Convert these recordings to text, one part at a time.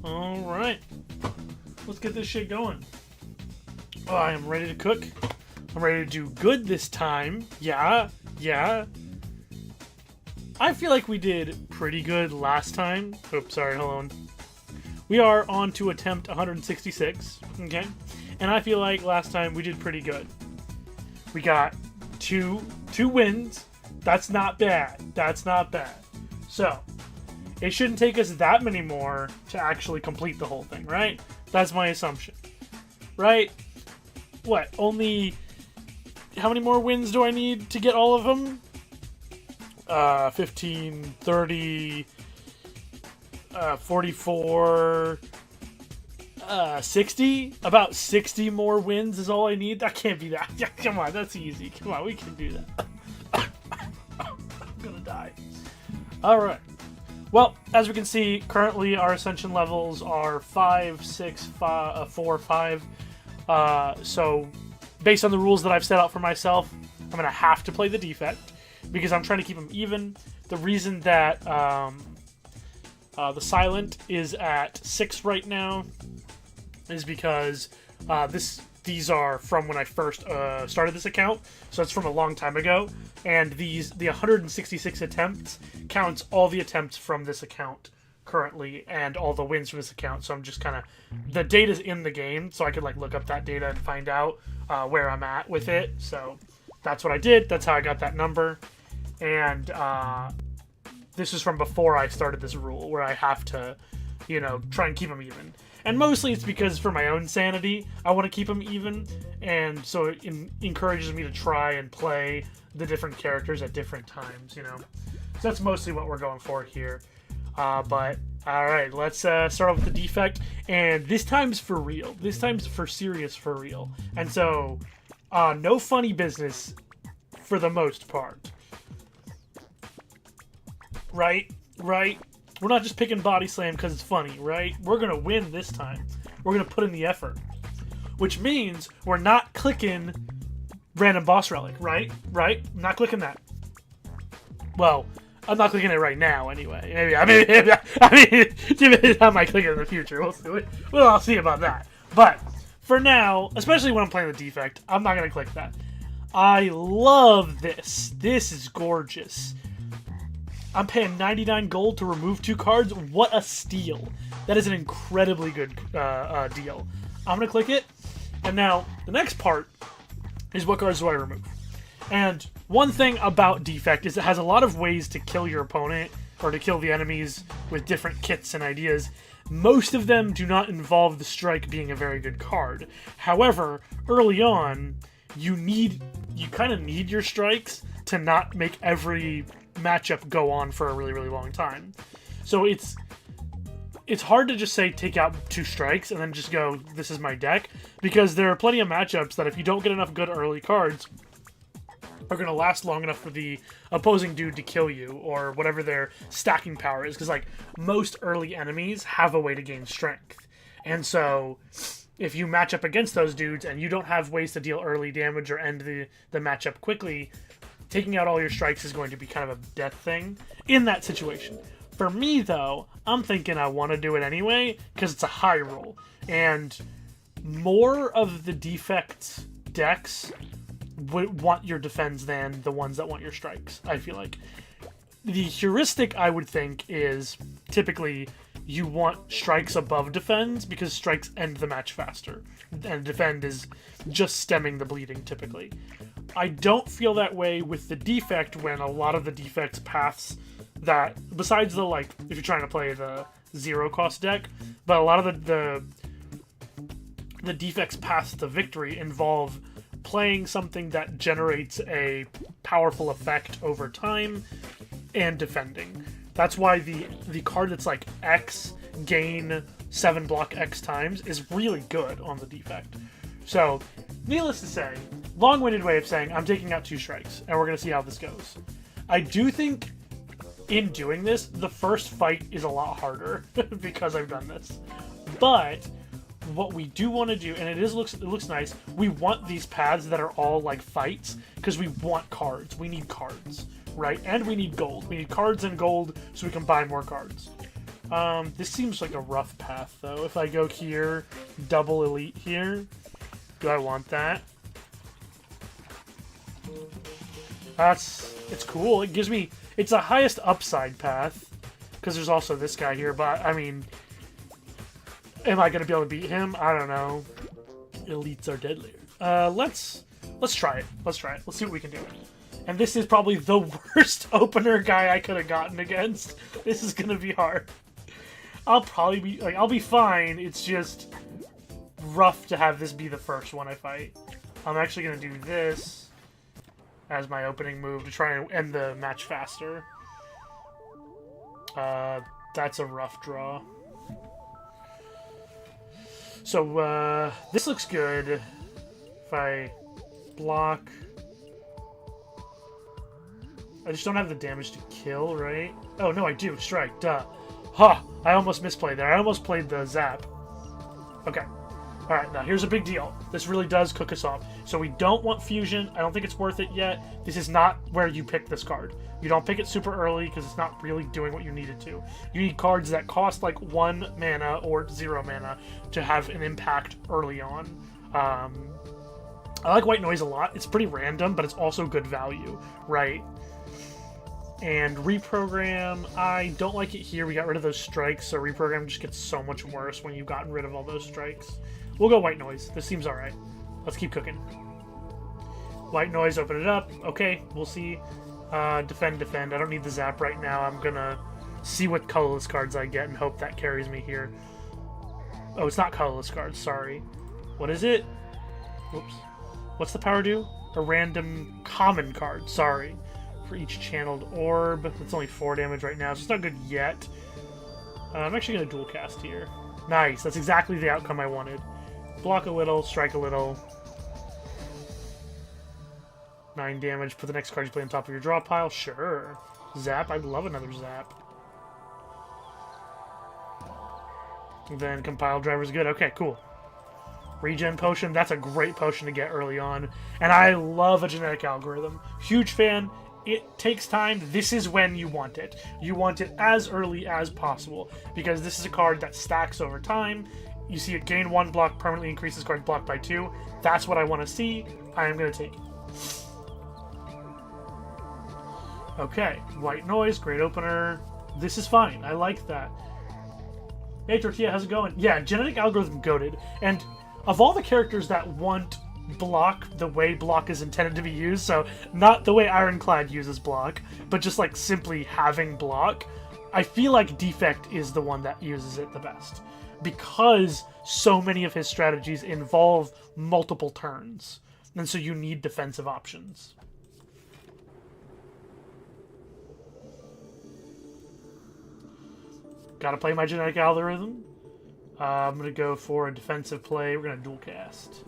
Alright. Let's get this shit going. Oh, I am ready to cook. I'm ready to do good this time. Yeah. I feel like we did pretty good last time. Oops, sorry, hold on. We are on to attempt 166, okay? And I feel like last time we did pretty good. We got two wins. That's not bad. That's not bad. So, it shouldn't take us that many more to actually complete the whole thing, right? That's my assumption. Right? What? Only... How many more wins do I need to get all of them? 15, 30, 44, 60? About 60 more wins is all I need? That can't be that. Yeah, come on, that's easy. Come on, we can do that. I'm gonna die. Alright. Well, as we can see, currently our ascension levels are 5, 6, 5, 4, 5. So, based on the rules that I've set out for myself, I'm going to have to play the defect, because I'm trying to keep them even. The reason that the silent is at 6 right now is because these are from when I first started this account, so it's from a long time ago, and the 166 attempts counts all the attempts from this account currently and all the wins from this account. So I'm just kind of, the data's in the game, so I could like look up that data and find out where I'm at with it. So that's what I did. That's how I got that number. And this is from before I started this rule, where I have to, you know, try and keep them even. And mostly it's because for my own sanity, I want to keep them even, and so it encourages me to try and play the different characters at different times, you know. So that's mostly what we're going for here. But, alright, let's start off with the defect, and this time's for real. This time's for serious for real. And so, no funny business for the most part. Right? We're not just picking body slam because it's funny, right? We're going to win this time. We're going to put in the effort. Which means we're not clicking random boss relic, right? I'm not clicking that. Well, I'm not clicking it right now anyway. I mean, I might click it in the future. We'll all see about that. But for now, especially when I'm playing the defect, I'm not going to click that. I love this. This is gorgeous. I'm paying 99 gold to remove 2 cards. What a steal. That is an incredibly good deal. I'm going to click it. And now, the next part is what cards do I remove. And one thing about defect is it has a lot of ways to kill your opponent or to kill the enemies with different kits and ideas. Most of them do not involve the strike being a very good card. However, early on, you kind of need your strikes to not make every matchup go on for a really, really long time. So it's hard to just say take out 2 strikes and then just go, this is my deck, because there are plenty of matchups that if you don't get enough good early cards are going to last long enough for the opposing dude to kill you, or whatever their stacking power is, because like most early enemies have a way to gain strength. And so if you match up against those dudes and you don't have ways to deal early damage or end the matchup quickly, taking out all your strikes is going to be kind of a death thing in that situation. For me, though, I'm thinking I want to do it anyway because it's a high roll. And more of the defect decks want your defends than the ones that want your strikes, I feel like. The heuristic, I would think, is typically you want strikes above defends because strikes end the match faster. And defend is just stemming the bleeding, typically. I don't feel that way with the defect when a lot of the defects paths that, besides the, like, if you're trying to play the 0-cost deck, but a lot of the defects paths to victory involve playing something that generates a powerful effect over time and defending. That's why the card that's like X, gain 7 block X times is really good on the defect. So, needless to say, long-winded way of saying I'm taking out 2 strikes, and we're going to see how this goes. I do think in doing this, the first fight is a lot harder because I've done this. But what we do want to do, and it looks nice, we want these paths that are all like fights, because we want cards. We need cards, right? And we need gold. We need cards and gold so we can buy more cards. This seems like a rough path, though. If I go here, double elite here, do I want that? It's cool. It gives me, it's a highest upside path, because there's also this guy here, but, I mean, am I going to be able to beat him? I don't know. Elites are deadlier. Let's try it. Let's try it. Let's see what we can do. And this is probably the worst opener guy I could have gotten against. This is going to be hard. I'll probably be, like, I'll be fine. It's just rough to have this be the first one I fight. I'm actually going to do this as my opening move to try and end the match faster. That's a rough draw. So, this looks good. If I block... I just don't have the damage to kill, right? Oh, no, I do. Strike. Duh. Ha! I almost misplayed there. I almost played the zap. Okay. Alright, now here's a big deal. This really does cook us off. So we don't want fusion. I don't think it's worth it yet. This is not where you pick this card. You don't pick it super early because it's not really doing what you need it to. You need cards that cost like 1 mana or 0 mana to have an impact early on. I like White Noise a lot. It's pretty random, but it's also good value, right? And reprogram, I don't like it here. We got rid of those strikes, so reprogram just gets so much worse when you've gotten rid of all those strikes. We'll go White Noise. This seems alright. Let's keep cooking. White Noise, open it up. Okay, we'll see. Defend. I don't need the zap right now. I'm gonna see what colorless cards I get and hope that carries me here. Oh, it's not colorless cards, sorry. What is it? Whoops. What's the power do? A random common card, sorry. For each channeled orb. It's only 4 damage right now, so it's not good yet. I'm actually going to dual cast here. Nice, that's exactly the outcome I wanted. Block a little, strike a little. 9 damage, put the next card you play on top of your draw pile. Sure. Zap, I'd love another zap. And then compile driver's good. Okay, cool. Regen potion, that's a great potion to get early on. And I love a genetic algorithm. Huge fan. It takes time. This is when you want it. You want it as early as possible, because this is a card that stacks over time. You see it gain 1 block, permanently increases card block by 2. That's what I want to see. I am going to take it. Okay, White Noise, great opener. This is fine. I like that. Hey, Tortilla, how's it going? Yeah, genetic algorithm goated. And of all the characters that want block the way block is intended to be used, so not the way Ironclad uses block, but just like simply having block, I feel like Defect is the one that uses it the best, because so many of his strategies involve multiple turns, and so you need defensive options. Gotta play my genetic algorithm. I'm gonna go for a defensive play. We're gonna dual cast.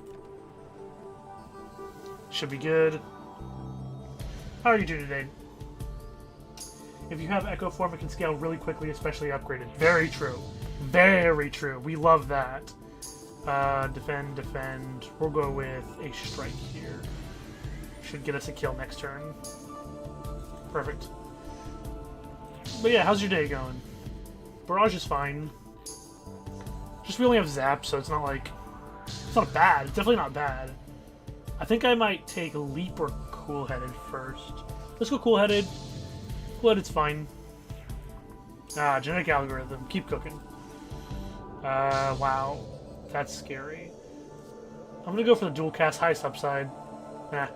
Should be good. How are you doing today? If you have Echo Form, it can scale really quickly, especially upgraded. Very true. Very true. We love that. Defend. We'll go with a strike here. Should get us a kill next turn. Perfect. But yeah, how's your day going? Barrage is fine. Just we only have Zap, so it's not like... It's not bad. It's definitely not bad. I think I might take Leap or Cool-Headed first. Let's go Cool-Headed. Cool-Headed's fine. Genetic algorithm. Keep cooking. Wow. That's scary. I'm gonna go for the dual cast highest upside. Nah.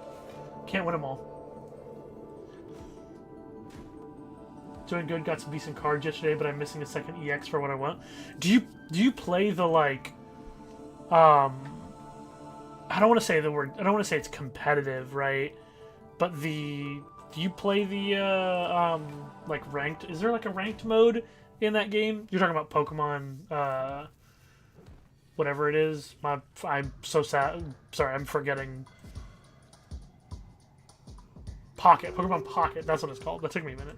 Can't win them all. Doing good, got some decent cards yesterday, but I'm missing a second EX for what I want. Do you play the, like... I don't want to say the word... I don't want to say it's competitive, right? But the... Do you play the, like, ranked... Is there, like, a ranked mode in that game? You're talking about Pokemon, whatever it is. I'm so sad. Sorry, I'm forgetting. Pocket. Pokemon Pocket. That's what it's called. That took me a minute.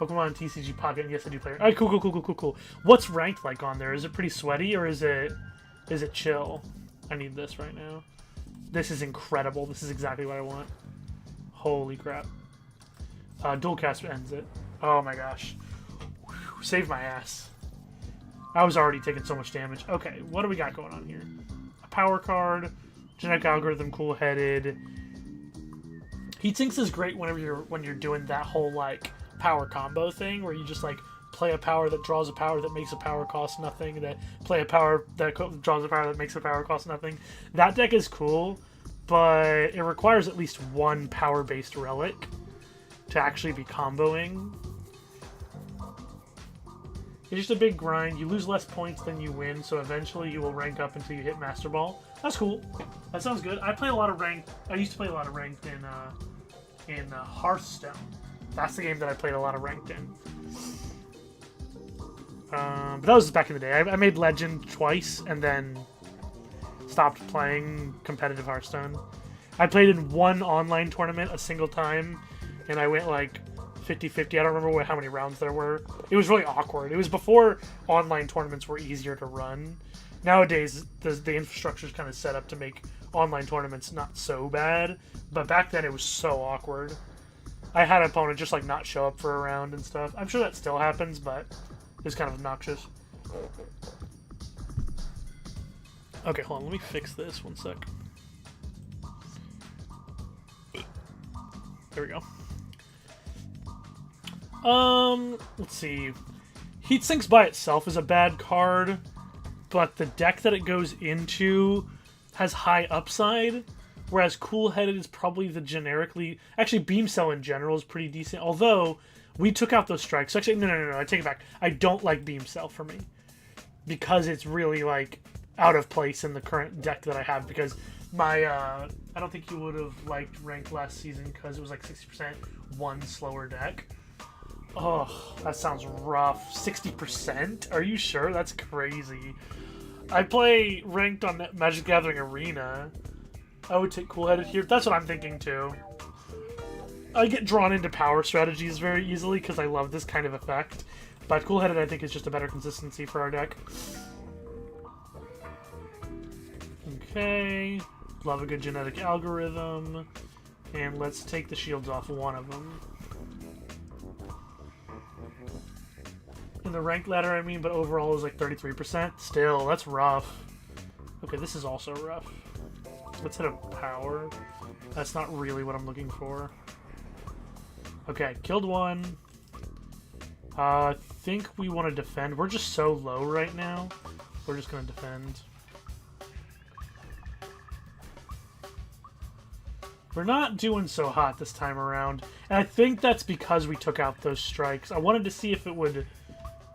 Pokemon TCG Pocket. Yes, I do play. Alright, cool. What's ranked like on there? Is it pretty sweaty or is it chill? I need this right now. This is incredible. This is exactly what I want. Holy crap. Dual cast ends it. Oh my gosh. Whew, save my ass. I was already taking so much damage. Okay, what do we got going on here? A power card, genetic algorithm, cool-headed. Heat sinks is great when you're doing that whole like power combo thing where you just like play a power that draws a power that makes a power cost nothing, that play a power that draws a power that makes a power cost nothing. That deck is cool, but it requires at least one power-based relic to actually be comboing. It's just a big grind. You lose less points than you win, so eventually you will rank up until you hit Master Ball. That's cool. That sounds good. I play a lot of ranked. I used to play a lot of ranked in Hearthstone. That's the game that I played a lot of ranked in. But that was back in the day. I made Legend twice and then stopped playing competitive Hearthstone. I played in one online tournament a single time, and I went like 50-50. I don't remember how many rounds there were. It was really awkward. It was before online tournaments were easier to run. Nowadays, the infrastructure is kind of set up to make online tournaments not so bad, but back then it was so awkward. I had an opponent just like not show up for a round and stuff. I'm sure that still happens, but it's kind of obnoxious. Okay, hold on. Let me fix this. One sec. There we go. Let's see. Heat Sinks by itself is a bad card, but the deck that it goes into has high upside, whereas Cool Headed is probably the generically... Actually, Beam Cell in general is pretty decent, although we took out those strikes. Actually, no, I take it back. I don't like Beam Cell for me, because it's really, like, out of place in the current deck that I have, because my, I don't think you would have liked Ranked last season, because it was like 60% one slower deck. Oh, that sounds rough. 60%? Are you sure? That's crazy. I play Ranked on Magic the Gathering Arena. I would take Cool Headed here. That's what I'm thinking too. I get drawn into power strategies very easily because I love this kind of effect. But Cool Headed I think is just a better consistency for our deck. Okay. Love a good genetic algorithm. And let's take the shields off one of them. In the ranked ladder, I mean, but overall is like 33%. Still, that's rough. Okay, this is also rough. Let's hit a power. That's not really what I'm looking for. Okay, killed one. I think we want to defend. We're just so low right now. We're just going to defend. We're not doing so hot this time around. And I think that's because we took out those strikes. I wanted to see if it would...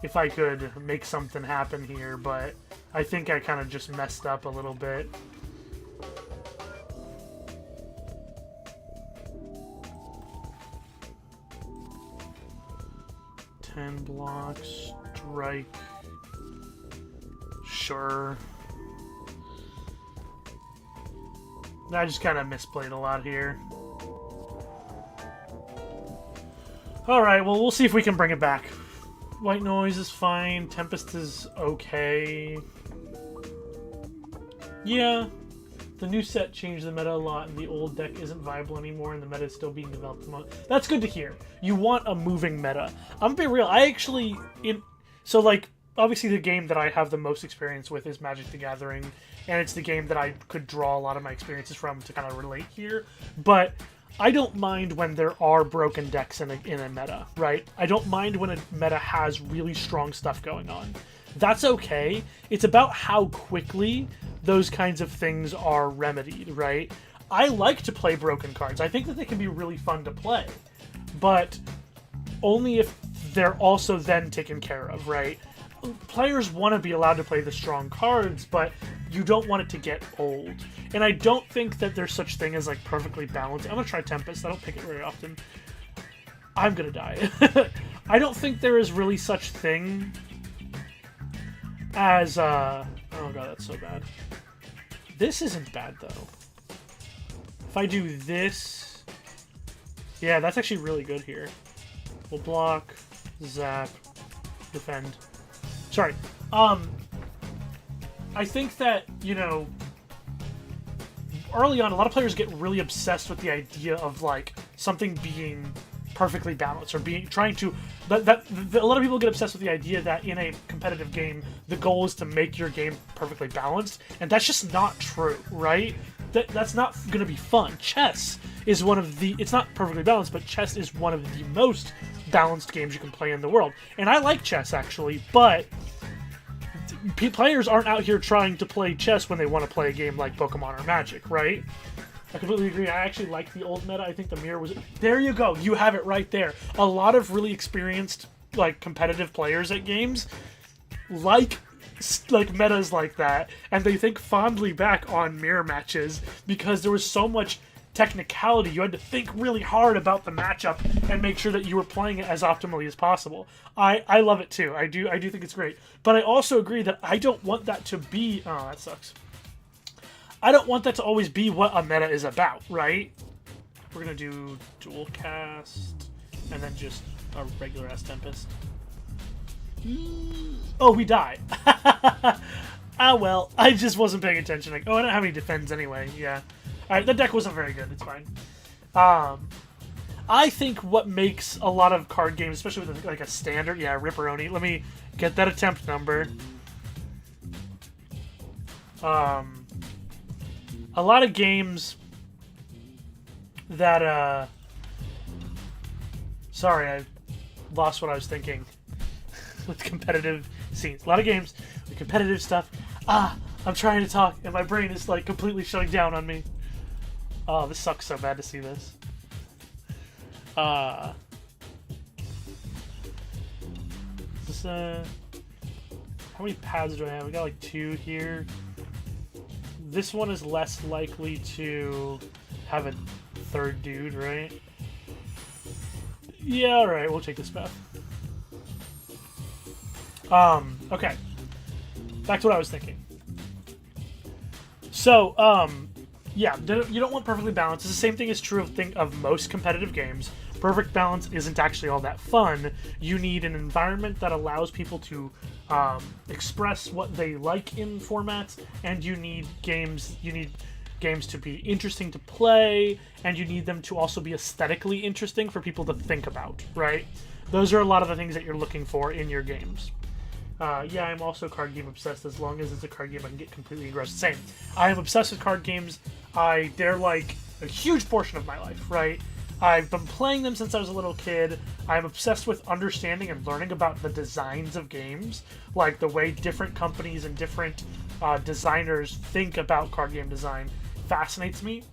if I could make something happen here, but I think I kind of just messed up a little bit. Ten blocks, strike. Sure. I just kind of misplayed a lot here. Alright, well, we'll see if we can bring it back. White Noise is fine. Tempest is okay. Yeah. The new set changed the meta a lot, and the old deck isn't viable anymore, and the meta is still being developed. That's good to hear. You want a moving meta. I'm being real. I actually... So, like, obviously the game that I have the most experience with is Magic the Gathering, and it's the game that I could draw a lot of my experiences from to kind of relate here. But I don't mind when there are broken decks in a meta, right? I don't mind when a meta has really strong stuff going on. That's okay. It's about how quickly those kinds of things are remedied, right? I like to play broken cards. I think that they can be really fun to play, but only if they're also then taken care of, right? Players want to be allowed to play the strong cards, but you don't want it to get old. And I don't think that there's such thing as like perfectly balanced. I'm gonna try Tempest. I don't pick it very often. I'm gonna die. I don't think there is really such thing as oh god, that's so bad. This isn't bad though. If I do this, yeah, that's actually really good here. We'll block. Zap. Defend. Sorry. I think that, early on, a lot of players get really obsessed with the idea of, like, something being perfectly balanced, or trying to... a lot of people get obsessed with the idea that in a competitive game, the goal is to make your game perfectly balanced, and that's just not true, right? That's not going to be fun. Chess is one of the... It's not perfectly balanced, but chess is one of the most balanced games you can play in the world. And I like chess, actually, but... players aren't out here trying to play chess when they want to play a game like Pokemon or Magic, right? I completely agree. I actually like the old meta. I think the mirror was... There you go. You have it right there. A lot of really experienced, like, competitive players at games like metas like that, and they think fondly back on mirror matches because there was so much technicality. You had to think really hard about the matchup and make sure that you were playing it as optimally as possible. I love it too. I do think it's great. But I also agree that I don't want that to be... Oh, that sucks. I don't want that to always be what a meta is about, right? We're going to do dual cast and then just a regular ass Tempest. Oh, we die. Ah, well, I just wasn't paying attention. Like, oh, I don't have any defense anyway. Yeah. Alright, the deck wasn't very good. It's fine. I think what makes a lot of card games, especially with like a standard, yeah, Ripperoni. Let me get that attempt number. A lot of games that, sorry, I lost what I was thinking with competitive scenes. A lot of games with competitive stuff. I'm trying to talk, and my brain is, like, completely shutting down on me. Oh, this sucks so bad to see this. How many paths do I have? We got, like, 2 here. This one is less likely to have a third dude, right? Yeah, alright, we'll take this path. Okay. Back to what I was thinking. So, yeah, you don't want perfectly balanced. It's the same thing is true of most competitive games. Perfect balance isn't actually all that fun. You need an environment that allows people to express what they like in formats, and you need games to be interesting to play, and you need them to also be aesthetically interesting for people to think about, right? Those are a lot of the things that you're looking for in your games. Yeah, I'm also card game obsessed. As long as it's a card game, I can get completely engrossed. Same. I am obsessed with card games. They're like a huge portion of my life, right? I've been playing them since I was a little kid. I'm obsessed with understanding and learning about the designs of games, like the way different companies and different designers think about card game design fascinates me.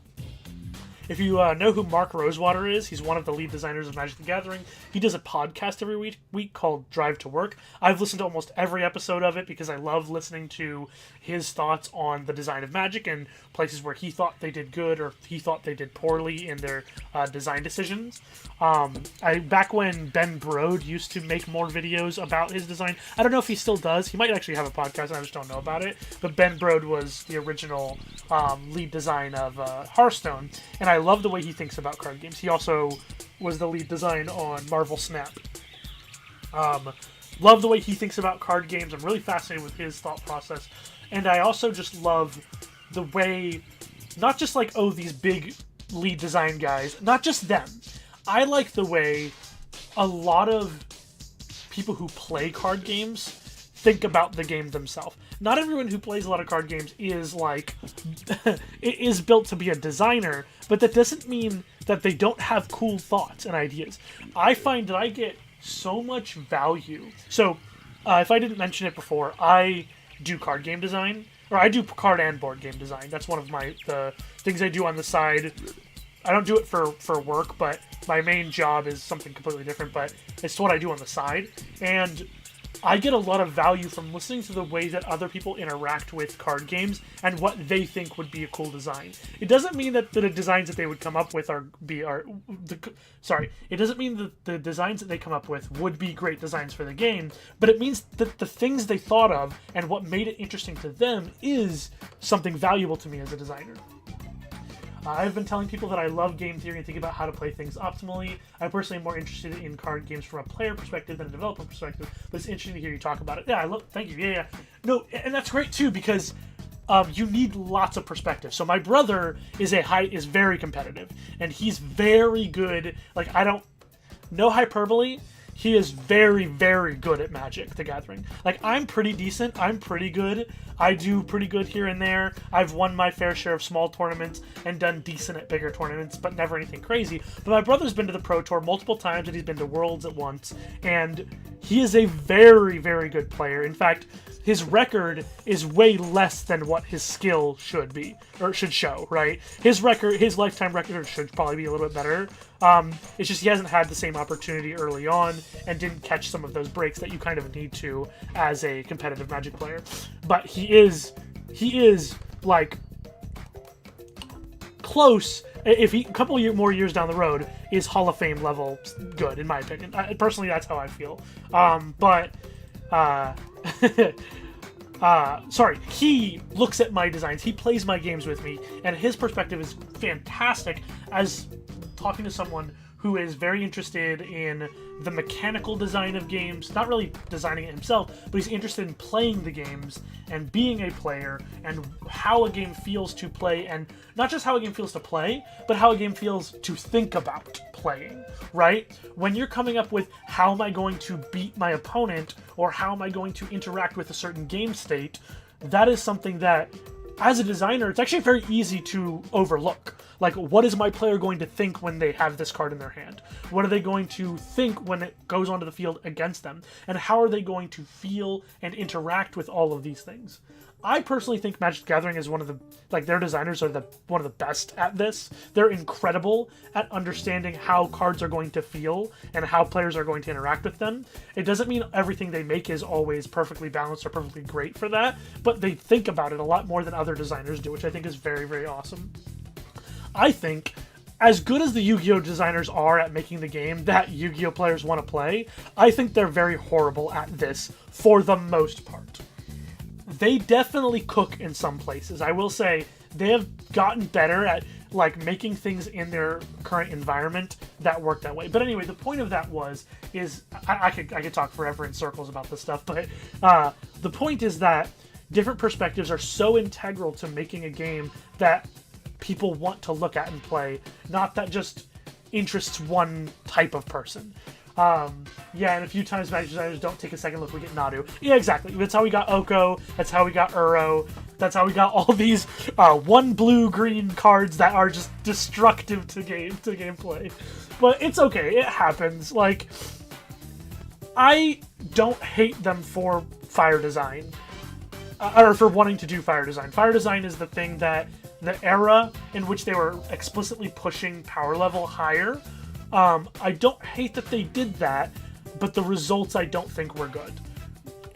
If you know who Mark Rosewater is, he's one of the lead designers of Magic the Gathering. He does a podcast every week called Drive to Work. I've listened to almost every episode of it because I love listening to his thoughts on the design of Magic and places where he thought they did good or he thought they did poorly in their design decisions. Back when Ben Brode used to make more videos about his design, I don't know if he still does. He might actually have a podcast and I just don't know about it. But Ben Brode was the original lead design of Hearthstone, and I love the way he thinks about card games. He also was the lead design on Marvel Snap. Love the way he thinks about card games. I'm really fascinated with his thought process. And I also just love the way, not just like, oh, these big lead design guys, not just them. I like the way a lot of people who play card games think about the game themselves. Not everyone who plays a lot of card games is like is built to be a designer, but that doesn't mean that they don't have cool thoughts and ideas. I find that I get so much value. So, if I didn't mention it before, I do card game design, or I do card and board game design. That's one of the things I do on the side. I don't do it for work, but my main job is something completely different, but it's what I do on the side. And I get a lot of value from listening to the way that other people interact with card games and what they think would be a cool design. It doesn't mean that the designs that they would come up with it doesn't mean that the designs that they come up with would be great designs for the game, but it means that the things they thought of and what made it interesting to them is something valuable to me as a designer. I've been telling people that I love game theory and think about how to play things optimally. I personally am more interested in card games from a player perspective than a developer perspective, but it's interesting to hear you talk about it. Yeah, thank you. Yeah. No, and that's great too, because you need lots of perspective. So my brother is very competitive, and he's very good. Like, no hyperbole, he is very, very good at Magic the Gathering. Like, I'm pretty decent. I'm pretty good. I do pretty good here and there. I've won my fair share of small tournaments and done decent at bigger tournaments, but never anything crazy. But my brother's been to the Pro Tour multiple times, and he's been to Worlds at once, and he is a very, very good player. In fact, his record is way less than what his skill should be, or should show, right? His lifetime record should probably be a little bit better. It's just he hasn't had the same opportunity early on and didn't catch some of those breaks that you kind of need to as a competitive Magic player. But he is like close. If he a couple more years down the road is Hall of Fame level good, in my opinion. Personally, that's how I feel. Sorry, he looks at my designs, he plays my games with me, and his perspective is fantastic as talking to someone who is very interested in the mechanical design of games, not really designing it himself, but he's interested in playing the games and being a player and how a game feels to play, and not just how a game feels to play, but how a game feels to think about playing, right? When you're coming up with how am I going to beat my opponent or how am I going to interact with a certain game state, that is something that, as a designer, it's actually very easy to overlook. Like, what is my player going to think when they have this card in their hand? What are they going to think when it goes onto the field against them? And how are they going to feel and interact with all of these things? I personally think Magic the Gathering is their designers are one of the best at this. They're incredible at understanding how cards are going to feel and how players are going to interact with them. It doesn't mean everything they make is always perfectly balanced or perfectly great for that, but they think about it a lot more than other designers do, which I think is very, very awesome. I think, as good as the Yu-Gi-Oh! Designers are at making the game that Yu-Gi-Oh! Players want to play, I think they're very horrible at this for the most part. They definitely cook in some places. I will say they have gotten better at making things in their current environment that work that way. But anyway, the point of that is I could talk forever in circles about this stuff, but the point is that different perspectives are so integral to making a game that people want to look at and play, not that just interests one type of person. And a few times Magic designers don't take a second look, we get Nadu. Yeah, exactly. That's how we got Oko, that's how we got Uro, that's how we got all these one blue-green cards that are just destructive to gameplay. But it's okay, it happens. I don't hate them for fire design, or for wanting to do fire design. Fire design is the thing that the era in which they were explicitly pushing power level higher. I don't hate that they did that, but the results I don't think were good.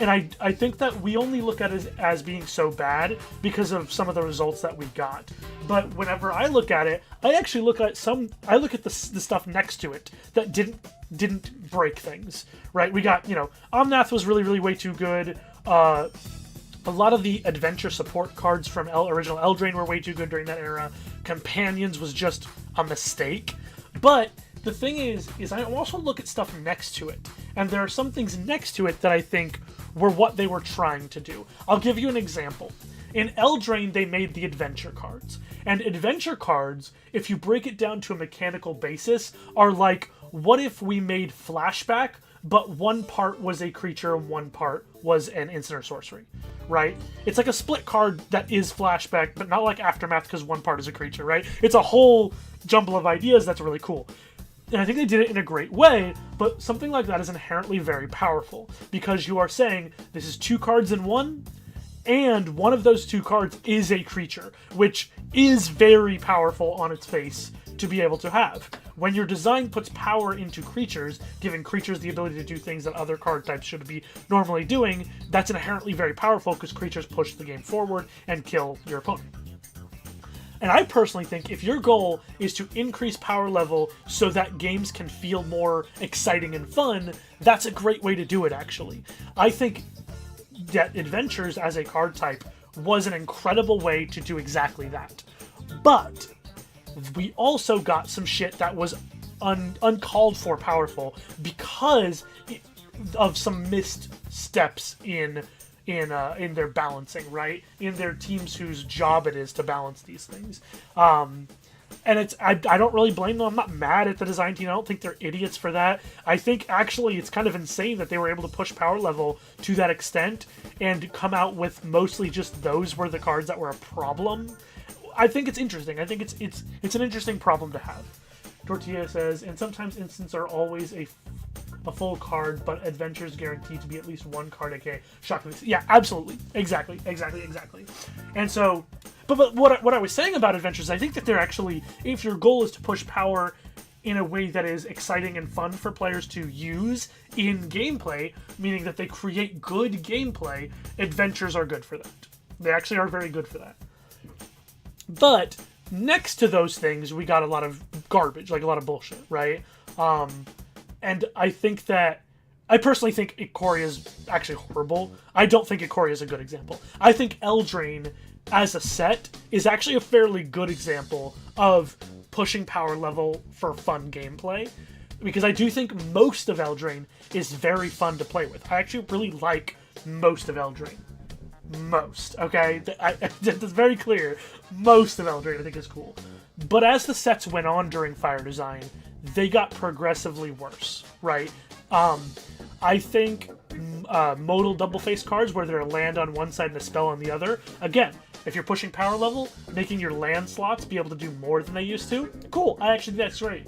And I think that we only look at it as being so bad because of some of the results that we got. But whenever I look at it, I actually look at the stuff next to it that didn't break things, right? We got, Omnath was really, really way too good. A lot of the adventure support cards from original Eldraine were way too good during that era. Companions was just a mistake. But the thing is I also look at stuff next to it, and there are some things next to it that I think were what they were trying to do. I'll give you an example. In Eldraine, they made the adventure cards. And adventure cards, if you break it down to a mechanical basis, are like, what if we made Flashback, but one part was a creature and one part was an instant or sorcery, right? It's like a split card that is Flashback, but not like Aftermath because one part is a creature, right? It's a whole jumble of ideas that's really cool. And I think they did it in a great way, but something like that is inherently very powerful because you are saying this is two cards in one, and one of those two cards is a creature, which is very powerful on its face to be able to have. When your design puts power into creatures, giving creatures the ability to do things that other card types should be normally doing, that's inherently very powerful because creatures push the game forward and kill your opponent. And I personally think if your goal is to increase power level so that games can feel more exciting and fun, that's a great way to do it, actually. I think that Adventures as a card type was an incredible way to do exactly that. But we also got some shit that was uncalled for powerful because of some missed steps in their balancing, right? In their teams whose job it is to balance these things. And I don't really blame them. I'm not mad at the design team. I don't think they're idiots for that. I think actually it's kind of insane that they were able to push power level to that extent and come out with mostly just those were the cards that were a problem. I think it's interesting. I think it's an interesting problem to have. Tortilla says, and sometimes instants are always a full card, but adventures guaranteed to be at least one card, aka shockingly. Yeah, absolutely. Exactly. And so, but what I was saying about adventures, I think that they're actually, if your goal is to push power in a way that is exciting and fun for players to use in gameplay, meaning that they create good gameplay, adventures are good for that. They actually are very good for that. But next to those things, we got a lot of garbage, like a lot of bullshit, right? And I personally think Ikoria is actually horrible. I don't think Ikoria is a good example. I think Eldraine, as a set, is actually a fairly good example of pushing power level for fun gameplay. Because I do think most of Eldraine is very fun to play with. I actually really like most of Eldraine. Most, okay? That's very clear. Most of Eldraine I think is cool. But as the sets went on during Fire Design, they got progressively worse, right? I think modal double-faced cards where they're a land on one side and a spell on the other, again, if you're pushing power level, making your land slots be able to do more than they used to, cool, I actually think that's great.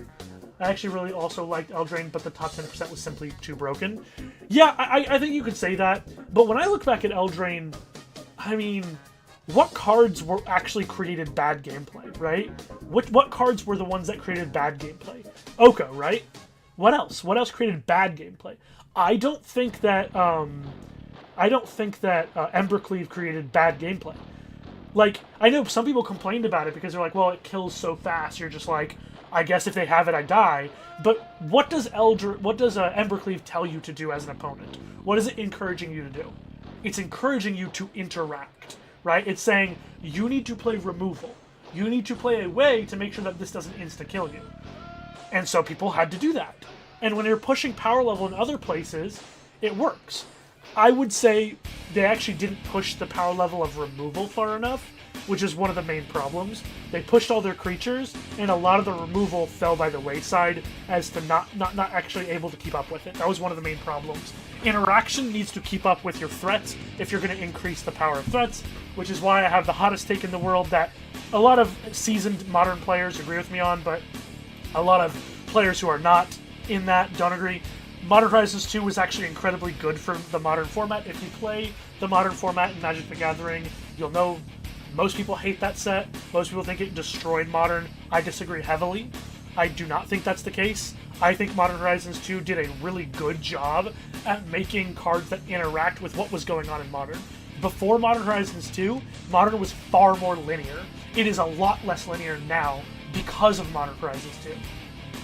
I actually really also liked Eldraine, but the top 10% was simply too broken. Yeah, I think you could say that, but when I look back at Eldraine, I mean, what cards were actually created bad gameplay, right? What cards were the ones that created bad gameplay? Oko, right? What else? What else created bad gameplay? I don't think that Embercleave created bad gameplay. Like, I know some people complained about it because they're like, well, it kills so fast. You're just like, I guess if they have it, I die. But what does Embercleave tell you to do as an opponent? What is it encouraging you to do? It's encouraging you to interact, right? It's saying, you need to play removal. You need to play a way to make sure that this doesn't insta-kill you. And so people had to do that. And when you're pushing power level in other places, it works. I would say they actually didn't push the power level of removal far enough, which is one of the main problems. They pushed all their creatures, and a lot of the removal fell by the wayside as to not actually able to keep up with it. That was one of the main problems. Interaction needs to keep up with your threats if you're going to increase the power of threats, which is why I have the hottest take in the world that a lot of seasoned modern players agree with me on, but a lot of players who are not in that don't agree. Modern Horizons 2 was actually incredibly good for the modern format. If you play the modern format in Magic the Gathering, you'll know most people hate that set. Most people think it destroyed Modern. I disagree heavily. I do not think that's the case. I think Modern Horizons 2 did a really good job at making cards that interact with what was going on in Modern. Before Modern Horizons 2, Modern was far more linear. It is a lot less linear now because of Modern Horizons 2.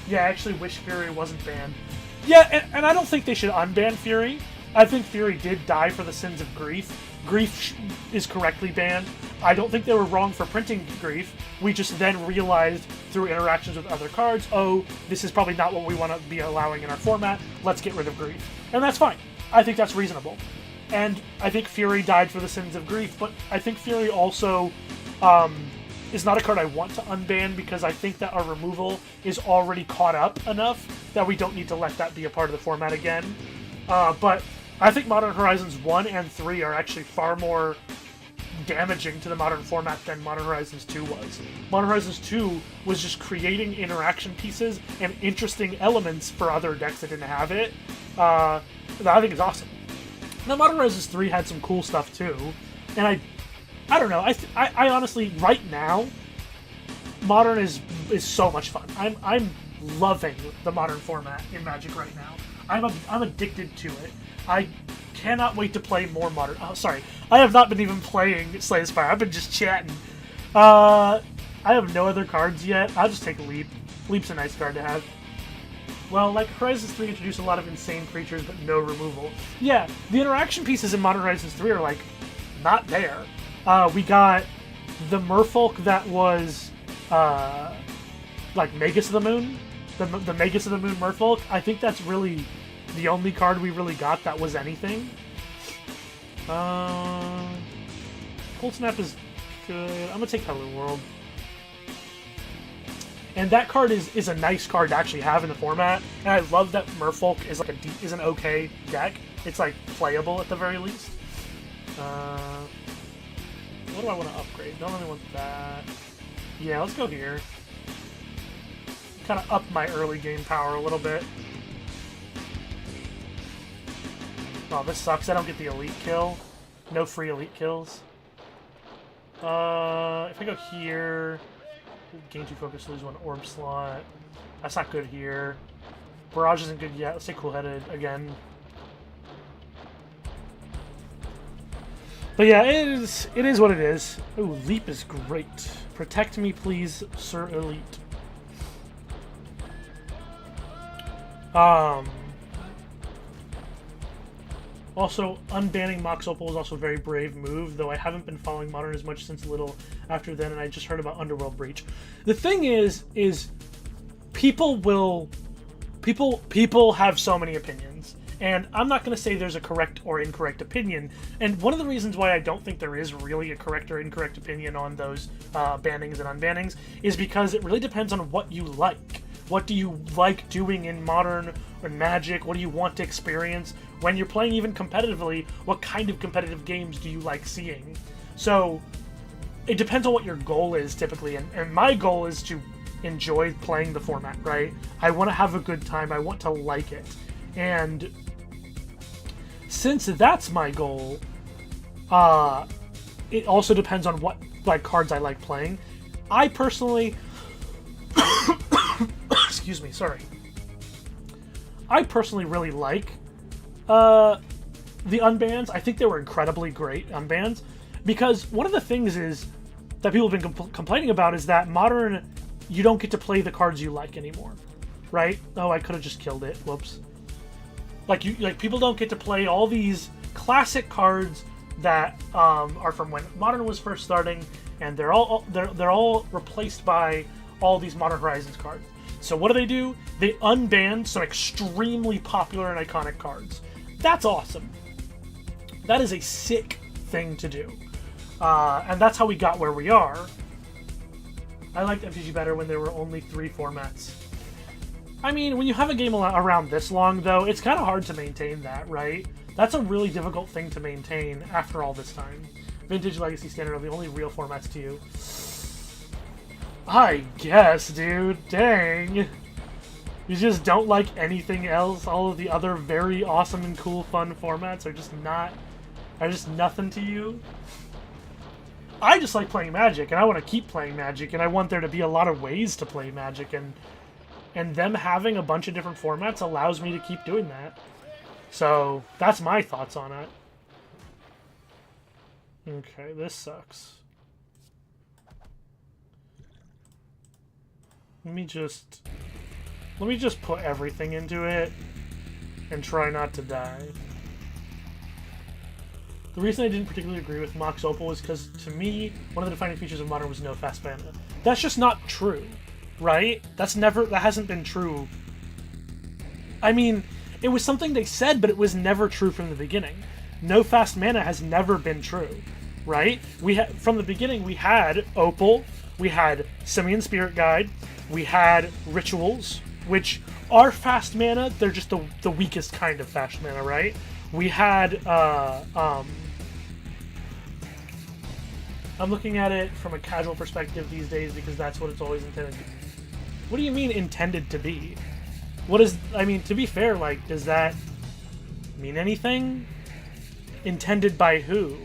Yeah, I actually wish Fury wasn't banned. Yeah, and I don't think they should unban Fury. I think Fury did die for the sins of Grief. Grief is correctly banned. I don't think they were wrong for printing Grief. We just then realized through interactions with other cards, oh, this is probably not what we want to be allowing in our format. Let's get rid of Grief. And that's fine. I think that's reasonable. And I think Fury died for the sins of Grief, but I think Fury also is not a card I want to unban because I think that our removal is already caught up enough that we don't need to let that be a part of the format again. But I think Modern Horizons 1 and 3 are actually far more damaging to the Modern format than Modern Horizons 2 was. Modern Horizons 2 was just creating interaction pieces and interesting elements for other decks that didn't have it. That I think is awesome. Now, Modern Horizons 3 had some cool stuff too, and I don't know. I honestly, right now, Modern is so much fun. I'm loving the Modern format in Magic right now. I'm addicted to it. I cannot wait to play more Modern. Oh, sorry, I have not been even playing Slay the Spire. I've been just chatting. I have no other cards yet. I'll just take Leap. Leap's a nice card to have. Well, like Horizons 3 introduced a lot of insane creatures, but no removal. Yeah, the interaction pieces in Modern Horizons 3 are like not there. We got the Merfolk that was like Magus of the Moon, the Magus of the Moon Merfolk. I think that's really the only card we really got that was anything. Cold Snap is good. I'm gonna take Hello World. And that card is a nice card to actually have in the format. And I love that Merfolk is like is an okay deck. It's like playable at the very least. What do I want to upgrade? Don't really want that. Yeah, let's go here. Kind of up my early game power a little bit. Oh, this sucks. I don't get the elite kill. No free elite kills. If I go here, gain 2 focus, lose 1 orb slot. That's not good here. Barrage isn't good yet. Let's say Cool-Headed again. But yeah, it is what it is. Ooh, Leap is great. Protect me, please, Sir Elite. Also, unbanning Mox Opal is also a very brave move, though I haven't been following Modern as much since a little after then, and I just heard about Underworld Breach. The thing is people have so many opinions, and I'm not going to say there's a correct or incorrect opinion, and one of the reasons why I don't think there is really a correct or incorrect opinion on those bannings and unbannings is because it really depends on what you like. What do you like doing in Modern or Magic? What do you want to experience? When you're playing even competitively, what kind of competitive games do you like seeing? So, it depends on what your goal is, typically, and my goal is to enjoy playing the format, right? I want to have a good time, I want to like it. And since that's my goal, it also depends on what cards I like playing. I personally... Excuse me, sorry. I personally really like the unbans. I think they were incredibly great unbans, because one of the things is that people have been complaining about is that Modern, you don't get to play the cards you like anymore, right? Oh, I could have just killed it. Whoops. People don't get to play all these classic cards that are from when Modern was first starting, and they're all replaced by all these Modern Horizons cards. So what do? They unbanned some extremely popular and iconic cards. That's awesome. That is a sick thing to do. And that's how we got where we are. I liked MTG better when there were only 3 formats. I mean, when you have a game around this long, though, it's kind of hard to maintain that, right? That's a really difficult thing to maintain after all this time. Vintage, Legacy, Standard are the only real formats to you. I guess, dude. Dang. You just don't like anything else? All of the other very awesome and cool fun formats are just nothing to you? I just like playing Magic, and I want to keep playing Magic, and I want there to be a lot of ways to play Magic, and them having a bunch of different formats allows me to keep doing that. So, that's my thoughts on it. Okay, this sucks. Let me just put everything into it and try not to die. The reason I didn't particularly agree with Mox Opal is because, to me, one of the defining features of Modern was no fast mana. That's just not true, right? That hasn't been true. I mean, it was something they said, but it was never true from the beginning. No fast mana has never been true, right? From the beginning, we had Opal, we had Simian Spirit Guide, we had Rituals, which are fast mana, they're just the weakest kind of fast mana, right? We had, I'm looking at it from a casual perspective these days because that's what it's always intended to be. What do you mean intended to be? I mean, to be fair, does that mean anything? Intended by who?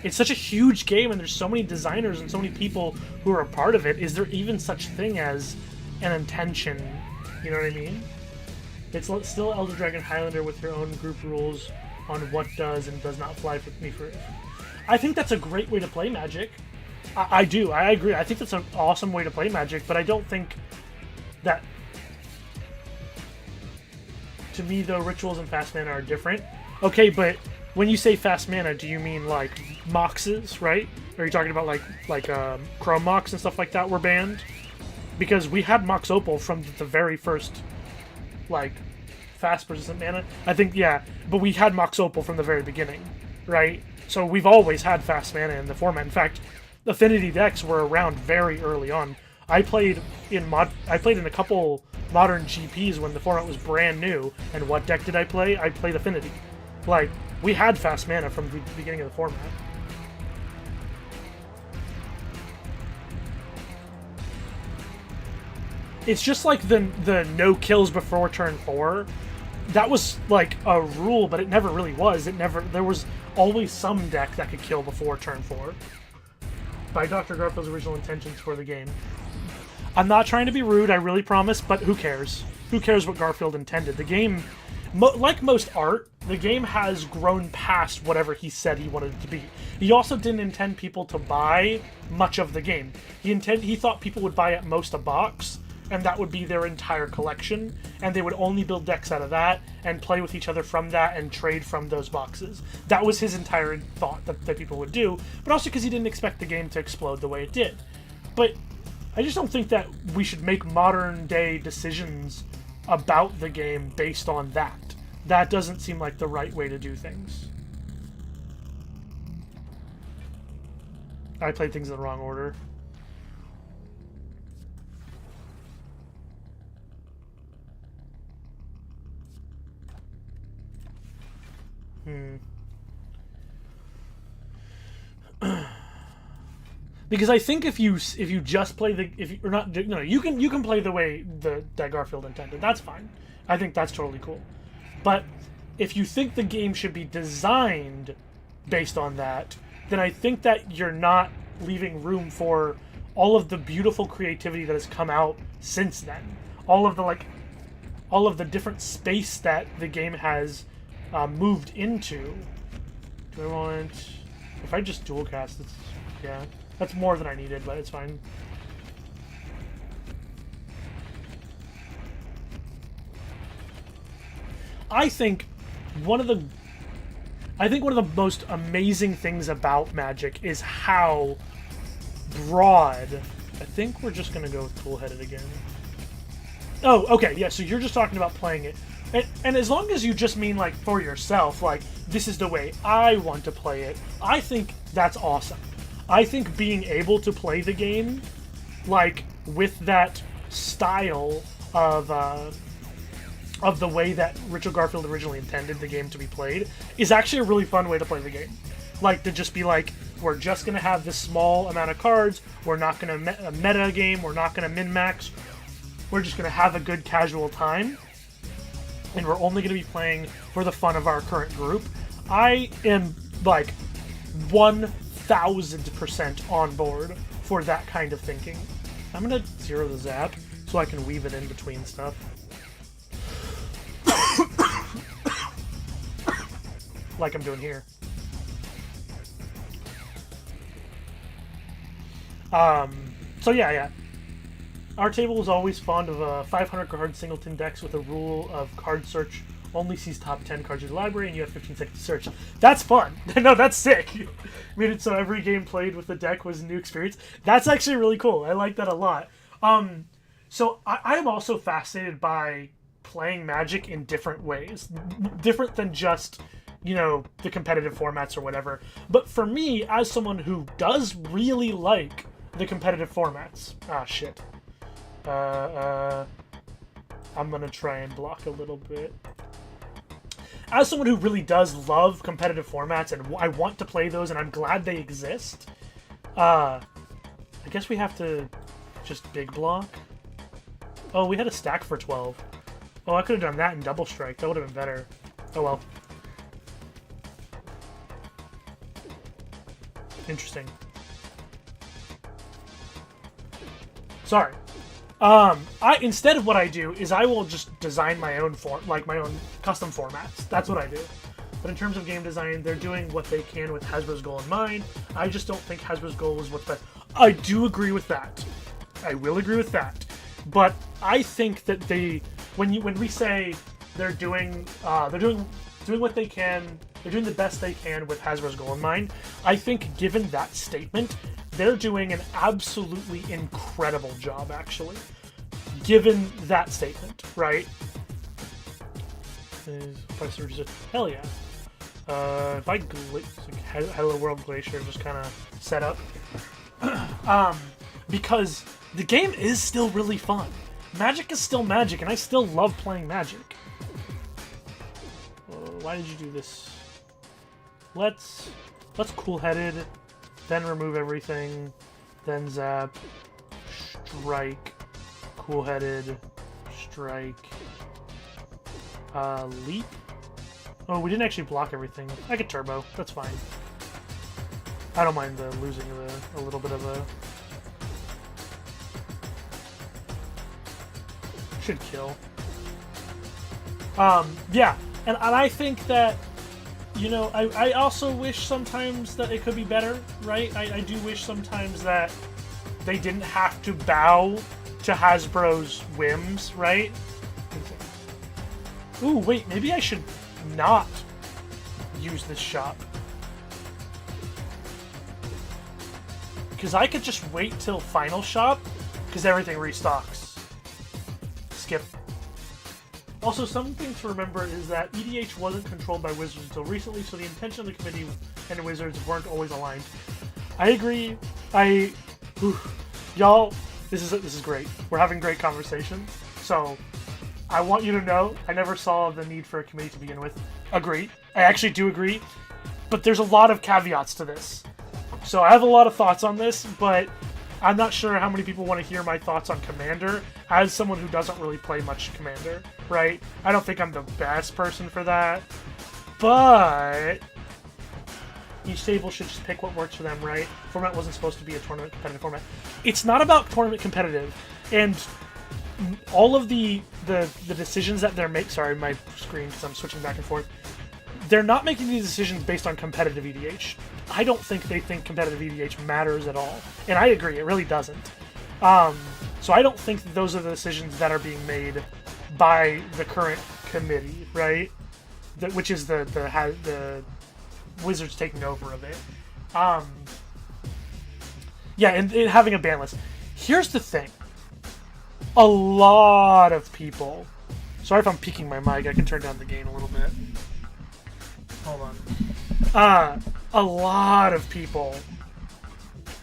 It's such a huge game and there's so many designers and so many people who are a part of it. Is there even such thing as an intention? You know what I mean? It's still Elder Dragon Highlander with your own group rules on what does and does not fly with me for. I think that's a great way to play Magic. I do. I agree. I think that's an awesome way to play Magic, but I don't think that... To me, though, Rituals and Fast Mana are different. Okay, but when you say Fast Mana, do you mean, Moxes, right? Are you talking about, Chrome Mox and stuff like that were banned? because we had Mox Opal from the very first, like, fast persistent mana. I think, yeah, but we had Mox Opal from the very beginning, right? So we've always had fast mana in the format. In fact, Affinity decks were around very early on. I played in a couple modern GPs when the format was brand new, and what deck did I play? I played Affinity. Like, we had fast mana from the beginning of the format. It's just like the no kills before turn 4. That was like a rule, but it never really was. There was always some deck that could kill before turn 4. By Dr. Garfield's original intentions for the game. I'm not trying to be rude, I really promise, but who cares? Who cares what Garfield intended? The game, like most art, the game has grown past whatever he said he wanted it to be. He also didn't intend people to buy much of the game. He thought people would buy at most a box, and that would be their entire collection, and they would only build decks out of that, and play with each other from that, and trade from those boxes. That was his entire thought that people would do, but also because he didn't expect the game to explode the way it did. But I just don't think that we should make modern-day decisions about the game based on that. That doesn't seem like the right way to do things. I played things in the wrong order. Because I think if you just play you can play the way that Garfield intended. That's fine. I think that's totally cool. But if you think the game should be designed based on that, then I think that you're not leaving room for all of the beautiful creativity that has come out since then. All of the different space that the game has moved into. Do I want... If I just dual cast, it's... Yeah. That's more than I needed, but it's fine. I think one of the most amazing things about Magic is how broad... I think we're just going to go with Cool-Headed again. Oh, okay, yeah, so you're just talking about playing it. And as long as you just mean, like, for yourself, like, this is the way I want to play it, I think that's awesome. I think being able to play the game, like, with that style of the way that Richard Garfield originally intended the game to be played is actually a really fun way to play the game. Like, to just be like, we're just going to have this small amount of cards, we're not going to meta game, we're not going to min-max, we're just going to have a good casual time, and we're only going to be playing for the fun of our current group. I am, like, 1,000% on board for that kind of thinking. I'm going to zero the zap so I can weave it in between stuff. Like I'm doing here. So yeah. Our table is always fond of 500 card singleton decks with a rule of card search only sees top 10 cards in the library and you have 15 seconds to search. That's fun. No, that's sick. I made it so every game played with the deck was a new experience. That's actually really cool. I like that a lot. So I am also fascinated by playing Magic in different ways. Different than just, the competitive formats or whatever. But for me, as someone who does really like the competitive formats... Ah, shit. I'm gonna try and block a little bit. As someone who really does love competitive formats, and I want to play those, and I'm glad they exist, I guess we have to just big block. Oh, we had a stack for 12. Oh, I could have done that in Double Strike. That would have been better. Oh well. Interesting. Sorry. Instead of what I do is I will just design my own my own custom formats. That's what I do. But in terms of game design, they're doing what they can with Hasbro's goal in mind. I just don't think Hasbro's goal is what's best. I do agree with that. I will agree with that. But I think that when we say they're doing what they can, they're doing the best they can with Hasbro's goal in mind. I think given that statement, they're doing an absolutely incredible job, actually, given that statement, right? Hell yeah. If I Hello World Glacier just kind of set up, because the game is still really fun. Magic is still Magic, and I still love playing Magic. Why did you do this? Let's cool-headed, then remove everything, then zap, strike, cool-headed, strike, leap. Oh, we didn't actually block everything. I could turbo. That's fine. I don't mind losing a little bit of a... Should kill. Yeah. And I think that, you know, I also wish sometimes that it could be better, right? I do wish sometimes that they didn't have to bow to Hasbro's whims, right? Ooh, wait, maybe I should not use this shop. Because I could just wait till final shop, because everything restocks. Skip. Also, something to remember is that EDH wasn't controlled by Wizards until recently, so the intention of the committee and the Wizards weren't always aligned. I agree. Y'all, this is great. We're having great conversations. So, I want you to know, I never saw the need for a committee to begin with. Agree. I actually do agree. But there's a lot of caveats to this. So I have a lot of thoughts on this, but I'm not sure how many people want to hear my thoughts on Commander as someone who doesn't really play much Commander, right? I don't think I'm the best person for that, but each table should just pick what works for them, right? Format wasn't supposed to be a tournament competitive format. It's not about tournament competitive, and all of the decisions that they're making... Sorry, my screen, because I'm switching back and forth. They're not making these decisions based on competitive EDH. I don't think they think competitive EDH matters at all. And I agree, it really doesn't. So I don't think that those are the decisions that are being made by the current committee, right? Which is the Wizards taking over of it. Yeah, and having a ban list. Here's the thing. A lot of people... Sorry if I'm peeking my mic, I can turn down the gain a little bit. Hold on. A lot of people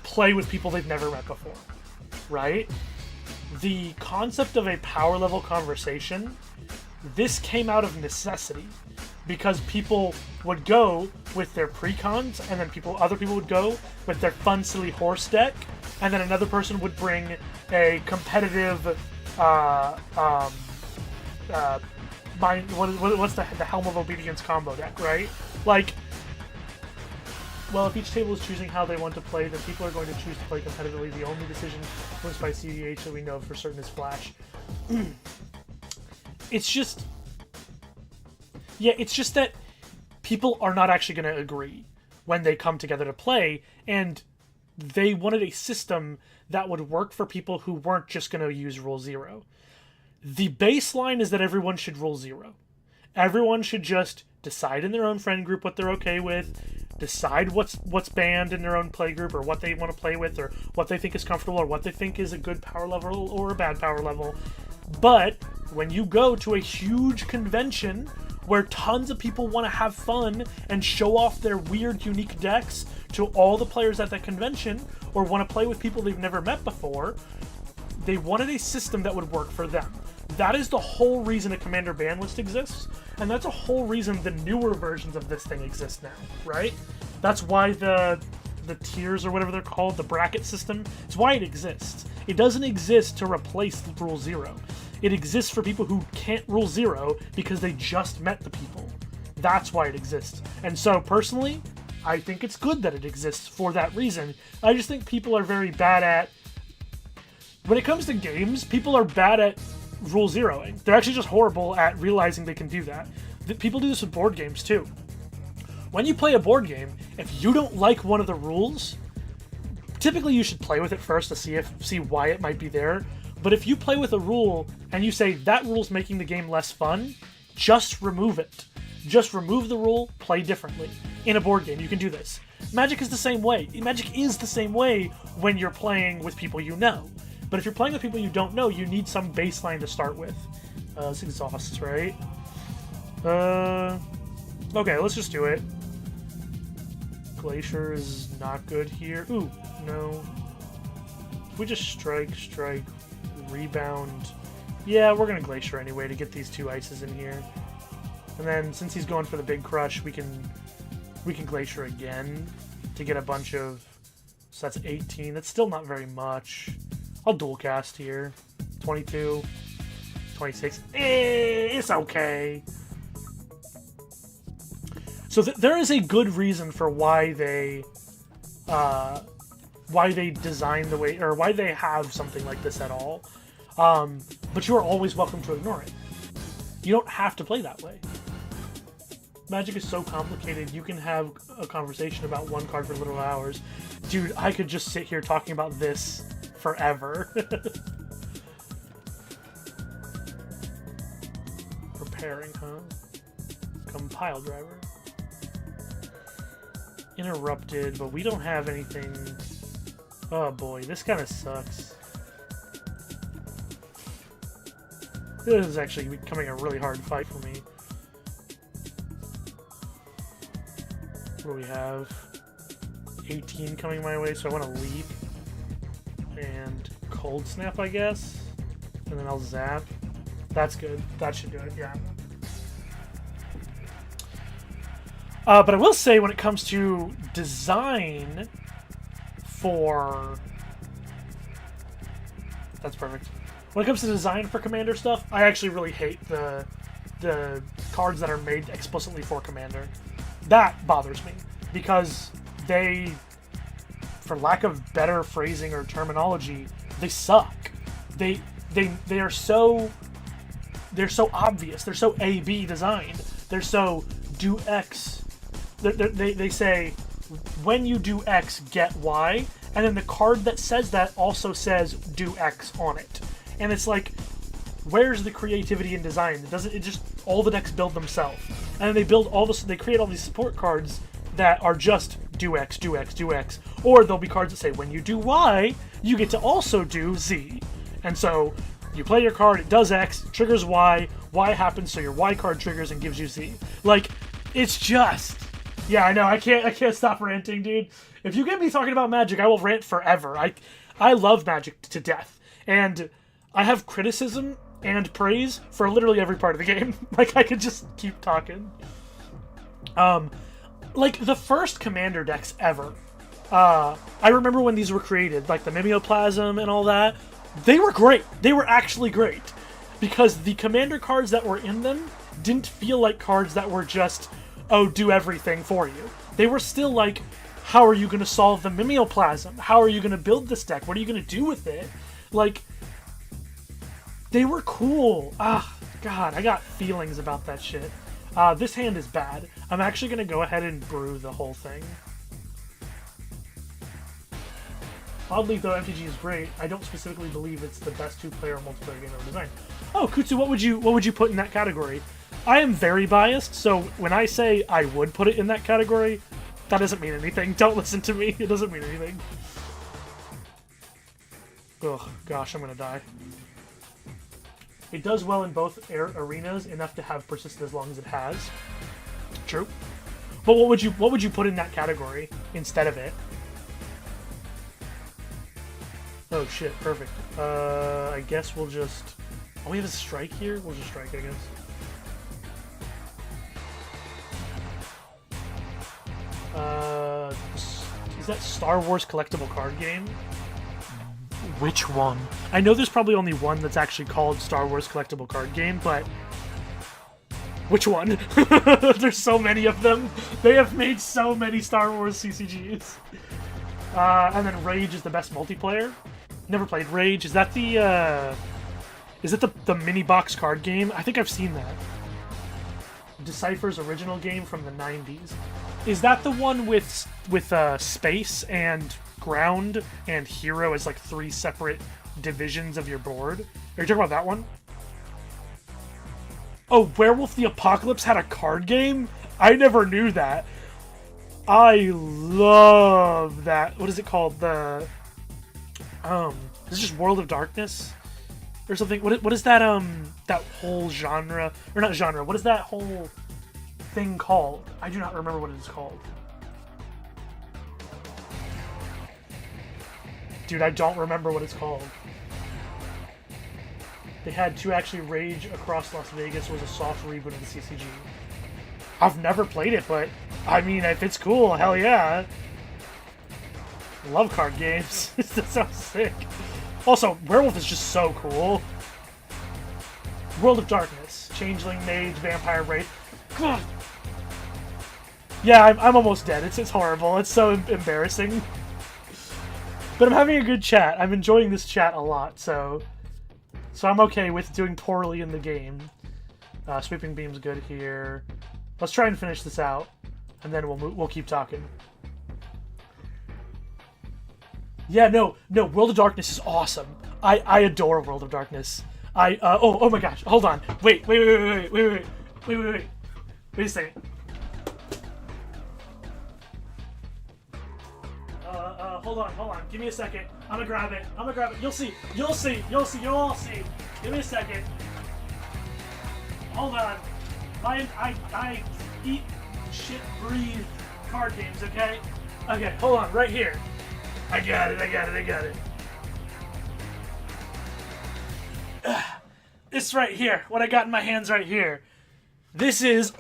play with people they've never met before, right? The concept of a power level conversation, this came out of necessity because people would go with their precons, and then other people would go with their fun, silly horse deck, and then another person would bring a competitive, what's the Helm of Obedience combo deck, right? Like, well, if each table is choosing how they want to play, then people are going to choose to play competitively. The only decision influenced by CDH that we know for certain is Flash. It's just... Yeah, it's just that people are not actually going to agree when they come together to play, and they wanted a system that would work for people who weren't just going to use Rule 0. The baseline is that everyone should Rule 0. Everyone should just decide in their own friend group what they're okay with, decide what's banned in their own play group, or what they want to play with, or what they think is comfortable, or what they think is a good power level or a bad power level. But when you go to a huge convention where tons of people want to have fun and show off their weird, unique decks to all the players at that convention, or want to play with people they've never met before, they wanted a system that would work for them. That is the whole reason a Commander ban list exists, and that's a whole reason the newer versions of this thing exist now, right? That's why the tiers, or whatever they're called, the bracket system, it's why it exists. It doesn't exist to replace Rule 0. It exists for people who can't Rule 0 because they just met the people. That's why it exists. And so, personally, I think it's good that it exists for that reason. I just think people are very bad at... When it comes to games, people are bad at Rule 0ing. They're actually just horrible at realizing they can do that. People do this with board games, too. When you play a board game, if you don't like one of the rules, typically you should play with it first to see why it might be there. But if you play with a rule and you say, that rule's making the game less fun, just remove it. Just remove the rule, play differently. in a board game. You can do this. Magic is the same way. Magic is the same way when you're playing with people you know. But if you're playing with people you don't know, you need some baseline to start with. This exhausts, right? Okay, let's just do it. Glacier is not good here. Ooh, no. If we just strike, rebound. Yeah, we're gonna Glacier anyway to get these 2 ices in here. And then since he's going for the big crush, we can Glacier again to get a bunch of... So that's 18. That's still not very much. I'll dual cast here. 22, 26. It's okay. So there is a good reason for why they design the way, or why they have something like this at all. But you are always welcome to ignore it. You don't have to play that way. Magic is so complicated, you can have a conversation about one card for literal hours. Dude, I could just sit here talking about this forever. Preparing, huh? Compile driver. Interrupted, but we don't have anything. Oh boy, this kind of sucks. This is actually becoming a really hard fight for me. What do we have? 18 coming my way, so I want to leap. And cold snap, I guess. And then I'll zap. That's good. That should do it, yeah. But I will say when it comes to design for... That's perfect. When it comes to design for Commander stuff, I actually really hate the cards that are made explicitly for Commander. That bothers me, because they, for lack of better phrasing or terminology, they suck. They are so... They're so obvious. They're so A-B designed. They're so do X... They say, when you do X, get Y, and then the card that says that also says do X on it. And it's like, where's the creativity in design? It just, all the decks build themselves. And then they create all these support cards that are just do X, do X, do X. Or there'll be cards that say, when you do Y, you get to also do Z. And so, you play your card, it does X, triggers Y, Y happens, so your Y card triggers and gives you Z. Like, it's just... Yeah, I know. I can't stop ranting, dude. If you get me talking about Magic, I will rant forever. I love Magic to death, and I have criticism and praise for literally every part of the game. Like, I could just keep talking. Like the first Commander decks ever. I remember when these were created, like the Mimeoplasm and all that. They were great. They were actually great because the Commander cards that were in them didn't feel like cards that were just, oh, do everything for you. They were still like, how are you going to solve the Mimeoplasm? How are you going to build this deck? What are you going to do with it? Like, they were cool. Ah, God, I got feelings about that shit. This hand is bad. I'm actually going to go ahead and brew the whole thing. Oddly, though MTG is great, I don't specifically believe it's the best two-player multiplayer game ever designed. Oh, Kutsu, what would you put in that category? I am very biased, so when I say I would put it in that category, that doesn't mean anything. Don't listen to me. It doesn't mean anything. Ugh, gosh, I'm gonna die. It does well in both arenas, enough to have persisted as long as it has. True. But what would you put in that category instead of it? Oh shit, perfect. I guess we'll just... Oh, we have a strike here? We'll just strike, I guess. Is that Star Wars collectible card game? Which one? I know there's probably only one that's actually called Star Wars collectible card game, but... Which one? There's so many of them. They have made so many Star Wars CCGs. And then Rage is the best multiplayer. Never played Rage. Is that the, is it the mini box card game? I think I've seen that. Decipher's original game from the 90s. Is that the one with space and ground and hero as like 3 separate divisions of your board? Are you talking about that one? Oh, Werewolf the Apocalypse had a card game? I never knew that. I love that. What is it called? The is it just World of Darkness or something? What is that that whole genre, or not genre? What is that whole thing called? I do not remember what it is called. Dude, I don't remember what it's called. They had to actually Rage Across Las Vegas was a soft reboot of the CCG. I've never played it, but I mean, if it's cool, hell yeah. Love card games. That sounds sick. Also, Werewolf is just so cool. World of Darkness. Changeling, Mage, Vampire, Wraith. God. Yeah, I'm almost dead. It's horrible. It's so embarrassing. But I'm having a good chat. I'm enjoying this chat a lot, so I'm okay with doing poorly in the game. Sweeping Beam's good here. Let's try and finish this out, and then we'll keep talking. Yeah, no, World of Darkness is awesome. I adore World of Darkness. Oh my gosh, hold on. Wait a second. Hold on. Give me a second. I'm gonna grab it. You'll see. You'll all see. Give me a second. Hold on. I eat, shit, breathe card games, okay? Okay, hold on, right here. I got it. This right here, what I got in my hands right here. This is,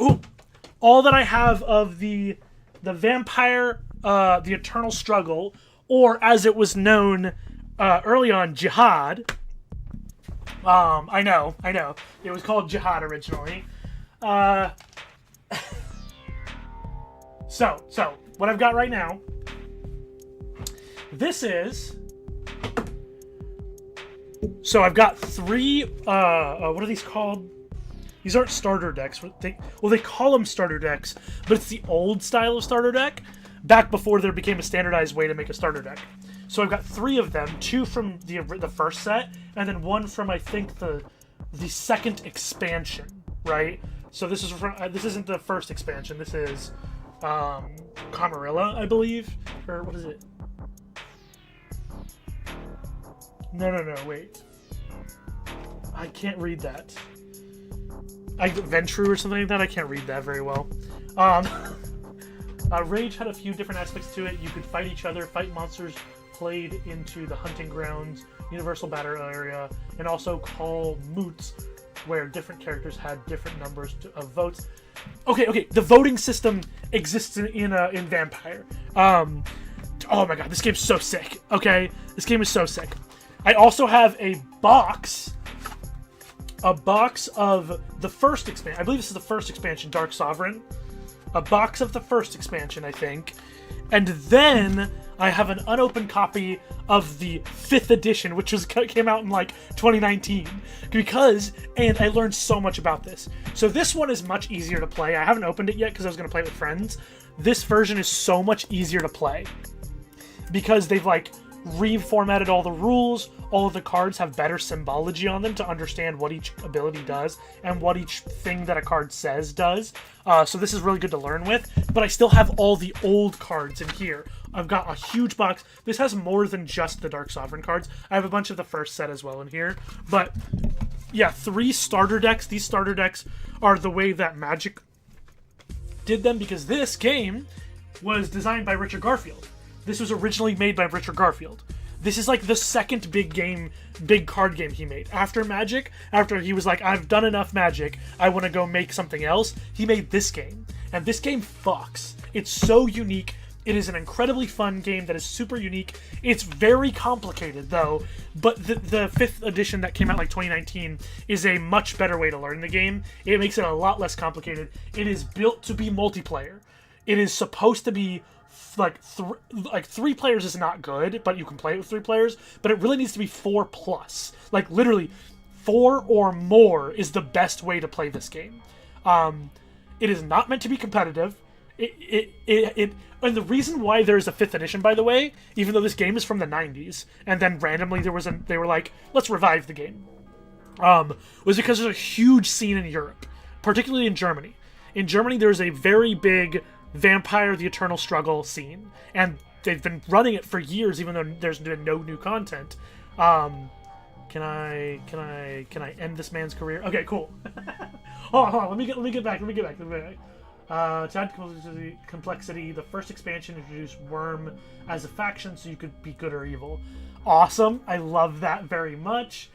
all that I have of the Vampire, the Eternal Struggle, or as it was known early on, Jihad. I know. It was called Jihad originally. So what I've got right now, this is, so I've got three, what are these called? These aren't starter decks. They call them starter decks, but it's the old style of starter deck, back before there became a standardized way to make a starter deck. So I've got three of them, two from the first set, and then one from, I think, the second expansion, right? So this is from, this isn't the first expansion. This is Camarilla, I believe, or what is it? No, wait. I can't read that. Ventru or something like that. I can't read that very well. Rage had a few different aspects to it. You could fight each other, fight monsters played into the hunting grounds, universal battle area, and also call moots, where different characters had different numbers of votes. Okay, the voting system exists in Vampire. Oh my god, this game's so sick. Okay, this game is so sick. I also have a box of the first expansion. I believe this is the first expansion, Dark Sovereign. A box of the first expansion, I think. And then I have an unopened copy of the 5th edition, which came out in like 2019. And I learned so much about this. So this one is much easier to play. I haven't opened it yet because I was going to play it with friends. This version is so much easier to play because they've like reformatted all the rules. All of the cards have better symbology on them to understand what each ability does and what each thing that a card says does. So this is really good to learn with, but I still have all the old cards in here. I've got a huge box. This has more than just the Dark Sovereign cards. I have a bunch of the first set as well in here. But yeah, 3 starter decks. These starter decks are the way that Magic did them because this game was designed by Richard Garfield. This was originally made by Richard Garfield. This is like the second big card game he made. After Magic, after he was like, I've done enough Magic, I want to go make something else, he made this game. And this game fucks. It's so unique. It is an incredibly fun game that is super unique. It's very complicated, though, but the 5th edition that came out like 2019 is a much better way to learn the game. It makes it a lot less complicated. It is built to be multiplayer. It is supposed to be like 3 players is not good, but you can play it with 3 players, but it really needs to be 4+. Like literally 4 or more is the best way to play this game. It is not meant to be competitive. And the reason why there's a 5th edition, by the way, even though this game is from the 90s, and then randomly they were like, let's revive the game, was because there's a huge scene in Europe, particularly in Germany. In Germany, there's a very big Vampire: The Eternal Struggle scene, and they've been running it for years, even though there's been no new content. Can I end this man's career? Okay, cool. hold on. Let me get back. To add complexity, the first expansion introduced Worm as a faction, so you could be good or evil. Awesome. I love that very much.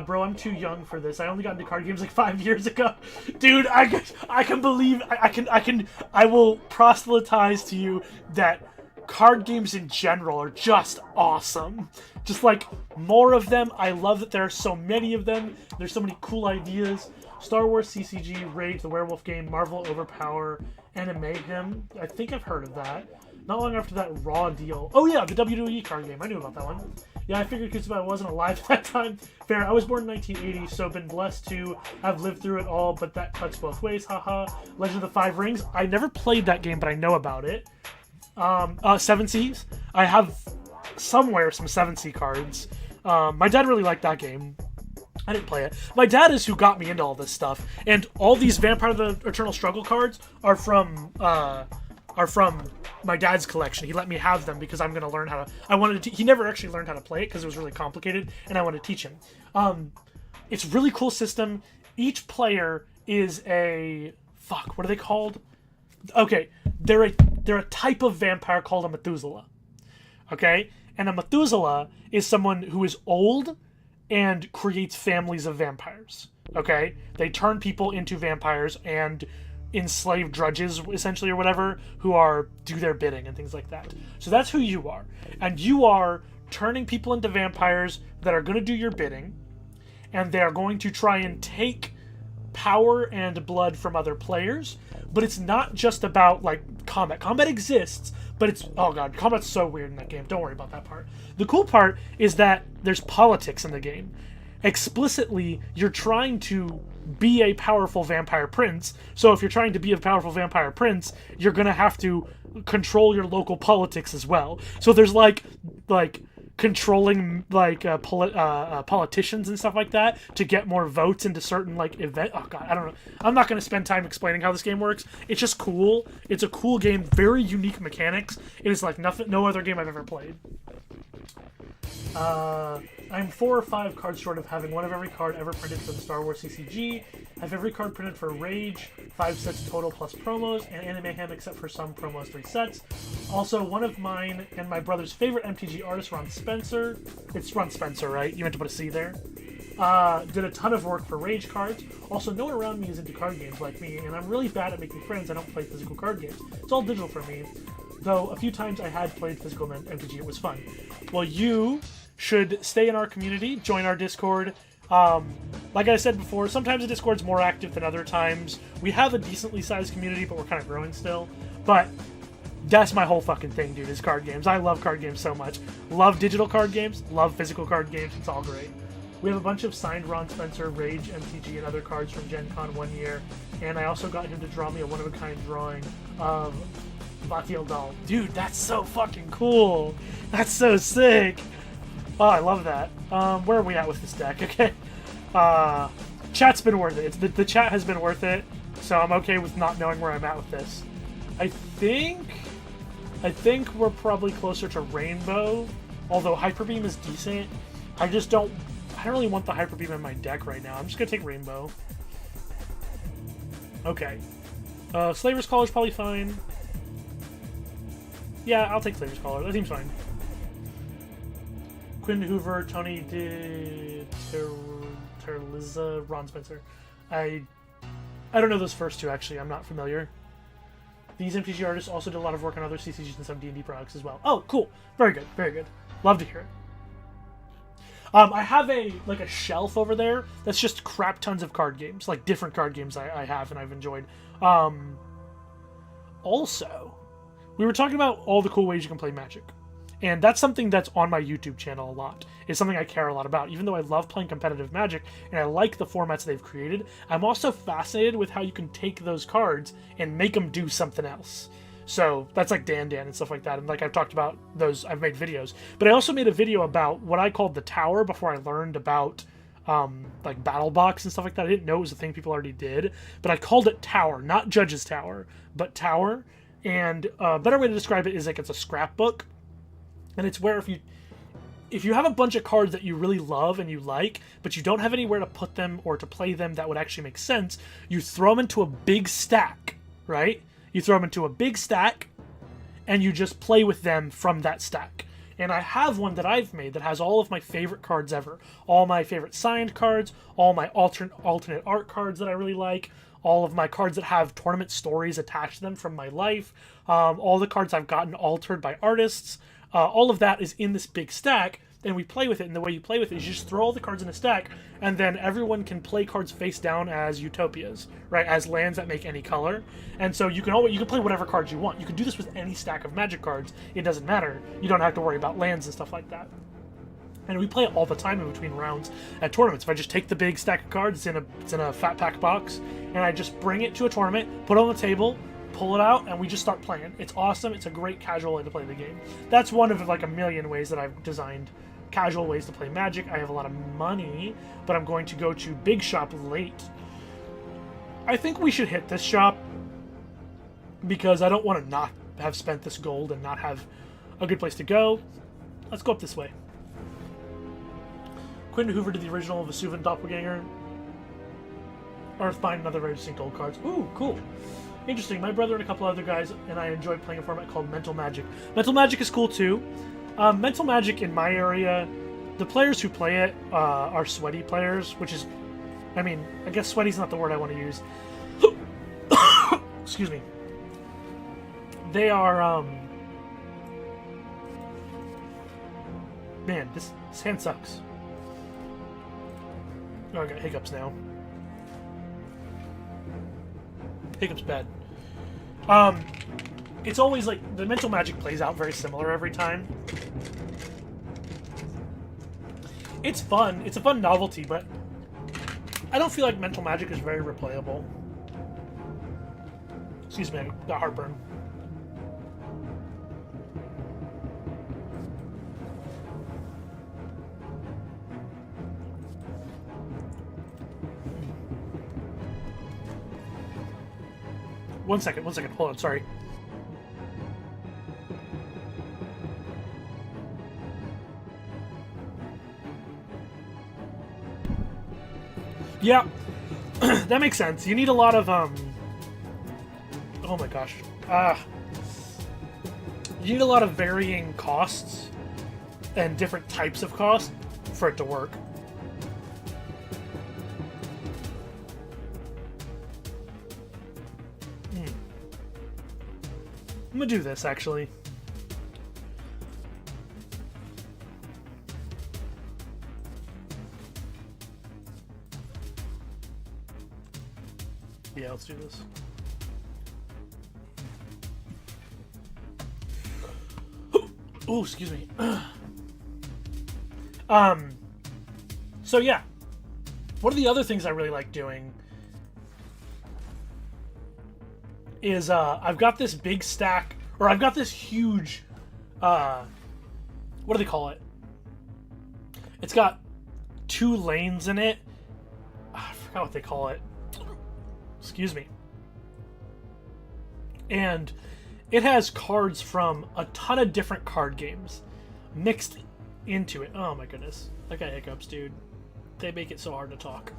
Bro, I'm too young for this. I only got into card games like 5 years ago. Dude, I can believe I will proselytize to you that card games in general are just awesome. Just like more of them. I love that there are so many of them. There's so many cool ideas. Star Wars CCG, Rage, the werewolf game, Marvel Overpower, Mayhem. I think I've heard of that. Not long after that, Raw Deal. Oh yeah, the WWE card game. I knew about that one. Yeah, I figured because I wasn't alive at that time. Fair. I was born in 1980, so been blessed to have lived through it all, but that cuts both ways. Haha. Legend of the Five Rings. I never played that game, but I know about it. Seven Seas. I have somewhere some 7C cards. My dad really liked that game. I didn't play it. My dad is who got me into all this stuff, and all these Vampire: The Eternal Struggle cards are from my dad's collection. He let me have them because I'm gonna learn how to. He never actually learned how to play it because it was really complicated, and I wanted to teach him. It's a really cool system. Each player is a what are they called? Okay, they're a type of vampire called a Methuselah. Okay, and a Methuselah is someone who is old and creates families of vampires. Okay? They turn people into vampires and enslave drudges, essentially, or whatever, who do their bidding and things like that. So that's who you are. And you are turning people into vampires that are going to do your bidding, and they are going to try and take power and blood from other players. But it's not just about, like, combat. Combat exists, but it's... Oh, God. Combat's so weird in that game. Don't worry about that part. The cool part is that there's politics in the game. Explicitly, you're trying to be a powerful vampire prince. So if you're trying to be a powerful vampire prince, you're going to have to control your local politics as well. So there's, like controlling politicians and stuff like that to get more votes into certain event. Oh god, I don't know. I'm not going to spend time explaining how this game works. It's just cool. It's a cool game, very unique mechanics. It is like no other game I've ever played. I'm 4 or 5 cards short of having one of every card ever printed for the Star Wars CCG. Have every card printed for Rage, 5 sets total plus promos, and Mayhem except for some promos, 3 sets. Also, one of mine and my brother's favorite MTG artist, Ron Spencer. It's Ron Spencer, right? You meant to put a C there. Did a ton of work for Rage cards. Also, no one around me is into card games like me, and I'm really bad at making friends. I don't play physical card games. It's all digital for me. Though a few times I had played physical MTG, it was fun. Well, you should stay in our community, join our Discord. Like I said before, sometimes the Discord's more active than other times. We have a decently sized community, but we're kind of growing still. But that's my whole fucking thing, dude, is card games. I love card games so much. Love digital card games, love physical card games. It's all great. We have a bunch of signed Ron Spencer, Rage, MTG, and other cards from Gen Con one year. And I also got him to draw me a one-of-a-kind drawing of Batial Doll. Dude, that's so fucking cool. That's so sick. Oh, I love that. Where are we at with this deck? Okay. Chat's been worth it. The chat has been worth it, so I'm okay with not knowing where I'm at with this. I think we're probably closer to Rainbow, although Hyper Beam is decent. I don't really want the Hyper Beam in my deck right now. I'm just gonna take Rainbow. Okay. Slaver's Collar is probably fine. Yeah, I'll take Slaver's Collar. That seems fine. Quinn Hoover, Tony Terliza, Ron Spencer. I don't know those first two, actually. I'm not familiar. These MTG artists also did a lot of work on other CCGs and some D&D products as well. Oh, cool. Very good. Very good. Love to hear it. I have a shelf over there that's just crap tons of card games, like different card games I have and I've enjoyed. Also, we were talking about all the cool ways you can play Magic. And that's something that's on my YouTube channel a lot. It's something I care a lot about. Even though I love playing competitive Magic and I like the formats they've created, I'm also fascinated with how you can take those cards and make them do something else. So that's like Dan and stuff like that. And like I've talked about those, I've made videos. But I also made a video about what I called the Tower before I learned about like Battle Box and stuff like that. I didn't know it was a thing people already did. But I called it Tower, not Judge's Tower, but Tower. And a better way to describe it is like it's a scrapbook, and it's where if you have a bunch of cards that you really love and you like, but you don't have anywhere to put them or to play them that would actually make sense, you throw them into a big stack, right? You throw them into a big stack, and you just play with them from that stack. And I have one that I've made that has all of my favorite cards ever. All my favorite signed cards, all my alternate art cards that I really like, all of my cards that have tournament stories attached to them from my life, all the cards I've gotten altered by artists. All of that is in this big stack, and we play with it. And the way you play with it is you just throw all the cards in a stack, and then everyone can play cards face down as utopias, right? As lands that make any color. And so you can play whatever cards you want. You can do this with any stack of Magic cards. It doesn't matter. You don't have to worry about lands and stuff like that. And we play it all the time in between rounds at tournaments. If I just take the big stack of cards, it's in a fat pack box, and I just bring it to a tournament, put it on the table, pull it out, and we just start playing. It's awesome. It's a great casual way to play the game. That's one of like a million ways that I've designed casual ways to play Magic. I have a lot of money, but I'm going to go to Big Shop late. I think we should hit this shop because I don't want to not have spent this gold and not have a good place to go. Let's go up this way. Quentin Hoover did the original Vesuvian Doppelganger. Earthbind and other very distinct old cards. Ooh, cool. Interesting. My brother and a couple other guys and I enjoy playing a format called Mental Magic. Mental Magic is cool too. Mental Magic in my area, the players who play it are sweaty players, which is, I mean, I guess sweaty's not the word I want to use. Excuse me. They are, man, this hand sucks. Oh, I got hiccups now. Hiccups bad. It's always like the Mental Magic plays out very similar every time. It's fun. It's a fun novelty, but I don't feel like Mental Magic is very replayable. Excuse me, I got heartburn. One second, hold on, sorry. Yeah, that makes sense. You need a lot of, oh my gosh. You need a lot of varying costs and different types of costs for it to work. I'm gonna do this, actually. Yeah, let's do this. Oh, excuse me. So yeah. One of the other things I really like doing is I've got this big stack, or I've got this huge, what do they call it? It's got 2 lanes in it. I forgot what they call it. Excuse me. And it has cards from a ton of different card games mixed into it. Oh my goodness. I got hiccups, dude. They make it so hard to talk.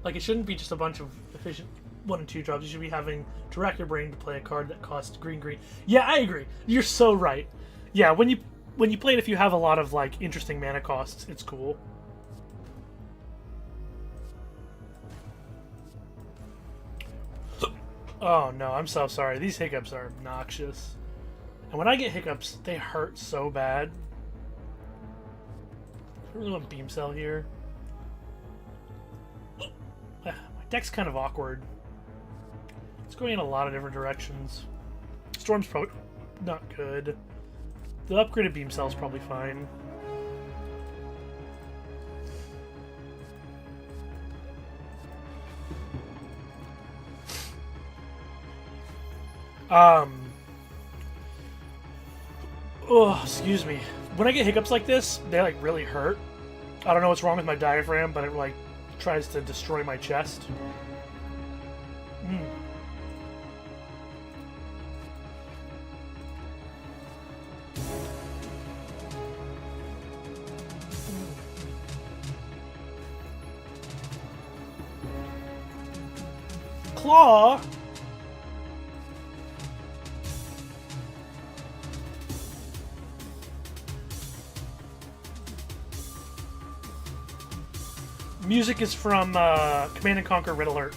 Like, it shouldn't be just a bunch of efficient 1 and 2 drops. You should be having to rack your brain to play a card that costs green. Yeah, I agree. You're so right. Yeah, when you play it, if you have a lot of like interesting mana costs, it's cool. Oh no, I'm so sorry. These hiccups are obnoxious. And when I get hiccups, they hurt so bad. I really want Beam Cell here. My deck's kind of awkward. It's going in a lot of different directions. Storm's probably not good. The upgraded Beam Cell's probably fine. Oh, excuse me. When I get hiccups like this, they like really hurt. I don't know what's wrong with my diaphragm, but it like tries to destroy my chest. claw. Music is from Command and Conquer Red Alert.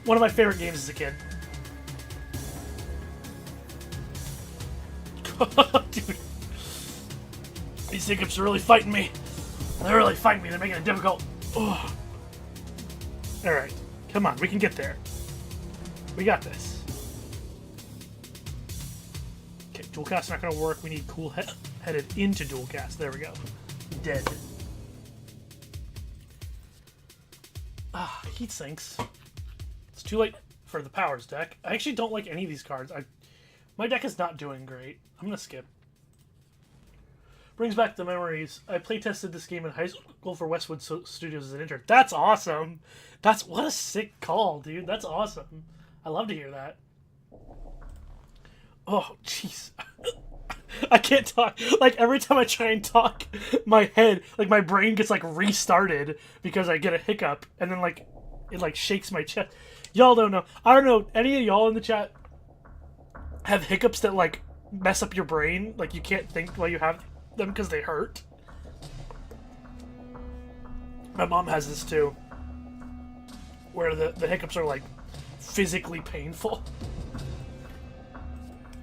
One of my favorite games as a kid. Dude. These hiccups are really fighting me. They're really fighting me. They're making it difficult. Ugh. Alright. Come on. We can get there. We got this. Okay. Dual cast not going to work. We need cool-headed into dual cast. There we go. Dead. Heat sinks. It's too late for the powers deck. I actually don't like any of these cards. My deck is not doing great. I'm gonna skip. Brings back the memories. I playtested this game in high school for Westwood Studios as an intern. That's awesome. What a sick call, dude. That's awesome. I love to hear that. Oh, jeez. I can't talk. Like, every time I try and talk, my head, like, my brain gets, like, restarted because I get a hiccup, and then, like, it, like, shakes my chest. Y'all don't know. I don't know. Any of y'all in the chat have hiccups that, like, mess up your brain? Like, you can't think while you have them because they hurt? My mom has this, too. Where the hiccups are, like, physically painful.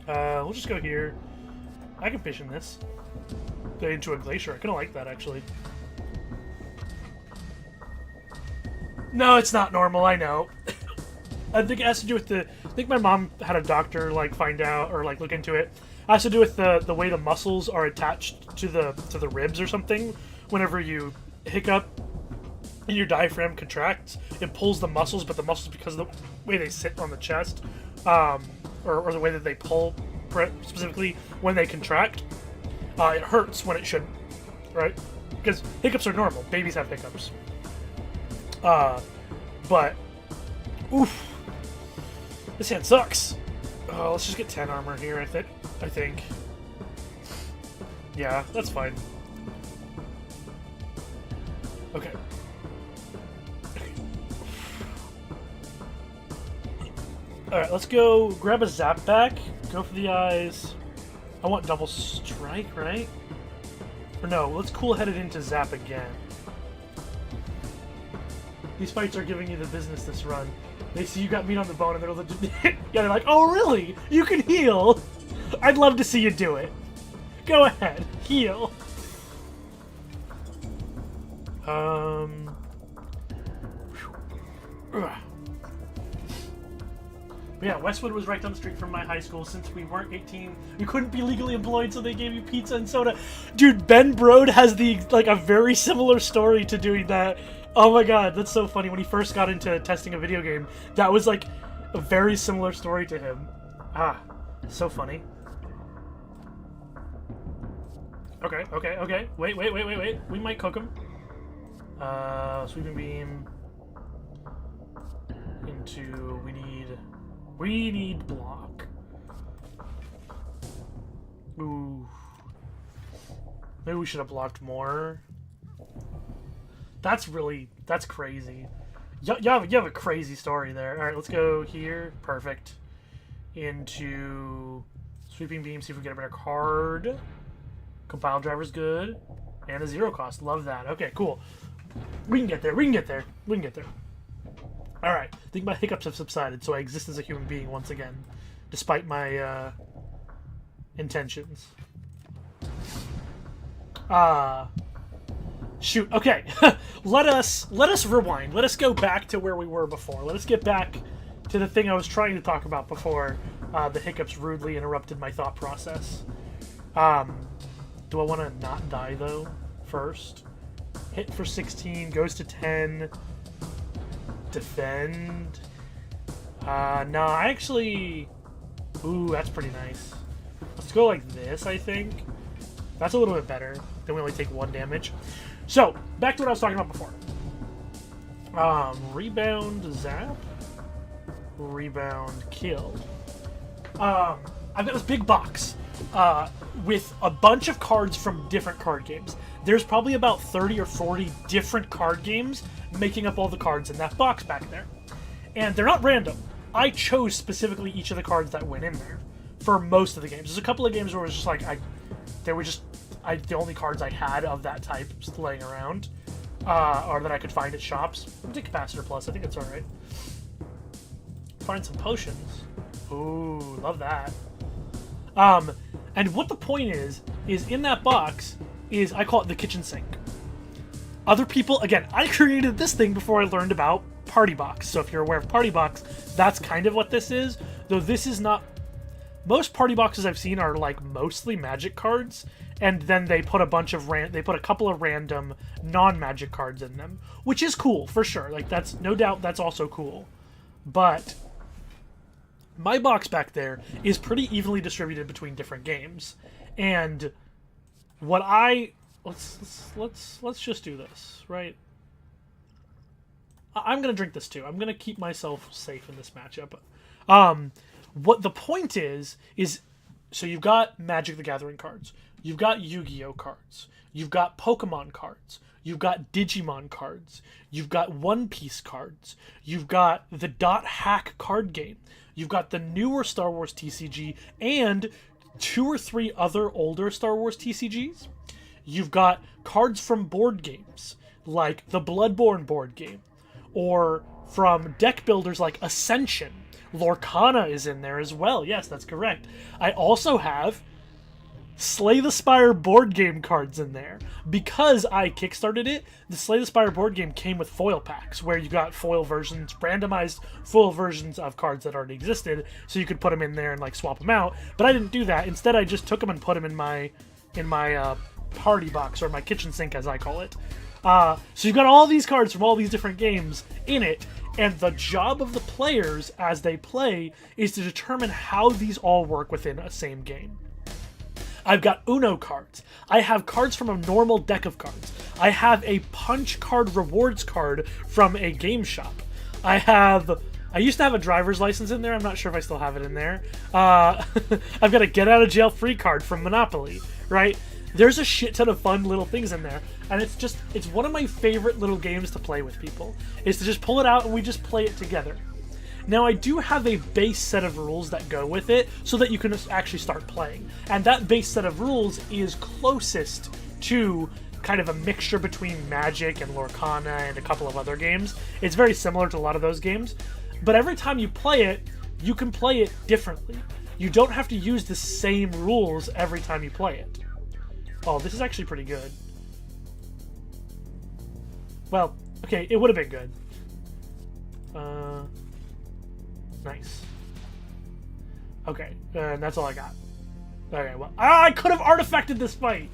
We'll just go here. I can fish in this. Go into a glacier. I kind of like that, actually. No, it's not normal, I know. I think it has to do with I think my mom had a doctor, like, find out, or, like, look into it. It has to do with the way the muscles are attached to the ribs or something. Whenever you hiccup and your diaphragm contracts, it pulls the muscles, but the muscles, because of the way they sit on the chest, or the way that they pull, specifically when they contract, it hurts when it shouldn't, right? Because hiccups are normal. Babies have hiccups. But, oof. This hand sucks. Let's just get 10 armor here, I think. Yeah, that's fine. Okay. Alright, let's go grab a zap back. Go for the eyes. I want double strike, right? Or no, let's cool-head it into zap again. These fights are giving you the business this run. They see you got meat on the bone and they're yeah, they're like, oh really? You can heal? I'd love to see you do it. Go ahead, heal. But yeah, Westwood was right down the street from my high school. Since we weren't 18, we couldn't be legally employed, so they gave you pizza and soda. Dude, Ben Brode has a very similar story to doing that. Oh my god, that's so funny. When he first got into testing a video game, that was like a very similar story to him. So funny. Okay. Wait. We might cook him. Sweeping beam. Into, we need block. Ooh. Maybe we should have blocked more. That's crazy. You have a crazy story there. Alright, let's go here. Perfect. Into sweeping beam, see if we get a better card. Compile driver's good. And a 0 cost. Love that. Okay, cool. We can get there. Alright. I think my hiccups have subsided, so I exist as a human being once again. Despite my intentions. Shoot. Okay. Let us rewind. Let us go back to where we were before. Let us get back to the thing I was trying to talk about before the hiccups rudely interrupted my thought process. Do I want to not die, though, first? Hit for 16, goes to 10. Defend. No, I actually... Ooh, that's pretty nice. Let's go like this, I think. That's a little bit better. Then we only take 1 damage. So, back to what I was talking about before. Rebound, zap. Rebound, kill. I've got this big box with a bunch of cards from different card games. there's probably about 30 or 40 different card games making up all the cards in that box back there. And they're not random. I chose specifically each of the cards that went in there for most of the games. There's a couple of games where it was just like, they were just the only cards I had of that type just laying around, or that I could find at shops. I did Capacitor Plus, I think it's alright. Find some potions. Ooh, love that. And what the point is in that box is, I call it the kitchen sink. Other people, again, I created this thing before I learned about Party Box. So if you're aware of Party Box, that's kind of what this is. Though this is not... Most Party Boxes I've seen are like mostly Magic cards, and then they put a couple of random non-Magic cards in them, which is cool for sure. Like, that's no doubt, that's also cool. But my box back there is pretty evenly distributed between different games, and what let's just do this, right? I'm gonna drink this too. I'm gonna keep myself safe in this matchup. What the point is so you've got Magic the Gathering cards, you've got Yu-Gi-Oh cards, you've got Pokemon cards, you've got Digimon cards, you've got One Piece cards, you've got the Dot Hack card game, you've got the newer Star Wars TCG, and 2 or 3 other older Star Wars TCGs. You've got cards from board games, like the Bloodborne board game, or from deck builders like Ascension. Lorcana is in there as well. Yes, that's correct. I also have Slay the Spire board game cards in there. Because I kickstarted it, the Slay the Spire board game came with foil packs, where you got foil versions, randomized foil versions of cards that already existed, so you could put them in there and like swap them out. But I didn't do that. Instead, I just took them and put them in my party box, or my kitchen sink as I call it. So you've got all these cards from all these different games in it, and the job of the players as they play is to determine how these all work within a same game. I've got Uno cards. I have cards from a normal deck of cards. I have a punch card rewards card from a game shop. I used to have a driver's license in there. I'm not sure if I still have it in there. I've got a get out of jail free card from Monopoly, right? There's a shit ton of fun little things in there, and it's one of my favorite little games to play with people, is to just pull it out and we just play it together. Now, I do have a base set of rules that go with it so that you can actually start playing, and that base set of rules is closest to kind of a mixture between Magic and Lorcana and a couple of other games. It's very similar to a lot of those games, but every time you play it, you can play it differently. You don't have to use the same rules every time you play it. Oh, this is actually pretty good. Well, okay, it would have been good. Nice. Okay, and that's all I got. Okay, well, I could have artifacted this fight!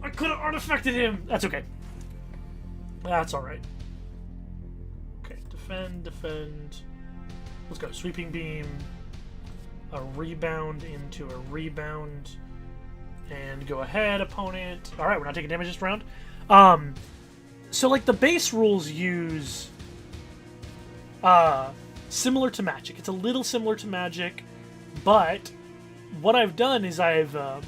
I could have artifacted him! That's okay. That's alright. Okay, defend. Let's go. Sweeping beam. A rebound into a rebound. And go ahead, opponent. Alright, we're not taking damage this round. So, like, the base rules use... similar to Magic. It's a little similar to Magic, but what I've done is So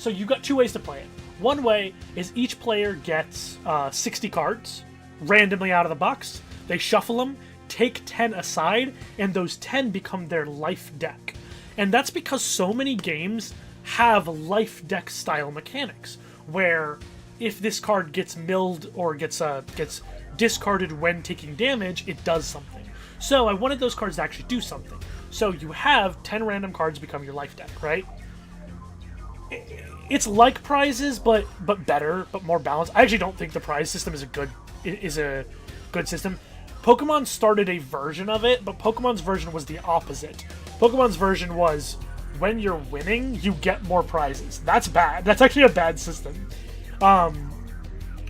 you've got 2 ways to play it. One way is each player gets 60 cards randomly out of the box. They shuffle them, take 10 aside, and those 10 become their life deck. And that's because so many games have life deck style mechanics, where if this card gets milled or gets discarded when taking damage, it does something. So I wanted those cards to actually do something. So you have 10 random cards become your life deck, right? It's like prizes, but better, but more balanced. I actually don't think the prize system is a good system. Pokemon started a version of it, but Pokemon's version was the opposite. Pokemon's version was, when you're winning, you get more prizes. That's bad. That's actually a bad system.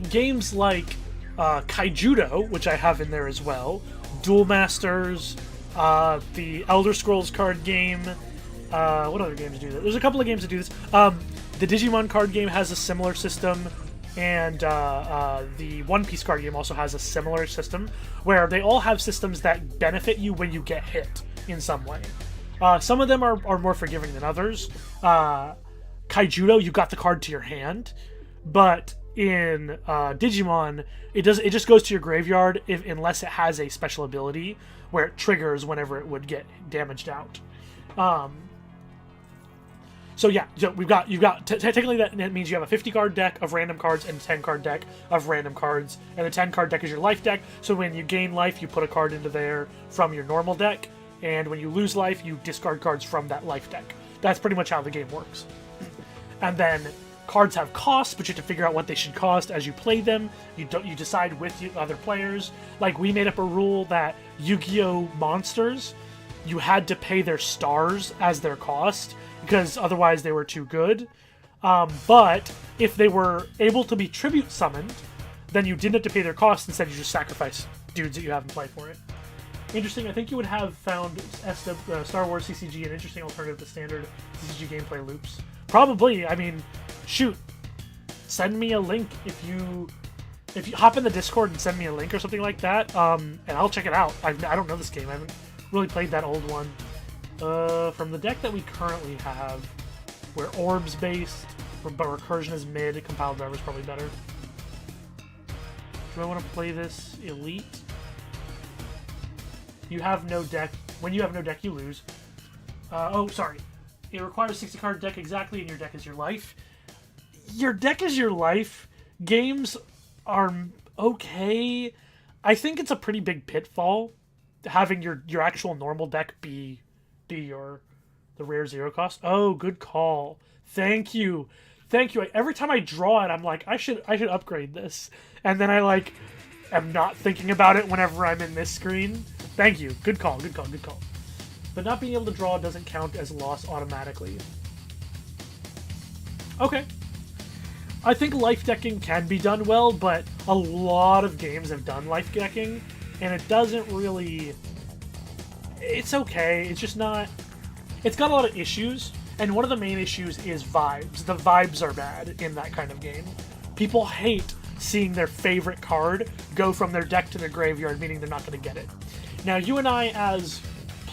Games like Kaijudo, which I have in there as well, Duel Masters, the Elder Scrolls card game. What other games do that? There's a couple of games that do this. The Digimon card game has a similar system, and the One Piece card game also has a similar system, where they all have systems that benefit you when you get hit in some way. Some of them are more forgiving than others. Kaijudo, you got the card to your hand, but in Digimon, it just goes to your graveyard unless it has a special ability where it triggers whenever it would get damaged out. So yeah, so you've got technically that means you have a 50 card deck of random cards and a 10 card deck of random cards, and the 10 card deck is your life deck. So when you gain life, you put a card into there from your normal deck, and when you lose life, you discard cards from that life deck. That's pretty much how the game works. And then cards have costs, but you have to figure out what they should cost as you play them. You decide with other players. Like, we made up a rule that Yu-Gi-Oh! Monsters, you had to pay their stars as their cost, because otherwise they were too good. But if they were able to be tribute summoned, then you didn't have to pay their cost. Instead, you just sacrifice dudes that you have in play for it. Interesting. I think you would have found Star Wars CCG an interesting alternative to standard CCG gameplay loops. Probably. I mean, shoot. Send me a link if you hop in the Discord and send me a link or something like that, and I'll check it out. I don't know this game. I haven't really played that old one. From the deck that we currently have, we're orbs based, but recursion is mid. Compiled driver is probably better. Do I want to play this elite? You have no deck. When you have no deck, you lose. Oh, sorry. It requires 60 card deck exactly, and your deck is your life. Your deck is your life. Games are okay. I think it's a pretty big pitfall having your actual normal deck be the rare zero cost. Oh, good call. Thank you. Every time I draw it, I'm like, I should upgrade this, and then I am not thinking about it whenever I'm in this screen. Thank you. Good call. But not being able to draw doesn't count as loss automatically. Okay. I think life decking can be done well, but a lot of games have done life decking, and it doesn't really... It's okay. It's just not... It's got a lot of issues, and one of the main issues is vibes. The vibes are bad in that kind of game. People hate seeing their favorite card go from their deck to their graveyard, meaning they're not going to get it. Now, you and I, as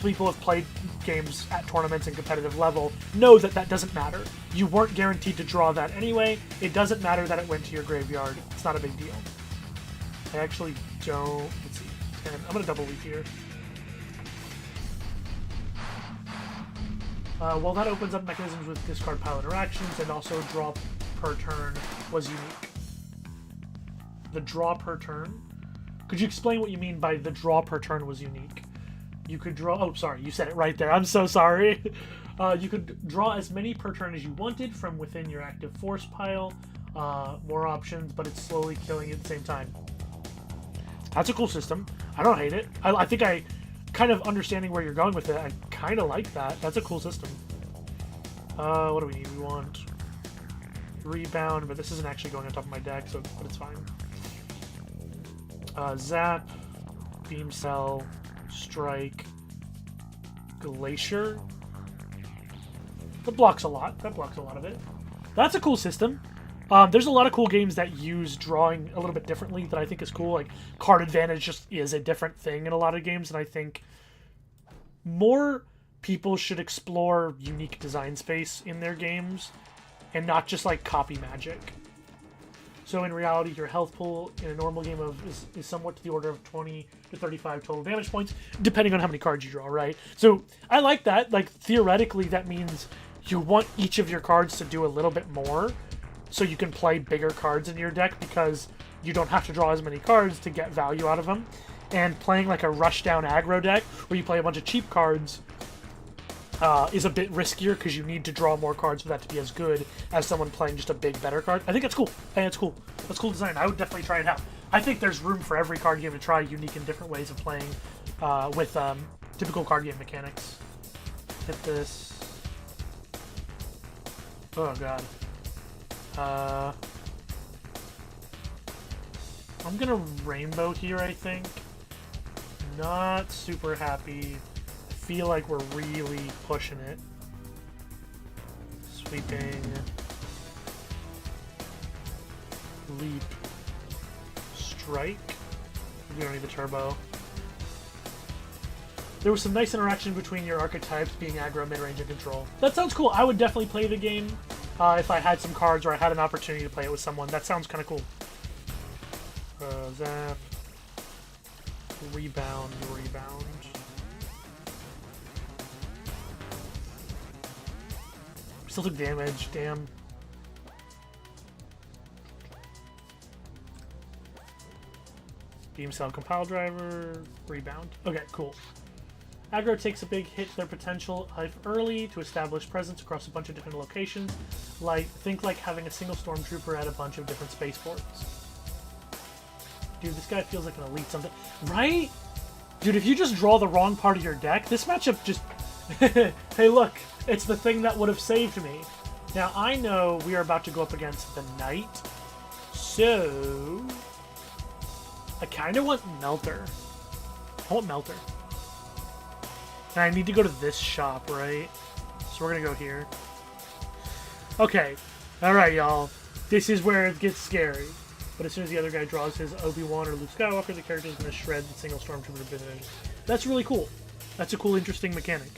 people who have played games at tournaments and competitive level, know that that doesn't matter. You weren't guaranteed to draw that anyway. It doesn't matter that it went to your graveyard. It's not a big deal. I actually don't... Let's see. I'm going to double leap here. Well, that opens up mechanisms with discard pile interactions, and also draw per turn was unique. The draw per turn? Could you explain what you mean by the draw per turn was unique? You could draw... Oh, sorry, you said it right there. I'm so sorry. You could draw as many per turn as you wanted from within your active force pile. More options, but it's slowly killing it at the same time. That's a cool system. I don't hate it. I think I... Kind of understanding where you're going with it, I kind of like that. That's a cool system. What do we need? We want rebound, but this isn't actually going on top of my deck, but it's fine. Zap, beam cell, strike, glacier. That blocks a lot. That blocks a lot of it. That's a cool system. There's a lot of cool games that use drawing a little bit differently that I think is cool. Like, card advantage just is a different thing in a lot of games, and I think more people should explore unique design space in their games and not just, copy magic. So in reality, your health pool in a normal game is somewhat to the order of 20 to 35 total damage points, depending on how many cards you draw, right? So I like that. Theoretically, that means you want each of your cards to do a little bit more, so you can play bigger cards in your deck because you don't have to draw as many cards to get value out of them. And playing a rush down aggro deck where you play a bunch of cheap cards is a bit riskier because you need to draw more cards for that to be as good as someone playing just a big, better card. I think that's cool. It's cool. That's cool design. I would definitely try it out. I think there's room for every card game to try unique and different ways of playing with typical card game mechanics. Hit this. Oh, God. I'm gonna rainbow here, I think. Not super happy. I feel like we're really pushing it. Sweeping. Leap. Strike. We don't need the turbo. There was some nice interaction between your archetypes being aggro, mid-range, and control. That sounds cool. I would definitely play the game. if I had some cards or I had an opportunity to play it with someone. That sounds kind of cool. Zap. Rebound. Still took damage, damn. Beam Cell Compile Driver, Rebound. Okay, cool. Aggro takes a big hit to their potential life early to establish presence across a bunch of different locations. Think like having a single Stormtrooper at a bunch of different spaceports. Dude, this guy feels like an elite something. Right? Dude, if you just draw the wrong part of your deck, this matchup just... Hey, look. It's the thing that would have saved me. Now, I know we are about to go up against the Knight. So... I kind of want Melter. I want Melter. And I need to go to this shop, right? So we're going to go here. Okay. Alright, y'all. This is where it gets scary. But as soon as the other guy draws his Obi-Wan or Luke Skywalker, the character is going to shred the single Stormtrooper division. That's really cool. That's a cool, interesting mechanic.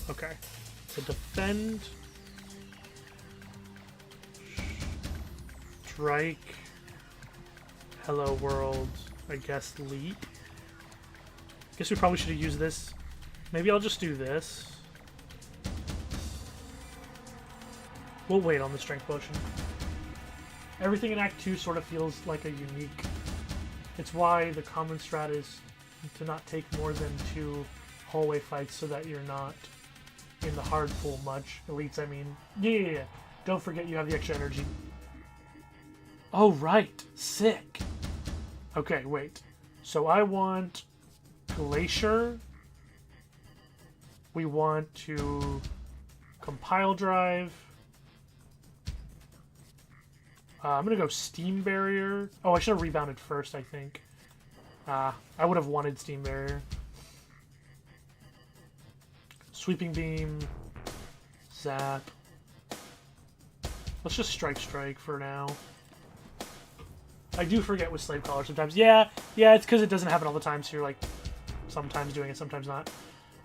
Okay. So defend. Strike. Hello world. I guess leap. Guess we probably should have used this. Maybe I'll just do this. We'll wait on the strength potion. Everything in Act 2 sort of feels like a unique... It's why the common strat is to not take more than 2 hallway fights so that you're not in the hard pool much. Elites, I mean. Yeah. Don't forget you have the extra energy. Oh, right. Sick. Okay, wait. So I want Glacier. We want to compile drive. I'm going to go Steam Barrier. Oh, I should have rebounded first, I think. I would have wanted Steam Barrier. Sweeping Beam. Zap. Let's just Strike for now. I do forget with Slave Collar sometimes. Yeah, it's because it doesn't happen all the time, so you're like sometimes doing it, sometimes not.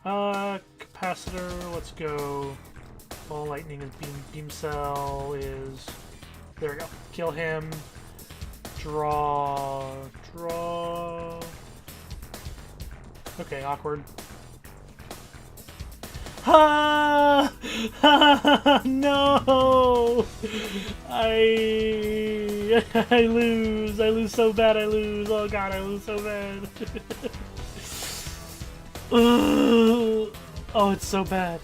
Capacitor, let's go. Ball Lightning is Beam Cell is... There we go. Kill him. Draw. Okay, awkward. Ha! No! I lose. I lose so bad. Oh god, I lose so bad. Oh, it's so bad.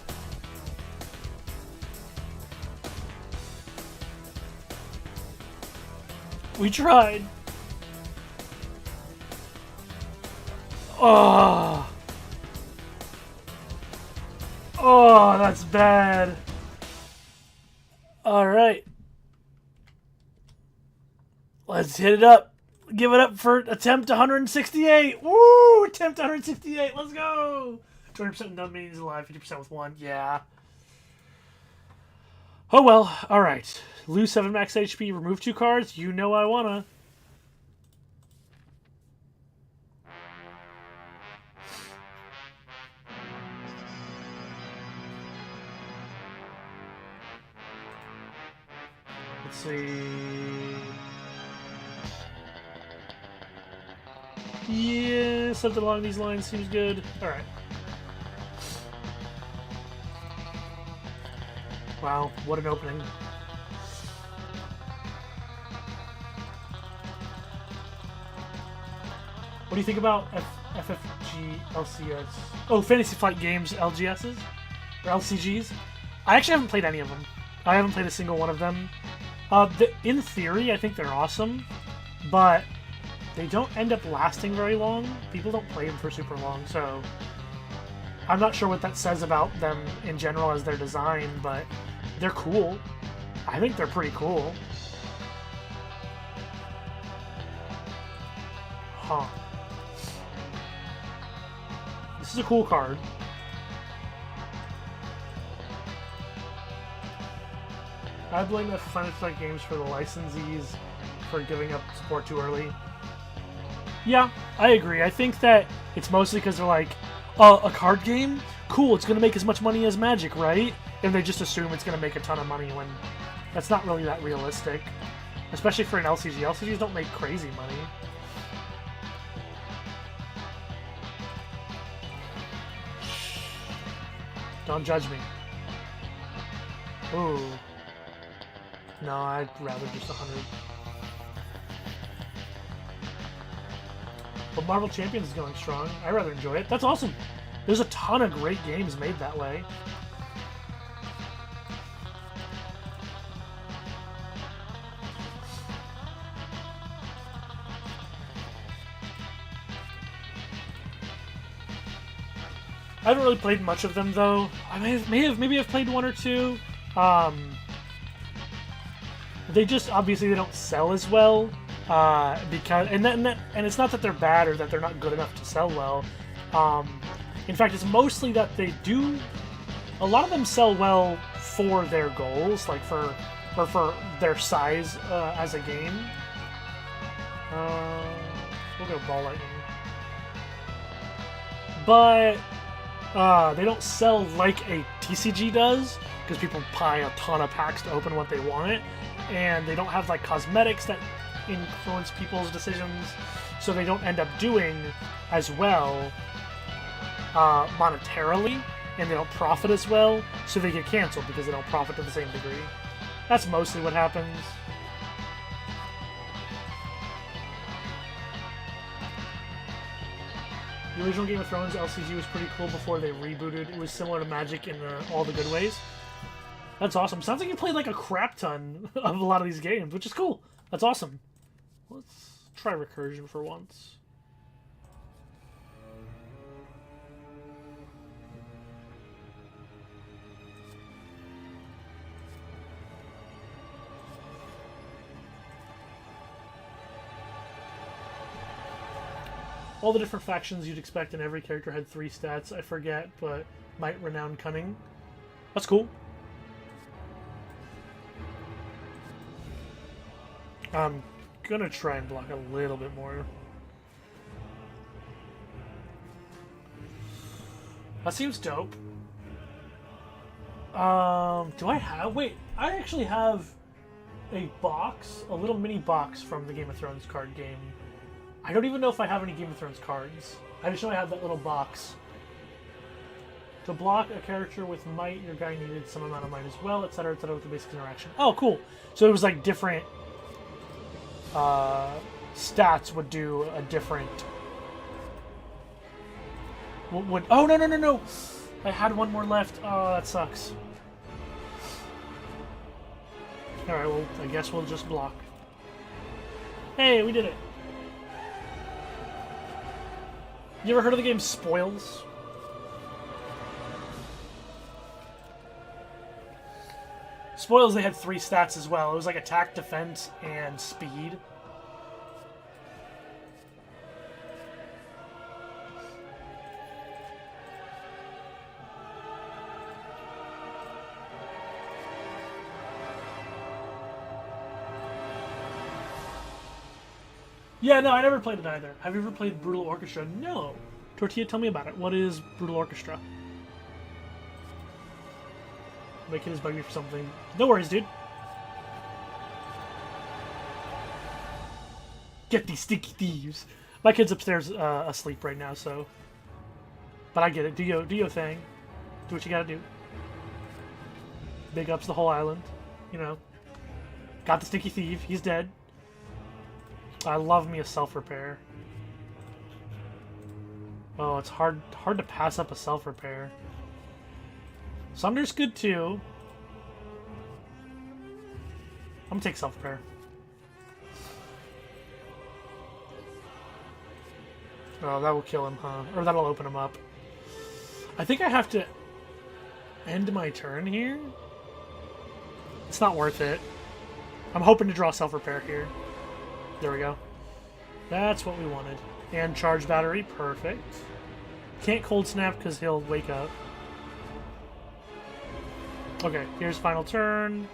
We tried. Oh. Oh, that's bad. All right. Let's hit it up. Give it up for attempt 168. Woo! Attempt 168. Let's go. 20% done means alive. 50% with 1. Yeah. Oh well. All right. Lose 7 max HP. Remove 2 cards. You know I wanna. Let's see. Yeah, something along these lines seems good. Alright. Wow, what an opening. What do you think about FFG LCS? Oh, Fantasy Flight Games LGSs? Or LCGs? I actually haven't played any of them. I haven't played a single one of them. In theory, I think they're awesome, but they don't end up lasting very long. People don't play them for super long, so I'm not sure what that says about them in general as their design, but they're cool. I think they're pretty cool. Huh. This is a cool card. I blame the Fantasy Flight Games for the licensees for giving up support too early. Yeah, I agree. I think that it's mostly because they're like, a card game? Cool, it's going to make as much money as Magic, right? and they just assume it's going to make a ton of money when that's not really that realistic. Especially for an LCG. LCGs don't make crazy money. Don't judge me. Ooh. No, I'd rather just 100. But Marvel Champions is going strong. I rather enjoy it. That's awesome. There's a ton of great games made that way. I haven't really played much of them though. I maybe I've played one or two. They just obviously they don't sell as well because and it's not that they're bad or that they're not good enough to sell well. In fact, it's mostly that they do. A lot of them sell well for their goals, like for their size as a game. We'll go Ball Lightning, but. They don't sell like a TCG does, because people buy a ton of packs to open what they want, and they don't have like cosmetics that influence people's decisions, so they don't end up doing as well monetarily, and they don't profit as well, so they get canceled because they don't profit to the same degree. That's mostly what happens. The original Game of Thrones LCG was pretty cool before they rebooted. It was similar to Magic in all the good ways. That's awesome. Sounds like you played like a crap ton of a lot of these games, which is cool. That's awesome. Let's try Recursion for once. All the different factions you'd expect, and every character had 3 stats. I forget, but Might, Renown, Cunning. That's cool. I'm gonna try and block a little bit more. That seems dope. Do I have... Wait, I actually have a box, a little mini box from the Game of Thrones card game. I don't even know if I have any Game of Thrones cards. I just know I have that little box. To block a character with might, your guy needed some amount of might as well, etc., etc., with the basic interaction. Oh, cool. So it was like different stats would do a different... Oh, no! I had one more left. Oh, that sucks. Alright, well, I guess we'll just block. Hey, we did it. You ever heard of the game Spoils? Spoils, they had 3 stats as well. It was like attack, defense, and speed. Yeah, no, I never played it either. Have you ever played Brutal Orchestra? No. Tortilla, tell me about it. What is Brutal Orchestra? My kid is bugging me for something. No worries, dude. Get these stinky thieves. My kid's upstairs asleep right now, so... But I get it. Do your thing. Do what you gotta do. Big ups the whole island. You know. Got the stinky thief. He's dead. I love me a self-repair. Oh, it's hard to pass up a self-repair. Sunder's good too. I'm gonna take self-repair. Oh, that will kill him, huh? Or that'll open him up. I think I have to end my turn here. It's not worth it. I'm hoping to draw self-repair here. There we go. That's what we wanted. And charge battery, perfect. Can't cold snap because he'll wake up. Okay, here's final turn.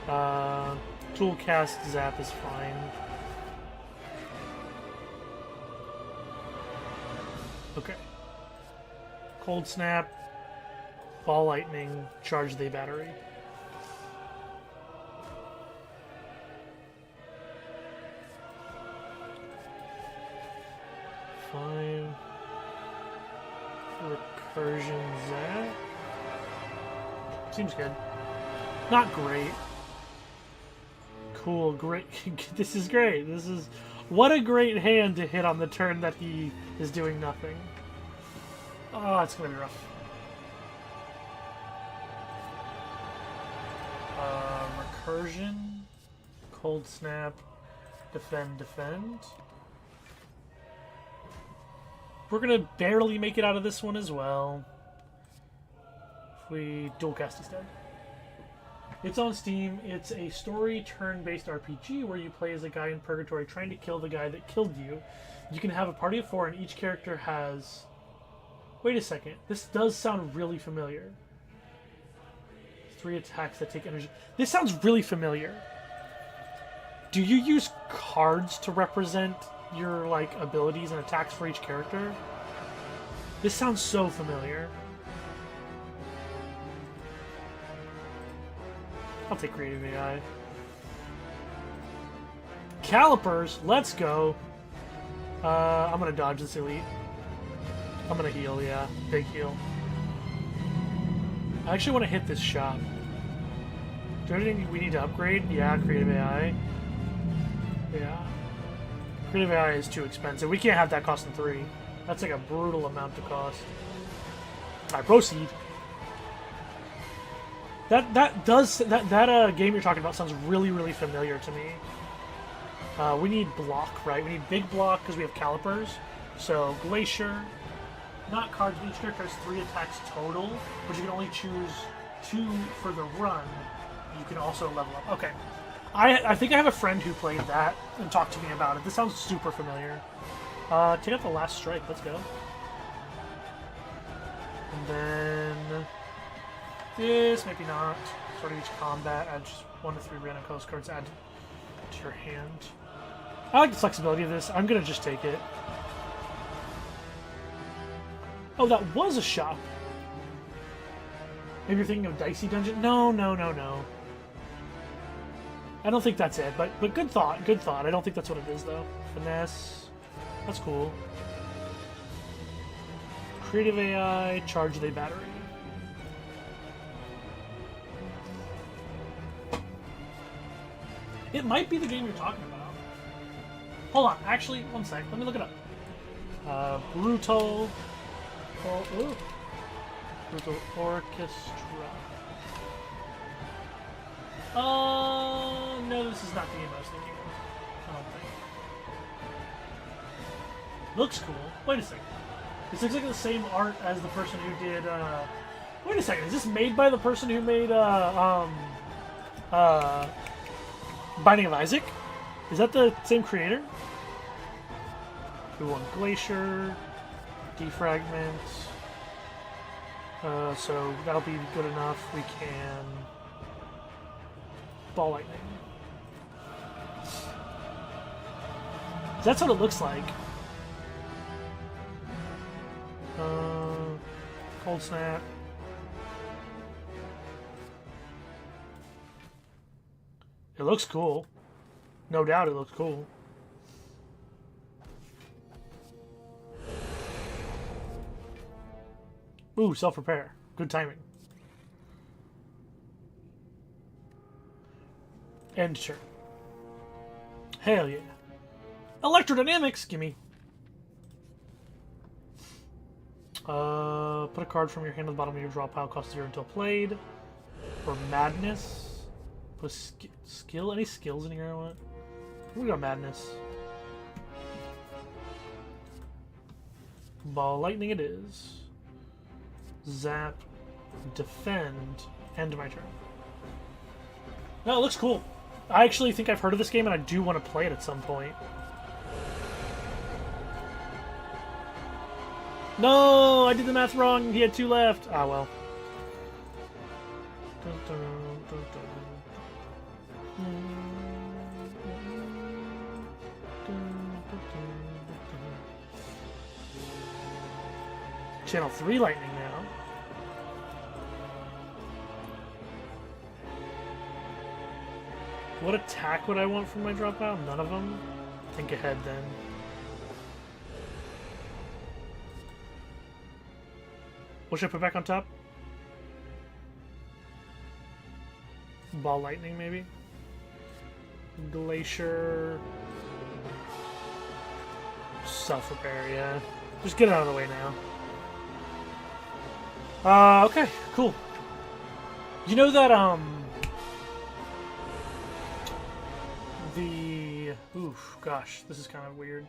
Tool cast zap is fine. Okay. Cold snap. Ball lightning, charge the battery. Fine. Recursion Zap. Seems good. Not great. Cool, great. This is great. This is... What a great hand to hit on the turn that he is doing nothing. Oh, it's gonna be rough. Recursion. Cold Snap. Defend, defend. We're gonna barely make it out of this one as well. If we dual cast instead. It's on Steam. It's a story turn-based RPG where you play as a guy in purgatory trying to kill the guy that killed you. You can have a party of 4 and each character has... Wait a second. This does sound really familiar. 3 attacks that take energy. This sounds really familiar. Do you use cards to represent your like abilities and attacks for each character? This sounds so familiar. I'll take creative AI. Calipers, let's go. I'm gonna dodge this elite. I'm gonna heal, yeah. Big heal. I actually want to hit this shop. Do anything we need to upgrade? Yeah, creative AI. Yeah. Creative AI is too expensive. We can't have that costing 3. That's like a brutal amount to cost. Alright, proceed. That game you're talking about sounds really, really familiar to me. We need block, right? We need big block because we have calipers. So Glacier, not cards. Each character has 3 attacks total, but you can only choose 2 for the run. You can also level up. Okay, I think I have a friend who played that and talked to me about it. This sounds super familiar. Take out the last strike. Let's go. And then. This, maybe not. Start of each combat, add just 1 to 3 random color cards, add to your hand. I like the flexibility of this. I'm gonna just take it. Oh, that was a shop. Maybe you're thinking of Dicey Dungeon? No. I don't think that's it, but good thought, good thought. I don't think that's what it is, though. Finesse. That's cool. Creative AI, charge the battery. It might be the game you're talking about. Hold on, actually, one sec. Let me look it up. Brutal. Brutal Orchestra. No, this is not the game I was thinking of. I don't think. Looks cool. Wait a second. This looks like the same art as the person who did. Wait a second. Is this made by the person who made Binding of Isaac? Is that the same creator? We want Glacier, Defragment. So that'll be good enough. We can Ball Lightning. That's what it looks like. Cold Snap. It looks cool. No doubt it looks cool. Ooh, self-repair. Good timing. End turn. Hell yeah. Electrodynamics, gimme. Put a card from your hand at the bottom of your draw pile, cost 0 until played. Or Madness. Put a skill? Any skills in here I want? We got Madness. Ball Lightning it is. Zap. Defend. End my turn. No, it looks cool. I actually think I've heard of this game and I do want to play it at some point. No! I did the math wrong. He had 2 left. Ah, well. Channel 3 lightning now. What attack would I want from my drop out? None of them? Think ahead then. What should I put back on top? Ball lightning, maybe? Glacier. Self-repair, yeah. Just get it out of the way now. Okay, cool. You know that, oof, gosh, this is kind of weird.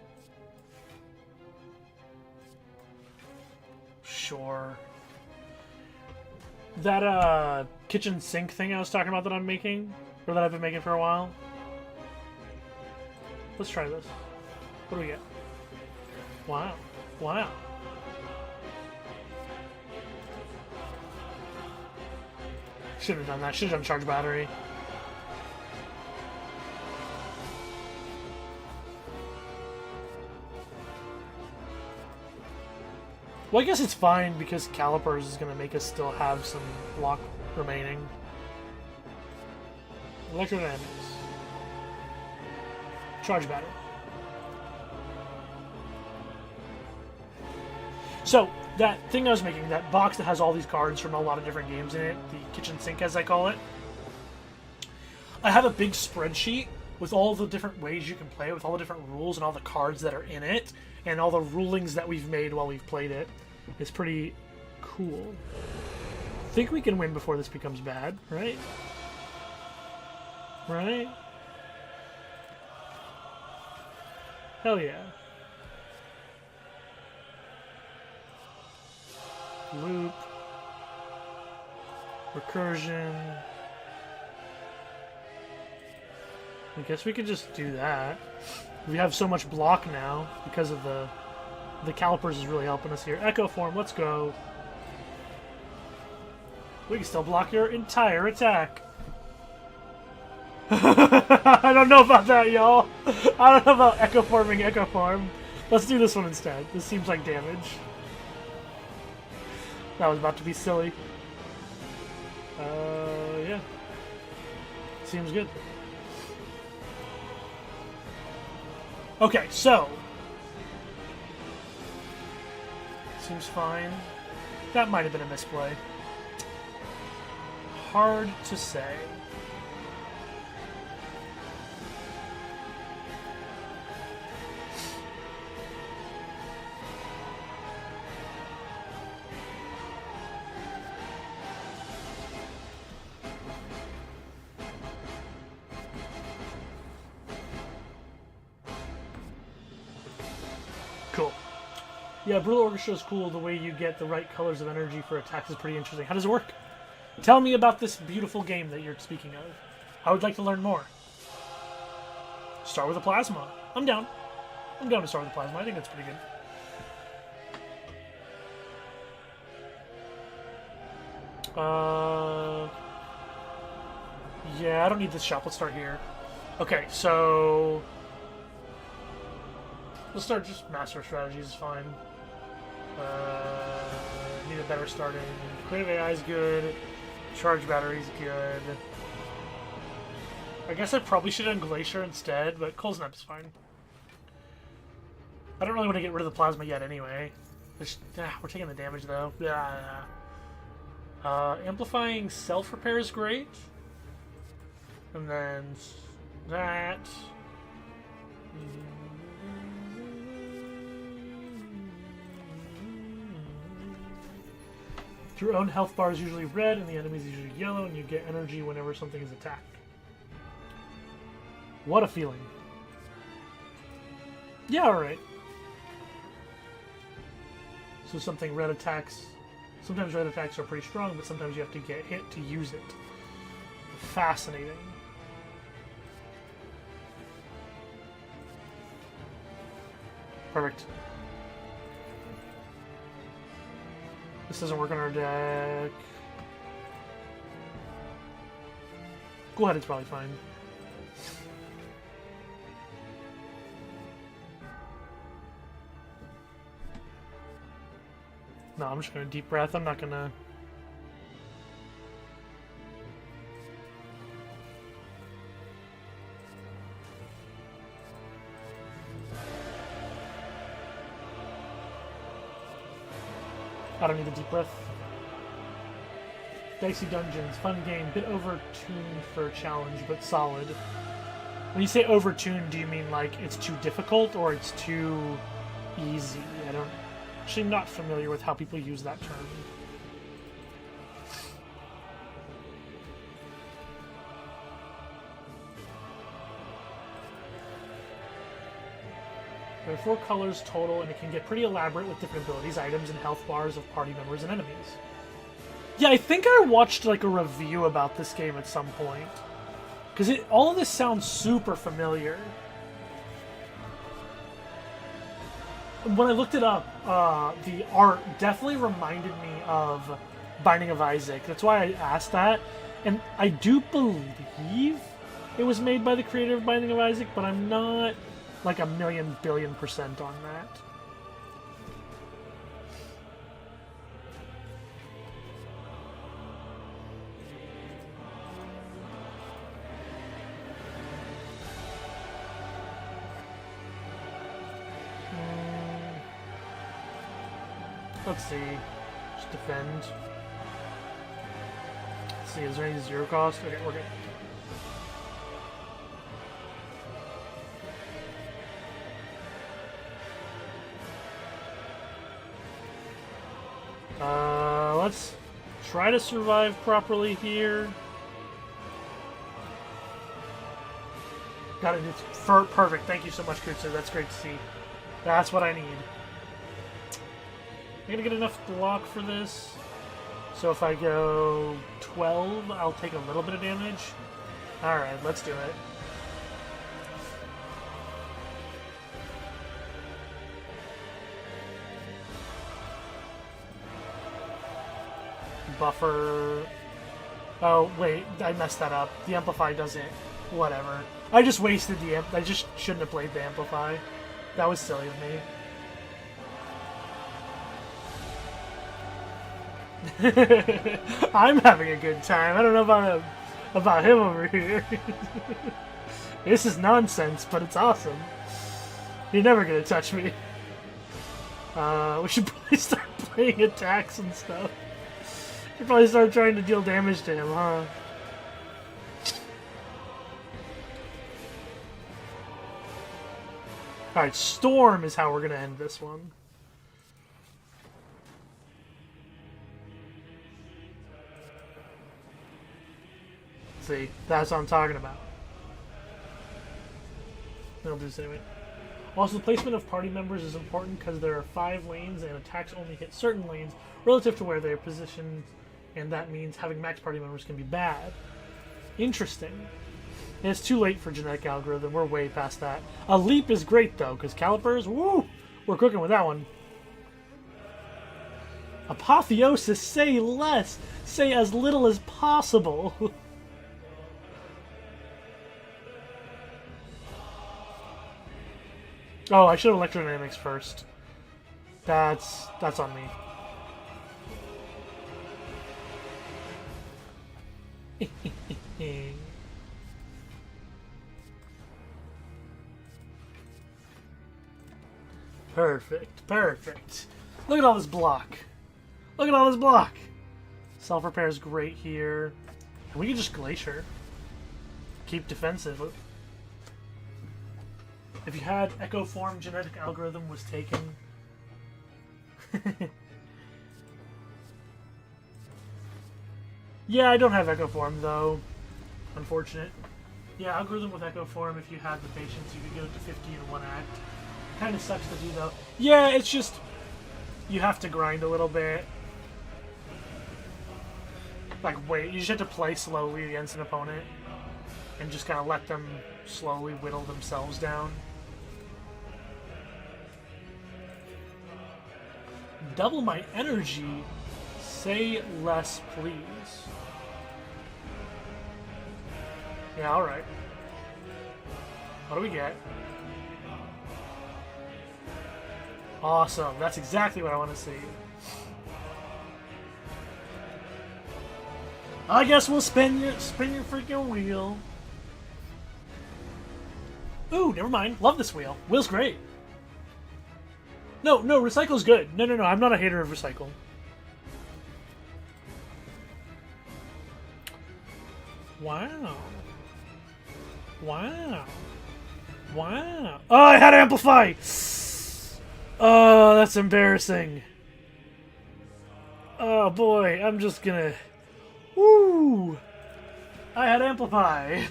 Sure. That, kitchen sink thing I was talking about that I'm making, or that I've been making for a while. Let's try this. What do we get? Wow. Wow. Should have done that. Should have done charge battery. Well, I guess it's fine because calipers is going to make us still have some block remaining. Electrodynamics. Charge battery. So, that thing I was making, that box that has all these cards from a lot of different games in it, the kitchen sink as I call it, I have a big spreadsheet with all the different ways you can play it, with all the different rules and all the cards that are in it, and all the rulings that we've made while we've played it. It's pretty cool. I think we can win before this becomes bad, right? Right? Hell yeah. Loop. Recursion. I guess we could just do that. We have so much block now because of the calipers is really helping us here. Echo form, let's go. We can still block your entire attack. I don't know about that, y'all. I don't know about echo forming echo form. Let's do this one instead. This seems like damage. That was about to be silly. Yeah. Seems good. Okay, so. Seems fine. That might have been a misplay. Hard to say. Cool. Yeah, Brutal Orchestra is cool. The way you get the right colors of energy for attacks is pretty interesting. How does it work? Tell me about this beautiful game that you're speaking of. I would like to learn more. Start with a plasma. I'm down. I'm down to start with a plasma. I think that's pretty good. Yeah, I don't need this shop. Let's start here. Okay, so let's start just master strategies is fine. Need a better starting. Creative AI is good. Charge battery is good. I guess I probably should have done Glacier instead, but Cold Snap is fine. I don't really want to get rid of the plasma yet anyway. We're taking the damage though. Amplifying self-repair is great. And then that. Your own health bar is usually red and the enemy is usually yellow, and you get energy whenever something is attacked. What a feeling. Yeah, alright. So something red attacks. Sometimes red attacks are pretty strong, but sometimes you have to get hit to use it. Fascinating. Perfect. This doesn't work on our deck. Go ahead, it's probably fine. No, I'm just gonna deep breath. I'm not gonna. I don't need the deep breath. Dicey Dungeons, fun game, bit overtuned for a challenge, but solid. When you say overtuned, do you mean like it's too difficult or it's too easy? I don't. Actually, I'm not familiar with how people use that term. There are 4 colors total, and it can get pretty elaborate with different abilities, items, and health bars of party members and enemies. Yeah, I think I watched like a review about this game at some point. Because all of this sounds super familiar. When I looked it up, the art definitely reminded me of Binding of Isaac. That's why I asked that. And I do believe it was made by the creator of Binding of Isaac, but I'm not like 1,000,000,000,000% on that. Let's see. Just defend. Let's see, is there any 0 cost? Okay, we're good. Let's try to survive properly here. Got it. It's perfect. Thank you so much, Kutsu. That's great to see. That's what I need. I'm gonna get enough block for this. So if I go 12, I'll take a little bit of damage. Alright, let's do it. Buffer. Oh, wait, I messed that up. The Amplify doesn't. Whatever. I just wasted the I just shouldn't have played the Amplify. That was silly of me. I'm having a good time. I don't know about him over here. This is nonsense, but it's awesome. You're never gonna touch me. We should probably start playing attacks and stuff. We should probably start trying to deal damage to him, huh? Alright, Storm is how we're gonna end this one. See, that's what I'm talking about. I'll do this anyway. Also, the placement of party members is important because there are 5 lanes and attacks only hit certain lanes relative to where they are positioned, and that means having max party members can be bad. Interesting. And it's too late for genetic algorithm. We're way past that. A leap is great though, because calipers, woo! We're cooking with that one. Apotheosis, say less! Say as little as possible! Oh, I should have electrodynamics first. That's on me. Perfect, perfect. Look at all this block. Look at all this block. Self-repair is great here. And we can just Glacier. Keep defensive. If you had Echo Form, genetic algorithm was taken. Yeah, I don't have Echo Form though. Unfortunate. Yeah, algorithm with Echo Form, if you had the patience, you could go to 50 in 1 act. Kind of sucks to do though. Yeah, it's just you have to grind a little bit. Like wait, you just have to play slowly against an opponent and just kind of let them slowly whittle themselves down. Double my energy. Say less, please. Yeah, alright. What do we get? Awesome. That's exactly what I want to see. I guess we'll spin your freaking wheel. Ooh, never mind. Love this wheel. Wheel's great. No, Recycle's good. No, I'm not a hater of Recycle. Wow. Wow. Wow. Oh, I had to amplify! Oh, that's embarrassing. Oh boy, I'm just gonna... Woo! I had amplify.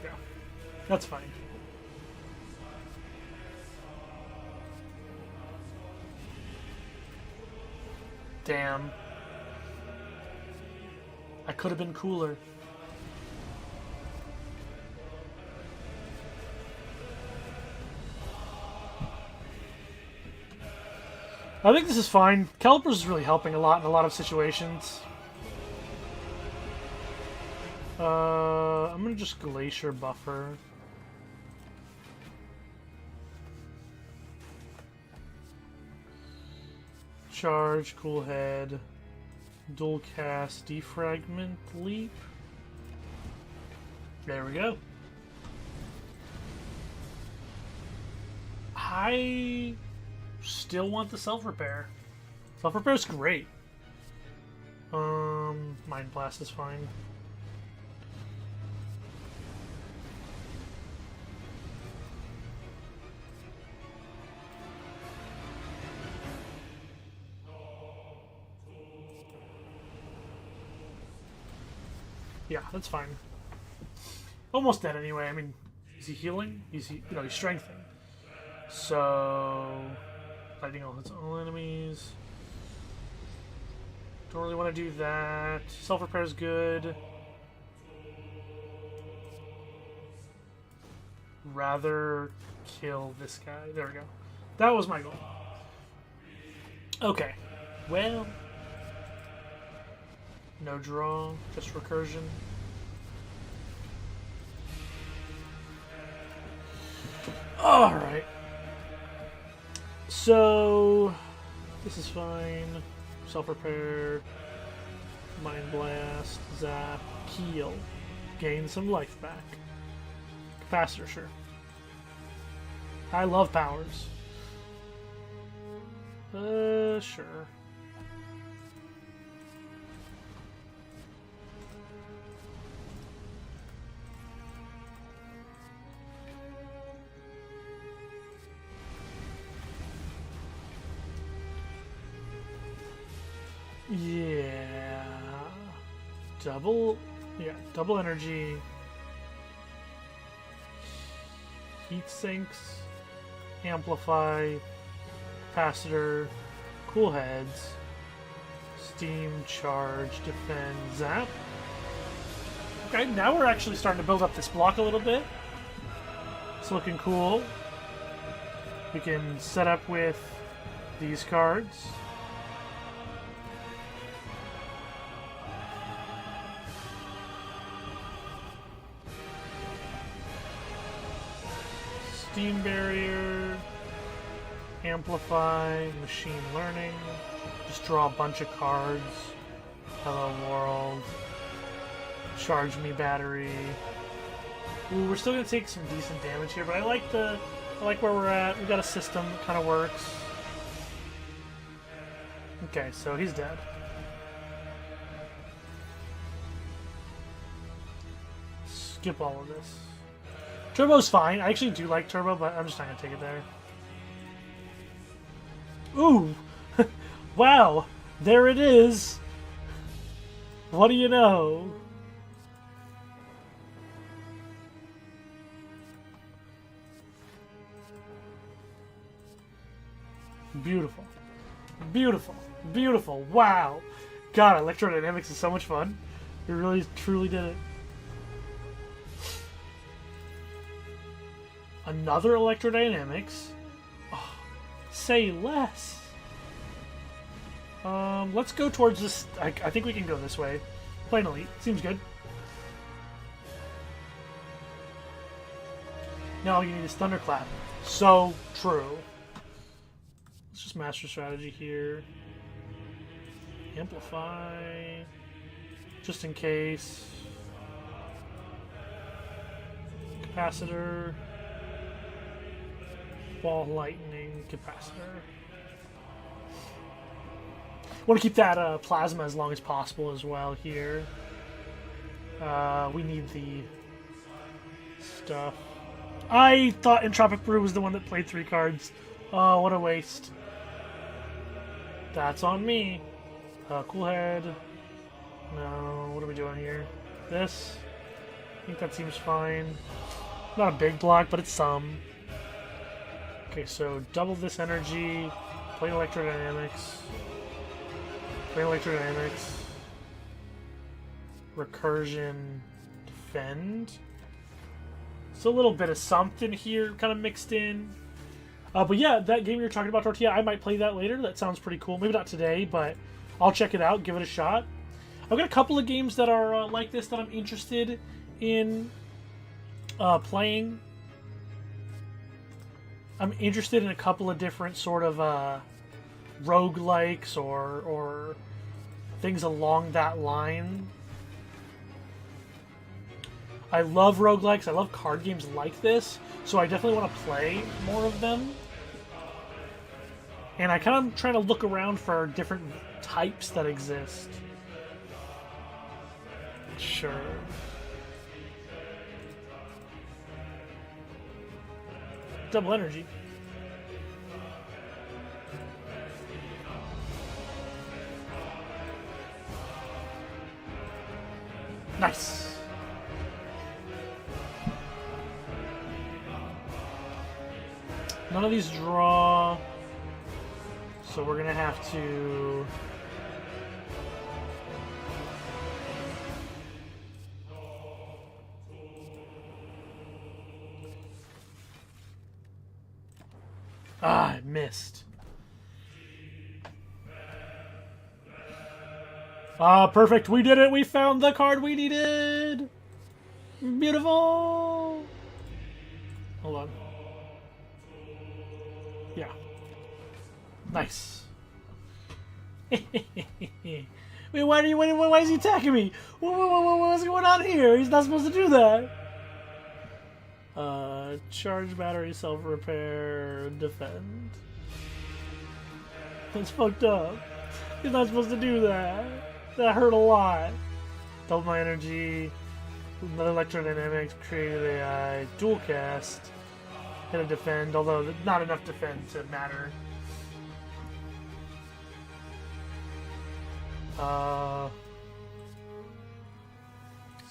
Yeah, that's fine. Damn. I could have been cooler. I think this is fine. Calipers is really helping a lot in a lot of situations. I'm gonna just Glacier Buffer. Charge, Cool Head, Dual Cast, Defragment, Leap. There we go. I still want the self-repair. Self-repair is great. Mind Blast is fine. Yeah, that's fine. Almost dead anyway. I mean, is he healing? He's strengthening. So, fighting all his own enemies. Don't really want to do that. Self-repair is good. Rather kill this guy. There we go. That was my goal. Okay. Well, no draw, just recursion. Alright. So, this is fine. Self-repair, Mind Blast, Zap, Heal. Gain some life back. Capacitor, sure. I love powers. Sure. Yeah. Double energy. Heat sinks. Amplify. Capacitor. Cool heads. Steam, charge, defend, zap. Okay, now we're actually starting to build up this block a little bit. It's looking cool. We can set up with these cards. Steam barrier, amplify, machine learning, just draw a bunch of cards. Hello world, charge me battery. Ooh, we're still gonna take some decent damage here, but I like where we're at. We got a system that kind of works. Okay, so he's dead. Skip all of this. Turbo's fine. I actually do like Turbo, but I'm just not going to take it there. Ooh! Wow! There it is! What do you know? Beautiful. Beautiful. Beautiful. Wow! God, electrodynamics is so much fun. We really, truly did it. Another electrodynamics. Oh, say less. Let's go towards this. I think we can go this way. Plain elite. Seems good. Now all you need is thunderclap. So true. Let's just master strategy here. Amplify. Just in case. Capacitor. Ball lightning, capacitor. Want to keep that plasma as long as possible as well here. We need the stuff. I thought Entropic Brew was the one that played 3 cards. Oh, what a waste. That's on me. Cool Head. No, what are we doing here? This? I think that seems fine. Not a big block, but it's some. Okay, so double this energy. Play Electrodynamics. Play Electrodynamics. Recursion. Defend. So a little bit of something here kind of mixed in. But yeah, that game you're talking about, Tortilla, I might play that later. That sounds pretty cool. Maybe not today, but I'll check it out, give it a shot. I've got a couple of games that are like this that I'm interested in playing. I'm interested in a couple of different sort of roguelikes or things along that line. I love roguelikes. I love card games like this, so I definitely want to play more of them. And I kind of trying to look around for different types that exist. Sure. Double energy. Nice. None of these draw, so we're gonna have to I missed. Perfect. We did it. We found the card we needed. Beautiful. Hold on. Yeah. Nice. Wait, why is he attacking me? What's going on here? He's not supposed to do that. Charge battery, self-repair, defend. That's fucked up. He's not supposed to do that. That hurt a lot. Double my energy. Another electrodynamics, creative AI, dual cast. Hit a defend, although not enough defend to matter.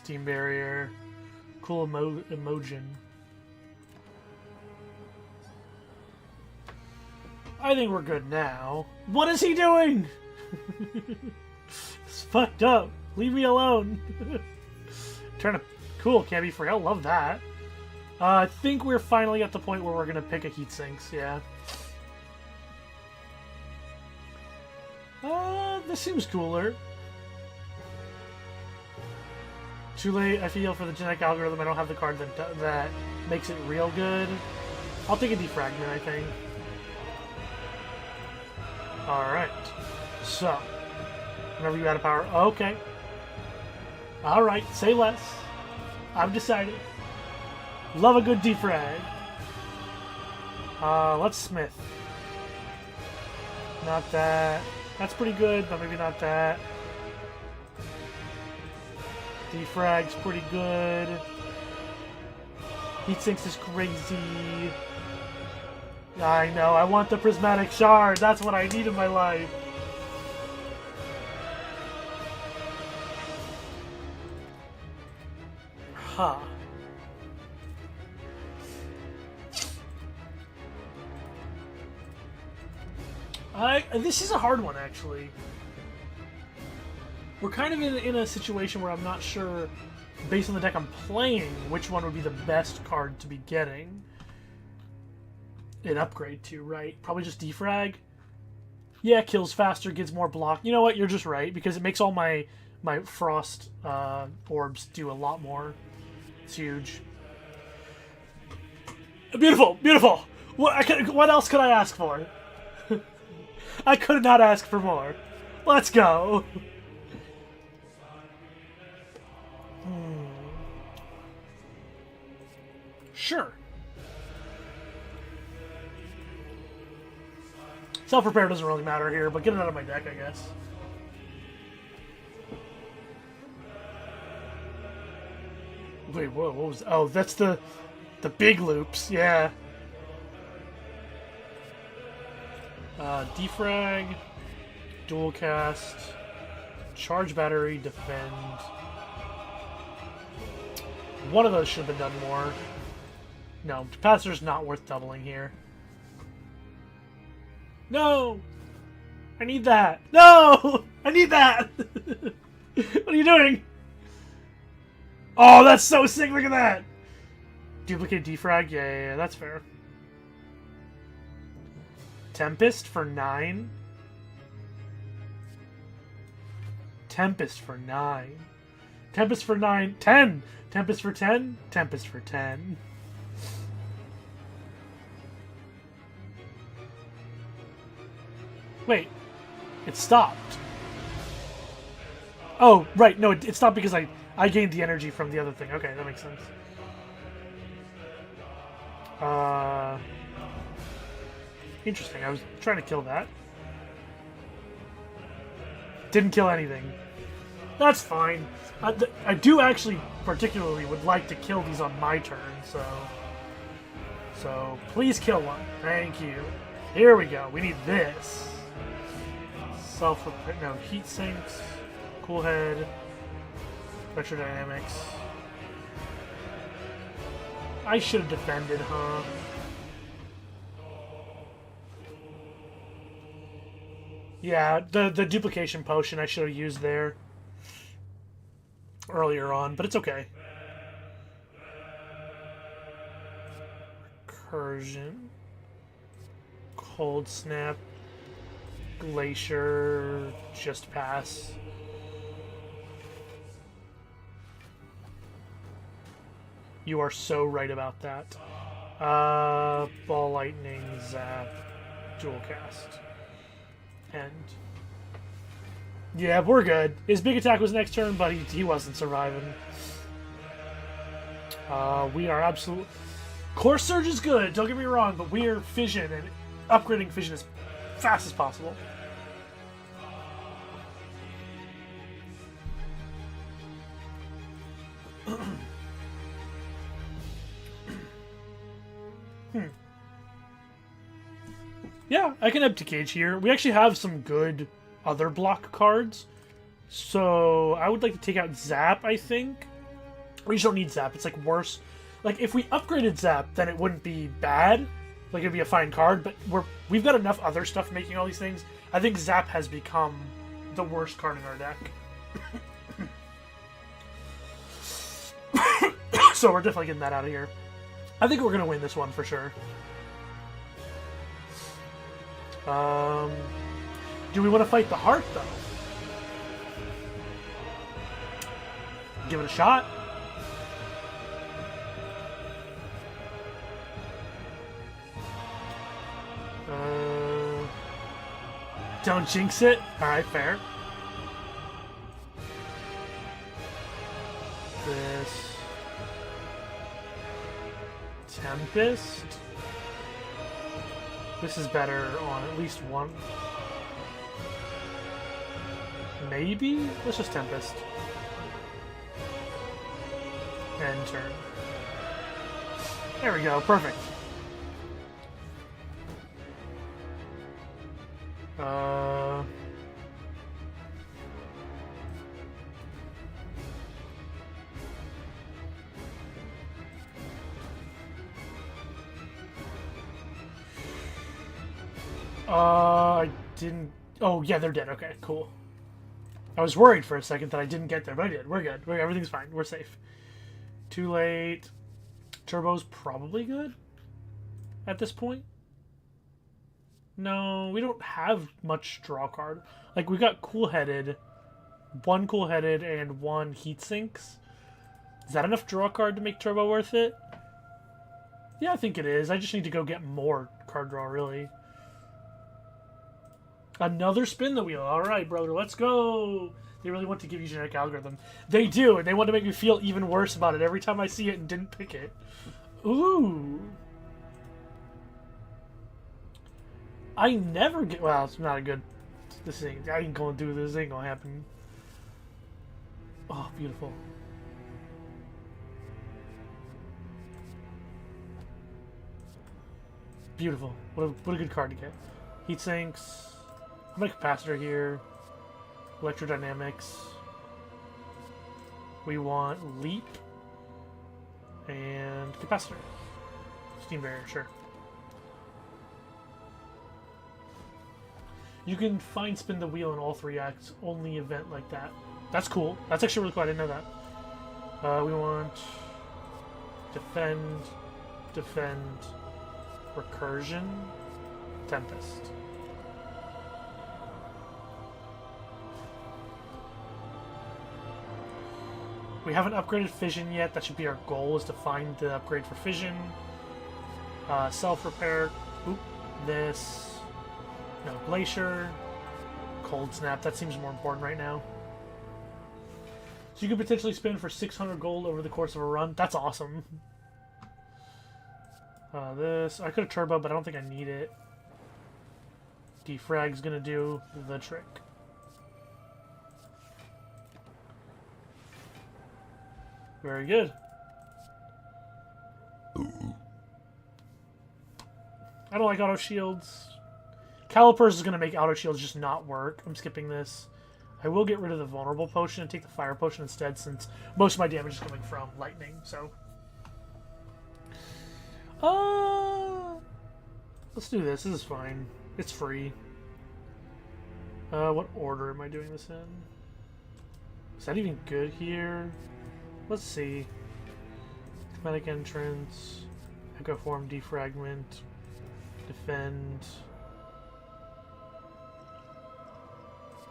Steam barrier. Cool emotion. I think we're good now. What is he doing? It's fucked up. Leave me alone. Turn a cool, can't be free. I love that. I think we're finally at the point where we're gonna pick a heat sinks. Yeah. This seems cooler. Too late, I feel, for the genetic algorithm. I don't have the card that makes it real good. I'll take a defragment, I think. Alright. So. Whenever you add a power. Okay. Alright, say less. I've decided. Love a good defrag. Let's smith. Not that. That's pretty good, but maybe not that. Defrag's pretty good. Heat sinks is crazy. I know, I want the prismatic shard. That's what I need in my life. Huh. This is a hard one, actually. We're kind of in a situation where I'm not sure, based on the deck I'm playing, which one would be the best card to be getting an upgrade to, right? Probably just defrag. Yeah, kills faster, gets more block. You know what? You're just right, because it makes all my frost orbs do a lot more. It's huge. Beautiful, beautiful. What else could I ask for? I could not ask for more. Let's go. Sure. Self-repair doesn't really matter here, but get it out of my deck, I guess. Wait, whoa, what was... Oh, that's the big loops, yeah. Defrag, dual cast, charge battery, defend. One of those should have been done more. No, capacitor's not worth doubling here. No! I need that! No! I need that! What are you doing? Oh, that's so sick! Look at that! Duplicate defrag? Yeah, that's fair. Tempest for 9? Tempest for 9. Tempest for 9. 10! Tempest for 10? Tempest for 10. Wait. It stopped. Oh, right. No, it stopped because I gained the energy from the other thing. Okay, that makes sense. Interesting. I was trying to kill that. Didn't kill anything. That's fine. I do actually particularly would like to kill these on my turn, so please kill one. Thank you. Here we go. We need this. Self-repair. No, heat sinks. Cool head. Electrodynamics. I should have defended, huh? Yeah, the duplication potion I should have used there earlier on, but it's okay. Recursion. Cold snap. Glacier. Just pass. You are so right about that. Ball lightning, zap, dual cast. End. Yeah, we're good. His big attack was next turn, but he wasn't surviving. We are absolute... Core Surge is good, don't get me wrong, but we're Fission, and upgrading Fission as fast as possible. Yeah, I can empty cage here. We actually have some good other block cards. So I would like to take out Zap, I think. We just don't need Zap. It's like worse. Like if we upgraded Zap, then it wouldn't be bad. Like it'd be a fine card, but we've got enough other stuff making all these things. I think Zap has become the worst card in our deck. So we're definitely getting that out of here. I think we're gonna win this one for sure. Do we want to fight the heart, though? Give it a shot. Don't jinx it. Alright, fair. This... Tempest? This is better on at least one. Maybe? Let's just Tempest. End turn. There we go, perfect. I didn't... Oh, yeah, they're dead. Okay, cool. I was worried for a second that I didn't get there, but I did. We're good. Everything's fine. We're safe. Too late. Turbo's probably good at this point. No, we don't have much draw card. Like, we got Cool-Headed, one Cool-Headed, and one Heat Sinks. Is that enough draw card to make Turbo worth it? Yeah, I think it is. I just need to go get more card draw, really. Another spin the wheel. Alright, brother, let's go. They really want to give you genetic algorithm. They do, and they want to make me feel even worse about it every time I see it and didn't pick it. Ooh. I never get... Well, it's not a good... This ain't... I ain't gonna do this. Ain't gonna happen. Oh, beautiful. Beautiful. What a good card to get. Heat sinks. I'm gonna capacitor here. Electrodynamics. We want leap and capacitor. Steam barrier, sure. You can find spin the wheel in all 3 acts, only event like that. That's cool. That's actually really cool. I didn't know that. We want defend, recursion, tempest. We haven't upgraded fission yet. That should be our goal, is to find the upgrade for fission. Self-repair. Oop. This. No, glacier. Cold snap. That seems more important right now. So you could potentially spin for 600 gold over the course of a run. That's awesome. This. I could have turbo, but I don't think I need it. Defrag's gonna do the trick. Very good. I don't like auto shields. Calipers is going to make auto shields just not work. I'm skipping this. I will get rid of the vulnerable potion and take the fire potion instead, since most of my damage is coming from lightning. So, let's do this. This is fine. It's free. What order am I doing this in? Is that even good here? Let's see. Chromatic entrance, echo form, defragment, defend.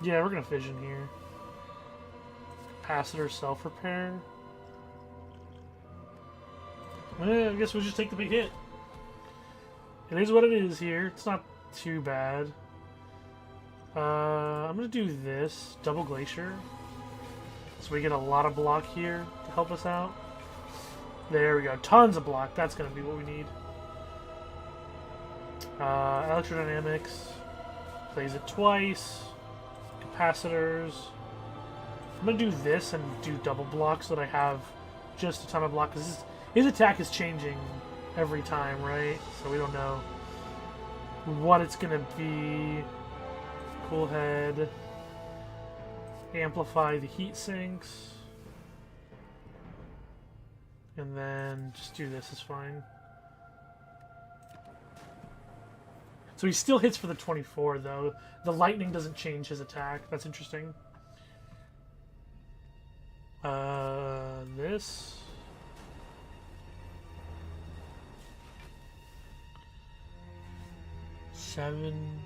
Yeah, we're gonna fission here. Capacitor, self-repair. I guess we'll just take the big hit. It is what it is here. It's not too bad. I'm gonna do this. Double Glacier. So we get a lot of block here to help us out. There we go. Tons of block. That's gonna be what we need. Electrodynamics. Plays it twice. Capacitors. I'm gonna do this and do double block so that I have just a ton of block, because his attack is changing every time, right? So we don't know what it's gonna be. Cool head. Amplify the heat sinks. And then just do this is fine. So he still hits for the 24, though. The lightning doesn't change his attack. That's interesting. This. Seven.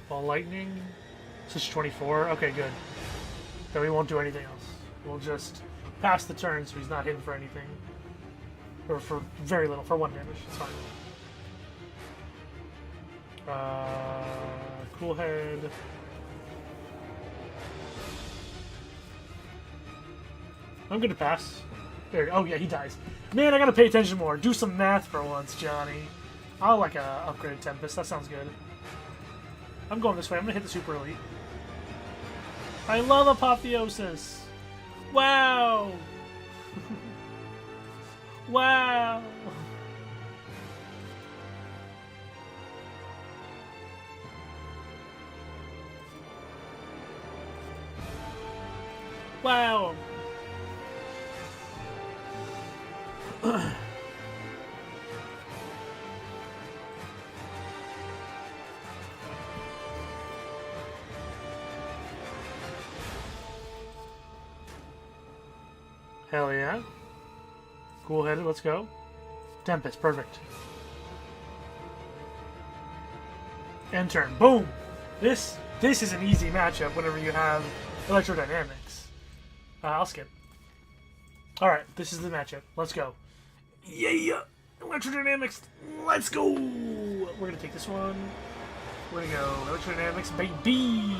Ball lightning. Switch 24. Okay, good. Then we won't do anything else. We'll just pass the turn so he's not hitting for anything. Or for very little, for 1 damage. It's fine. Cool head. I'm gonna pass. There. Oh yeah, he dies. Man, I gotta pay attention more. Do some math for once, Johnny. I'll like a upgraded Tempest. That sounds good. I'm going this way. I'm gonna hit the Super Elite. I love Apotheosis. Wow. Wow. Wow. Hell yeah. Cool headed, let's go. Tempest, perfect. End turn. Boom! This is an easy matchup whenever you have electrodynamics. I'll skip. Alright, this is the matchup. Let's go. Yeah! Electrodynamics, let's go! We're gonna take this one. We're gonna go electrodynamics, baby!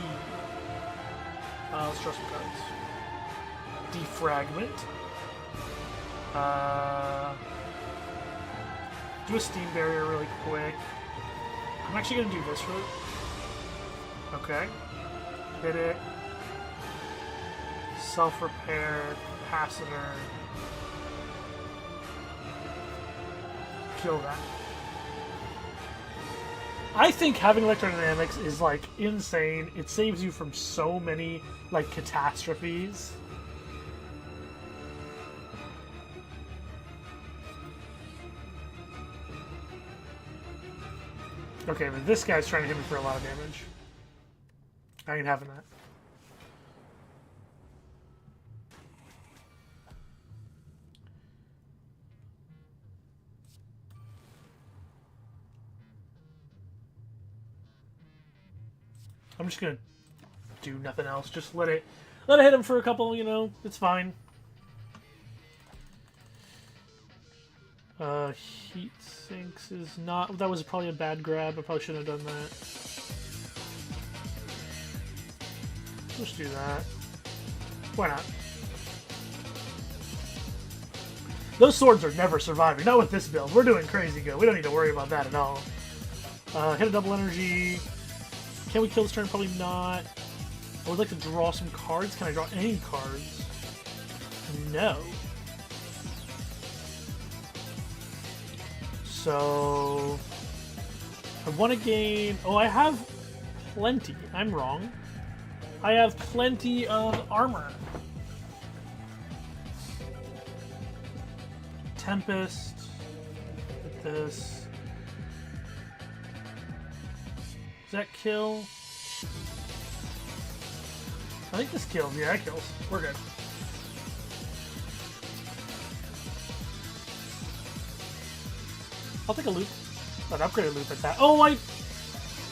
Let's draw some cards. Defragment. Do a steam barrier really quick. I'm actually gonna do this route. Okay. Hit it. Self-repair, capacitor. kill that. I think having electrodynamics is like insane. It saves you from so many like catastrophes. Okay, but this guy's trying to hit me for a lot of damage. I ain't having that. I'm just gonna do nothing else. Just let it hit him for a couple, you know, it's fine. Heat sinks is not... That was probably a bad grab. I probably shouldn't have done that. Let's do that. Why not? Those swords are never surviving. Not with this build. We're doing crazy good. We don't need to worry about that at all. Hit a double energy. Can we kill this turn? Probably not. I would like to draw some cards. Can I draw any cards? No. So I want to gain... Oh, I have plenty. I'm wrong. I have plenty of armor. Tempest. With this. Does that kill? I think this kills. Yeah, it kills. We're good. I'll take a loop. An upgraded loop at that. Oh,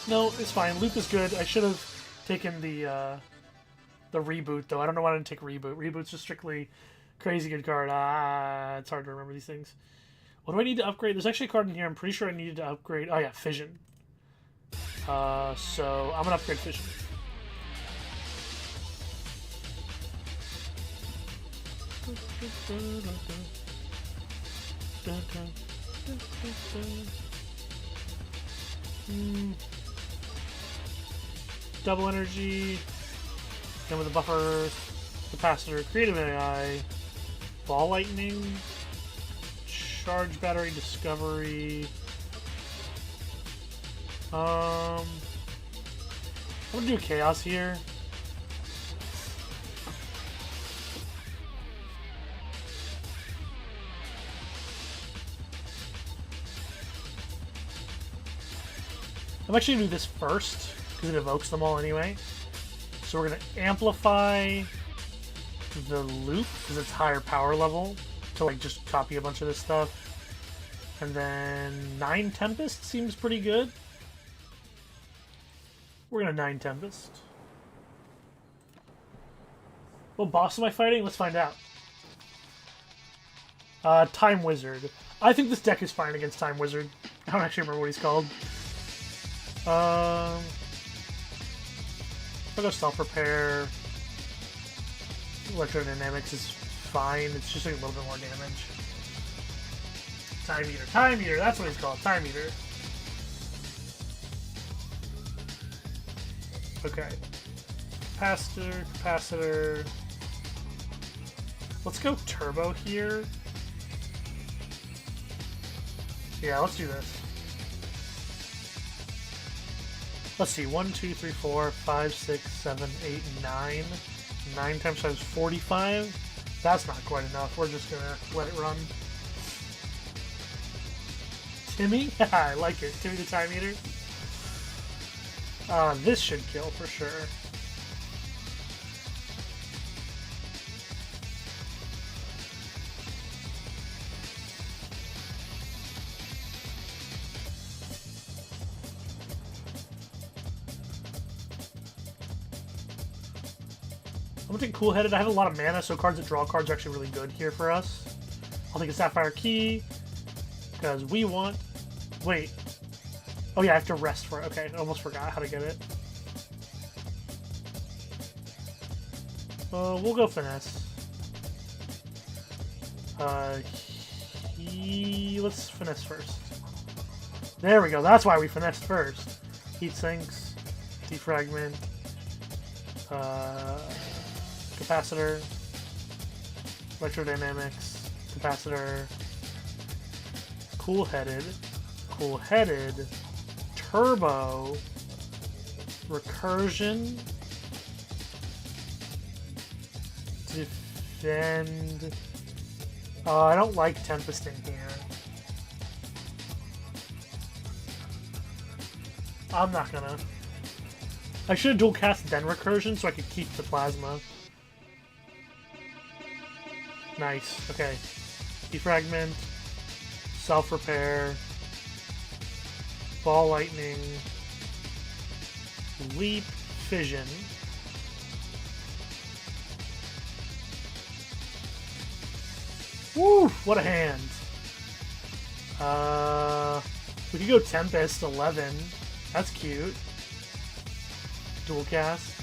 no, it's fine. Loop is good. I should have taken the reboot, though. I don't know why I didn't take reboot. Reboot's just strictly crazy good card. It's hard to remember these things. What do I need to upgrade? There's actually a card in here. I'm pretty sure I needed to upgrade. Oh, yeah, Fission. So I'm going to upgrade Fission. Double energy, then with a buffer, capacitor, creative AI, ball lightning, charge battery, discovery. I'm gonna do chaos here. I'm actually going to do this first, because it evokes them all anyway. So we're going to amplify the loop, because it's higher power level, to like just copy a bunch of this stuff. And then 9 Tempest seems pretty good. We're going to 9 Tempest. What boss am I fighting? Let's find out. Time Wizard. I think this deck is fine against Time Wizard. I don't actually remember what he's called. I'll go self-repair. Electrodynamics is fine. It's just like a little bit more damage. Time Eater. Time Eater. That's what it's called. Time Eater. Okay. Capacitor. Capacitor. Let's go turbo here. Yeah, let's do this. Let's see, 1, 2, 3, 4, 5, 6, 7, 8, 9. 9 times 5 is 45. That's not quite enough. We're just gonna let it run. Timmy? I like it. Timmy the Time Eater. This should kill for sure. I'm gonna take Cool Headed. I have a lot of mana, so cards that draw cards are actually really good here for us. I'll take a Sapphire Key, because we want... Wait. Oh yeah, I have to rest for it. Okay, I almost forgot how to get it. We'll go Finesse. Let's Finesse first. There we go, that's why we finessed first. Heat Sinks, Defragment, Capacitor, Electrodynamics, Capacitor, Cool-headed, cool-headed, turbo, recursion, defend. I don't like Tempest in here. I'm not gonna. I should have dual cast then recursion so I could keep the plasma. Nice. Okay. Defragment. Self-repair. Ball lightning. Leap. Fission. Woo! What a hand. We could go Tempest 11. That's cute. Dual cast.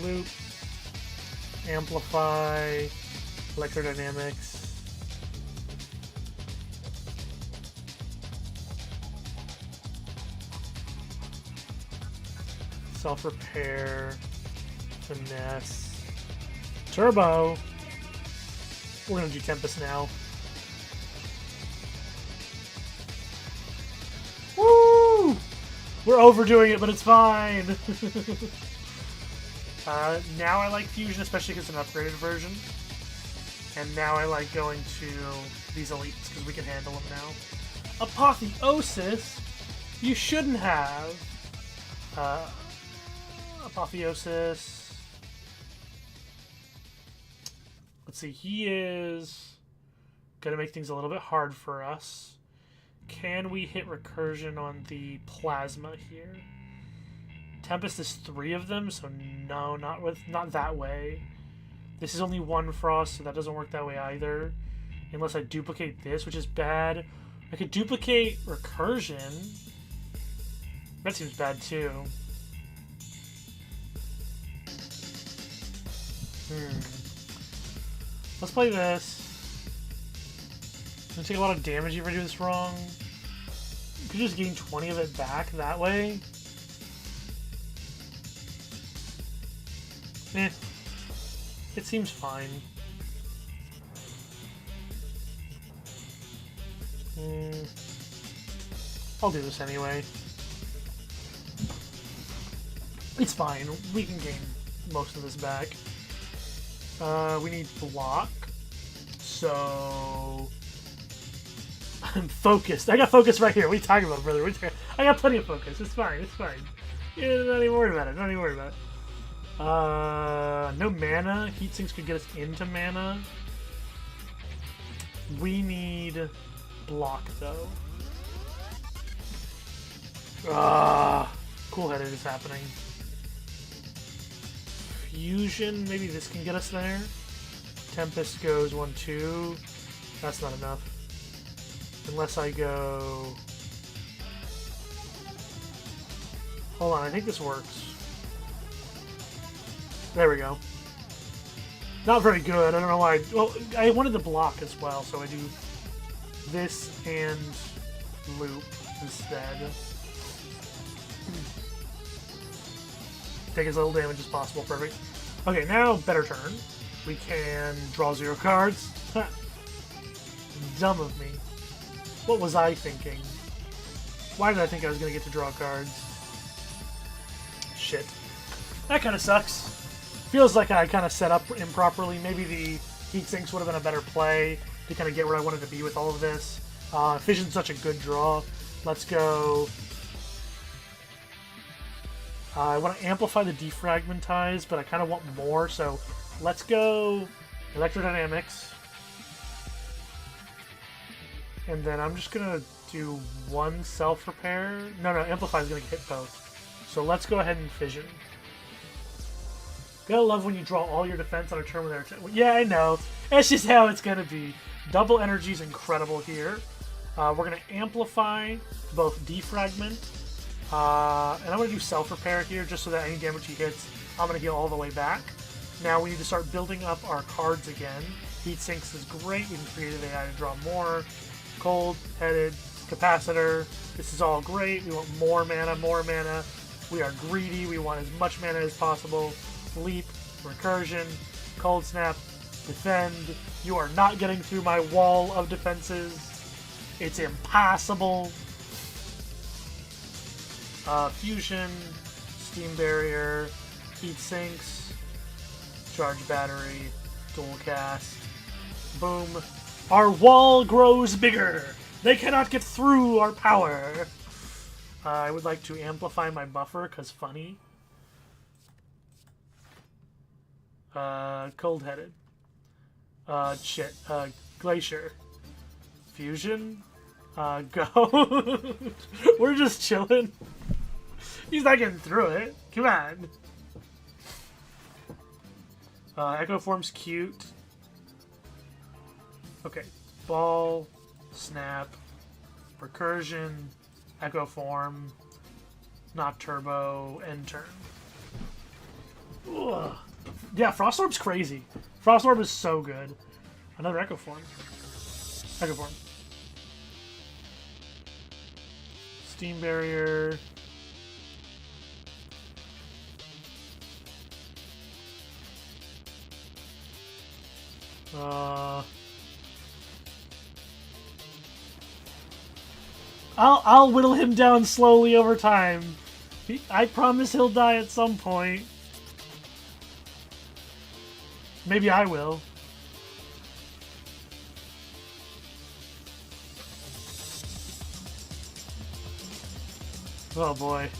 Loop. Amplify. Electrodynamics. Self-repair. Finesse. Turbo. We're gonna do Tempest now. Woo! We're overdoing it, but it's fine. Now I like Fusion, especially because it's an upgraded version. And now I like going to these elites because we can handle them now. Apotheosis? You shouldn't have. Apotheosis. Let's see, he is going to make things a little bit hard for us. Can we hit recursion on the plasma here? Tempest is 3 of them, so no, not that way. This is only 1 frost, so that doesn't work that way either. Unless I duplicate this, which is bad. I could duplicate recursion. That seems bad too. Let's play this. It's gonna take a lot of damage if I do this wrong. You could just gain 20 of it back that way. It seems fine. I'll do this anyway. It's fine. We can gain most of this back. We need block. So I'm focused. I got focus right here. What are you talking about, brother? I got plenty of focus. It's fine. It's fine. You're not even worried about it. Not even worried about it. No mana. Heat sinks could get us into mana. We need block though. Cool-headed is happening. Fusion, maybe this can get us there. Tempest goes 1-2. That's not enough. Unless I go... Hold on, I think this works. There we go. Not very good. I don't know why. Well, I wanted the block as well, so I do this and loop instead. Take as little damage as possible. Perfect. Okay, now better turn. We can draw 0 cards. Dumb of me. What was I thinking? Why did I think I was going to get to draw cards? Shit. That kind of sucks. Feels like I kind of set up improperly. Maybe the heat sinks would have been a better play to kind of get where I wanted to be with all of this. Fission's such a good draw. Let's go. I want to amplify the defragmentize, but I kind of want more, so let's go electrodynamics. And then I'm just going to do 1 self-repair. No, amplify is going to hit both. So let's go ahead and fission. Gotta love when you draw all your defense on a turn with their attack. Yeah, I know. That's just how it's gonna be. Double energy is incredible here. We're gonna amplify both defragment, and I'm gonna do self-repair here just so that any damage he hits, I'm gonna heal all the way back. Now we need to start building up our cards again. Heat sinks is great. We can create an AI to draw more. Cold-headed, capacitor. This is all great. We want more mana, more mana. We are greedy. We want as much mana as possible. Leap, recursion, cold snap, defend. You are not getting through my wall of defenses. It's impossible. Fusion, steam barrier, heat sinks, charge battery, dual cast. Boom. Our wall grows bigger. They cannot get through our power. I would like to amplify my buffer, because funny. Cold-headed. Glacier. Fusion. Go. We're just chilling. He's not getting through it. Come on. Echo Form's cute. Okay. Ball. Snap. Recursion. Echo Form. Not turbo. End turn. Ugh. Yeah, Frost Orb's crazy. Frost Orb is so good. Another Echo Form. Echo Form. Steam Barrier. I'll whittle him down slowly over time. I promise he'll die at some point. Maybe I will. Oh boy.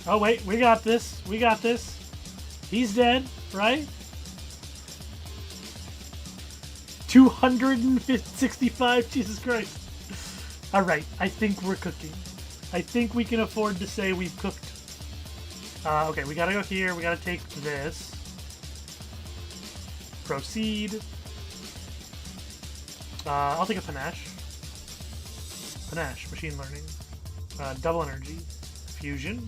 Oh wait, we got this. We got this. He's dead, right? 265, Jesus Christ. Alright, I think we're cooking. I think we can afford to say we've cooked. Okay, we gotta go here. We gotta take this. Proceed. I'll take a Panache. Panache, machine learning. Double energy. Fusion.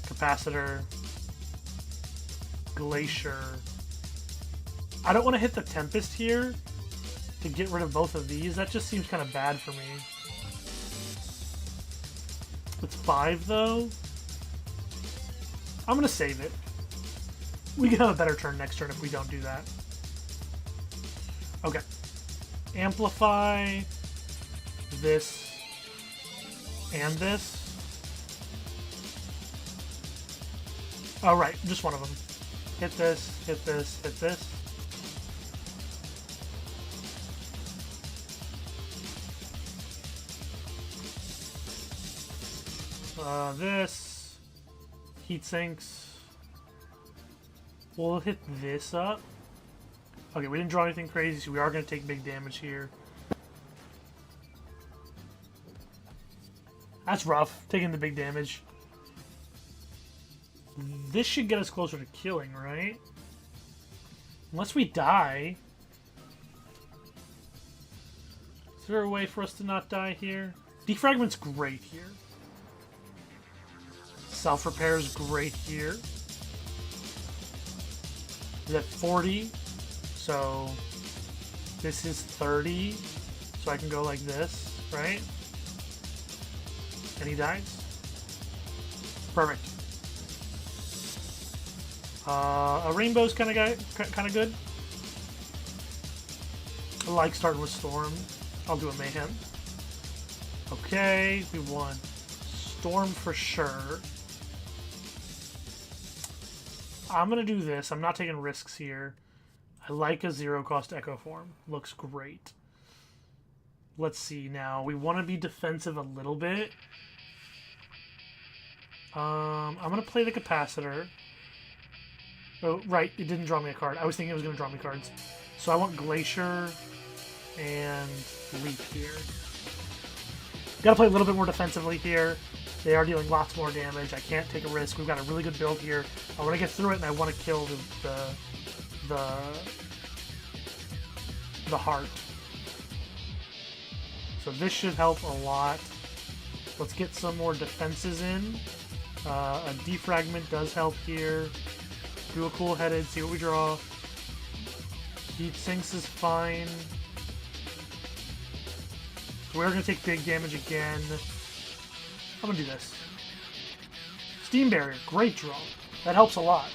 Capacitor. Glacier. I don't want to hit the Tempest here to get rid of both of these. That just seems kind of bad for me. It's 5, though. I'm going to save it. We can have a better turn next turn if we don't do that. Okay. Amplify this and this. Oh, right. Just one of them. Hit this, hit this, hit this. This. Heat sinks. We'll hit this up. Okay, we didn't draw anything crazy, so we are going to take big damage here. That's rough, taking the big damage. This should get us closer to killing, right? Unless we die. Is there a way for us to not die here? Defragment's great here. Self-repair is great here. Is at 40, so this is 30, so I can go like this, right? And he dies. Perfect. A rainbow's kind of good. I like starting with Storm. I'll do a Mayhem. Okay, we won. Storm for sure. I'm gonna do this. I'm not taking risks here. I like a 0-cost Echo Form. Looks great. Let's see now. We want to be defensive a little bit. I'm gonna play the Capacitor. Oh, right. It didn't draw me a card. I was thinking it was gonna draw me cards. So I want Glacier and Leap here. Gotta play a little bit more defensively here. They are dealing lots more damage. I can't take a risk. We've got a really good build here. I want to get through it, and I want to kill the heart. So this should help a lot. Let's get some more defenses in. A defragment does help here. Do a cool-headed, see what we draw. Heat sinks is fine. So we're going to take big damage again. I'm going to do this. Steam Barrier, great draw. That helps a lot.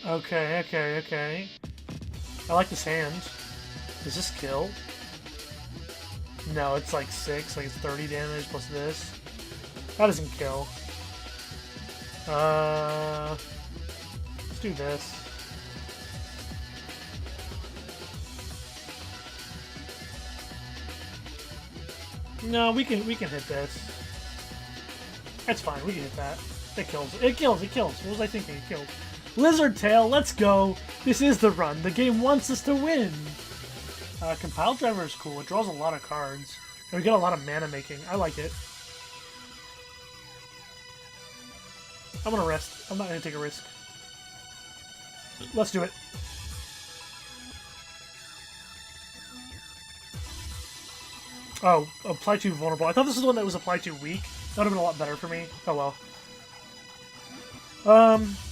Okay. I like this hand. Does this kill? No, it's like 6, like it's 30 damage plus this. That doesn't kill. Let's do this. No, we can hit this. That's fine, we can hit that. It kills. It kills, it kills. What was I thinking? It killed. Lizard Tail, let's go! This is the run. The game wants us to win! Compile Driver is cool. It draws a lot of cards. And we get a lot of mana making. I like it. I'm gonna rest. I'm not gonna take a risk. Let's do it. Oh, apply to vulnerable. I thought this was the one that was applied to weak. That would have been a lot better for me. Oh well.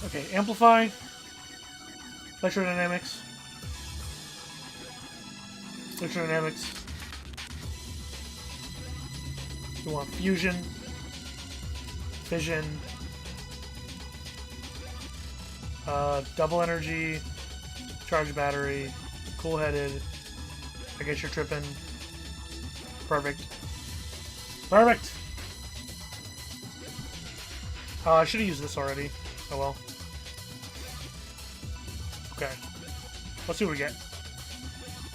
Okay, amplify. Electrodynamics. Electrodynamics. We want fusion. Fission. Double energy. Charge battery. Cool-headed. I guess you're tripping. Perfect. Perfect! I should have used this already. Oh well. Okay. Let's see what we get.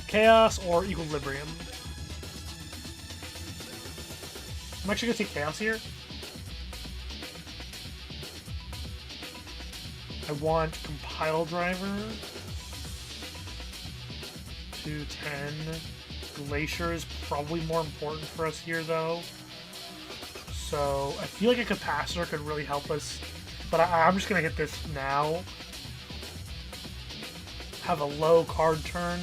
Chaos or Equilibrium. I'm actually gonna take Chaos here. I want Compile Driver. 210. Glacier is probably more important for us here, though. So I feel like a capacitor could really help us, but I'm just gonna hit this now. Have a low card turn.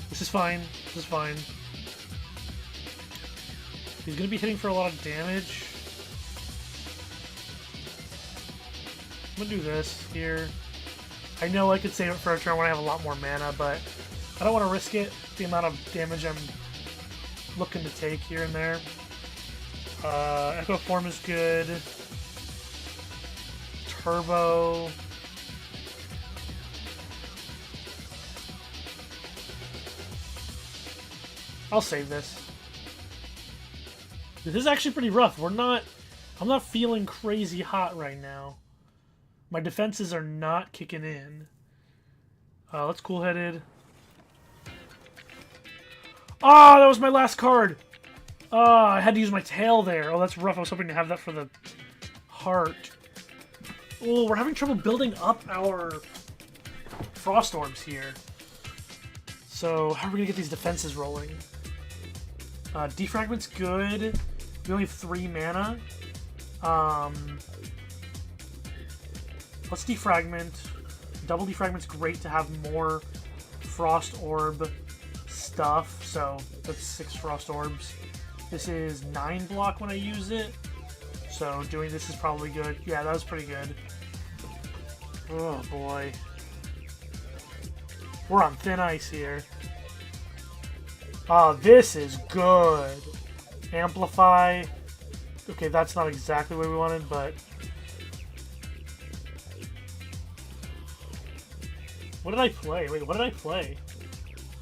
This is fine. This is fine. He's gonna be hitting for a lot of damage. I'm gonna do this here. I know I could save it for a turn when I have a lot more mana, but I don't want to risk it. The amount of damage I'm looking to take here and there. Echo Form is good. Turbo. I'll save this. This is actually pretty rough. I'm not feeling crazy hot right now. My defenses are not kicking in. Let's cool-headed. Ah, that was my last card! I had to use my tail there. Oh, that's rough. I was hoping to have that for the heart. Oh, we're having trouble building up our Frost Orbs here. So, how are we going to get these defenses rolling? Defragment's good. We only have 3 mana. Let's defragment. Double defragment's great to have more Frost Orb stuff. So, that's 6 Frost Orbs. This is 9 block when I use it. So, doing this is probably good. Yeah, that was pretty good. Oh, boy. We're on thin ice here. Oh, this is good. Amplify. Okay, that's not exactly what we wanted, but... What did I play? Wait, what did I play?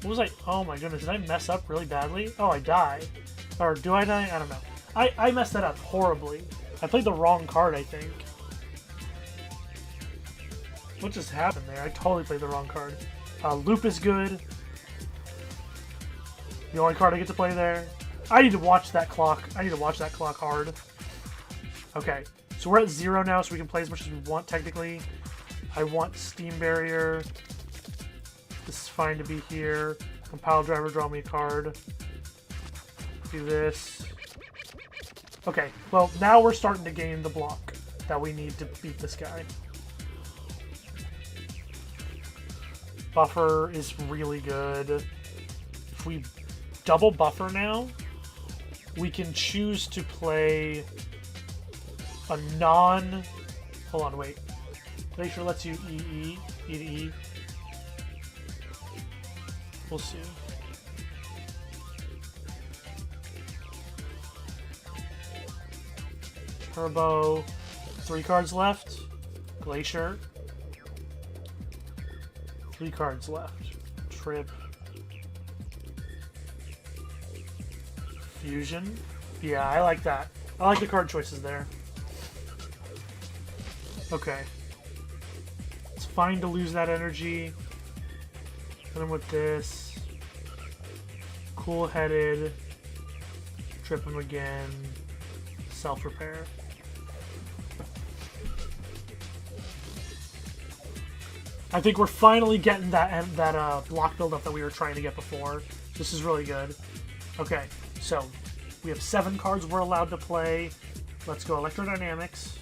What was I... Oh my goodness, did I mess up really badly? Oh, I die. Or do I die? I don't know. I messed that up horribly. I played the wrong card, I think. What just happened there? I totally played the wrong card. Loop is good. The only card I get to play there. I need to watch that clock. I need to watch that clock hard. Okay, so we're at 0 now, so we can play as much as we want, technically. I want Steam Barrier. This is fine to be here. Compile Driver, draw me a card. Do this. Okay, well, now we're starting to gain the block that we need to beat this guy. Buffer is really good. If we double buffer now, we can choose to play a non... Hold on, wait. Glacier lets you E to E. We'll see. Turbo. 3 cards left. Glacier. 3 cards left. Trip. Fusion. Yeah, I like that. I like the card choices there. Okay. It's fine to lose that energy. Hit him with this. Cool-headed. Trip him again. Self-repair. I think we're finally getting that block buildup that we were trying to get before. This is really good. Okay, so we have 7 cards we're allowed to play. Let's go Electrodynamics.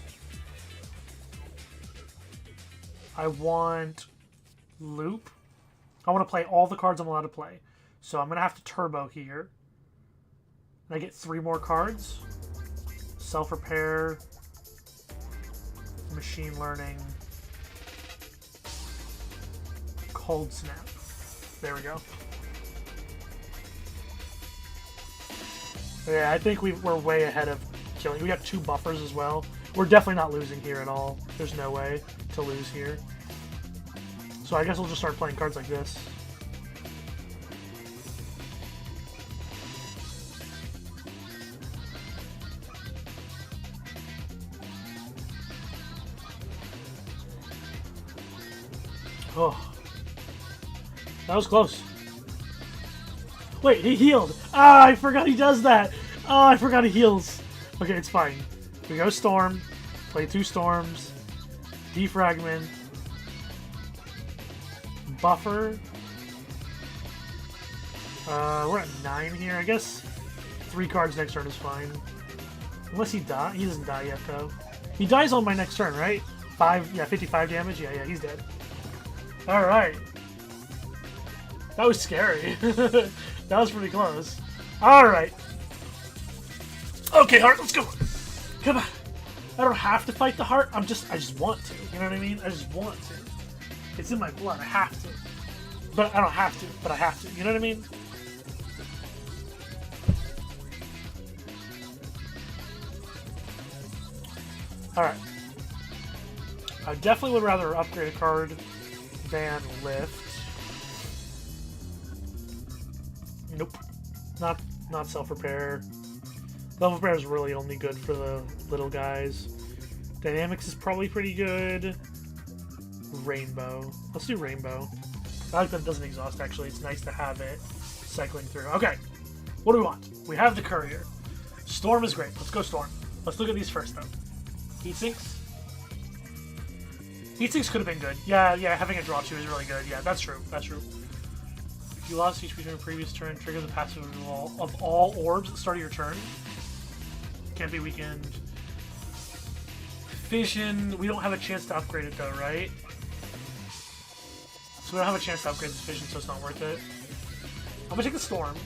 I want Loop. I want to play all the cards I'm allowed to play. So I'm going to have to Turbo here. And I get 3 more cards. Self-Repair. Machine Learning. Cold Snap. There we go. Yeah, I think we're way ahead of killing. We got 2 buffers as well. We're definitely not losing here at all. There's no way to lose here. So I guess we'll just start playing cards like this. Oh. That was close. Wait, he healed. Ah, I forgot he does that. Oh, I forgot he heals. Okay, it's fine. We go Storm. Play 2 Storms. Defragment. Buffer. We're at 9 here. I guess 3 cards next turn is fine. Unless he dies. He doesn't die yet, though. He dies on my next turn, right? 55 damage? Yeah, he's dead. Alright. That was scary. That was pretty close. Alright. Okay, Heart, let's go. Come on. I don't have to fight the Heart. I just want to. You know what I mean? I just want to. It's in my blood. I have to. But I don't have to. But I have to. You know what I mean? Alright. I definitely would rather upgrade a card than Lift. Nope. Not Self-Repair. Self-Repair is really only good for the little guys. Dynamics is probably pretty good. Rainbow. Let's do Rainbow. I like that it doesn't exhaust, actually. It's nice to have it cycling through. Okay. What do we want? We have the Courier. Storm is great. Let's go Storm. Let's look at these first, though. Heat Sinks. Heat Sinks could have been good. Yeah, having a draw 2 is really good. Yeah, that's true. That's true. If you lost HP during a previous turn, trigger the passive removal of all orbs at the start of your turn. Can't be weakened. Fission. We don't have a chance to upgrade it, though, right? So we don't have a chance to upgrade this Fission, so it's not worth it. I'm gonna take the Storm.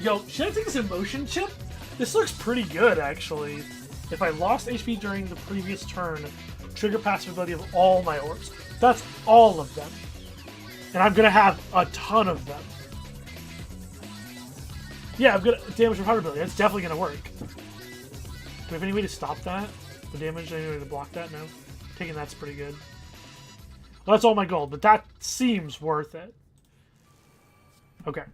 Yo, should I take this Emotion Chip? This looks pretty good, actually. If I lost HP during the previous turn, trigger passive ability of all my orbs. That's all of them. And I'm gonna have a ton of them. Yeah, I'm gonna damage from heart ability. That's definitely gonna work. Do we have any way to stop that? The damage, any way to block that? No. Taking that's pretty good. Well, that's all my gold, but that seems worth it. Okay.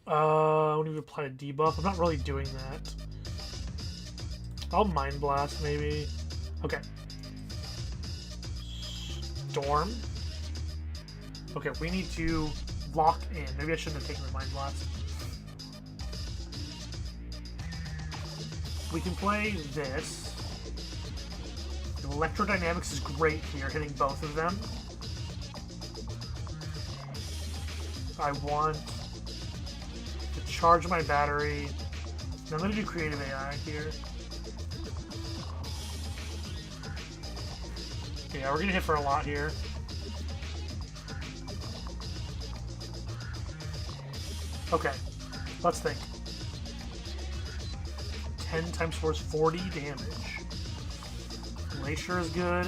I want to apply a debuff. I'm not really doing that. I'll Mind Blast, maybe. Okay. Storm. Okay, we need to lock in. Maybe I shouldn't have taken the Mind Blast. We can play this. Electrodynamics is great here, hitting both of them. I want to charge my battery. Now I'm going to do Creative AI here. Yeah, we're going to hit for a lot here. Okay, let's think. 10 times 4 is 40 damage. Glacier is good.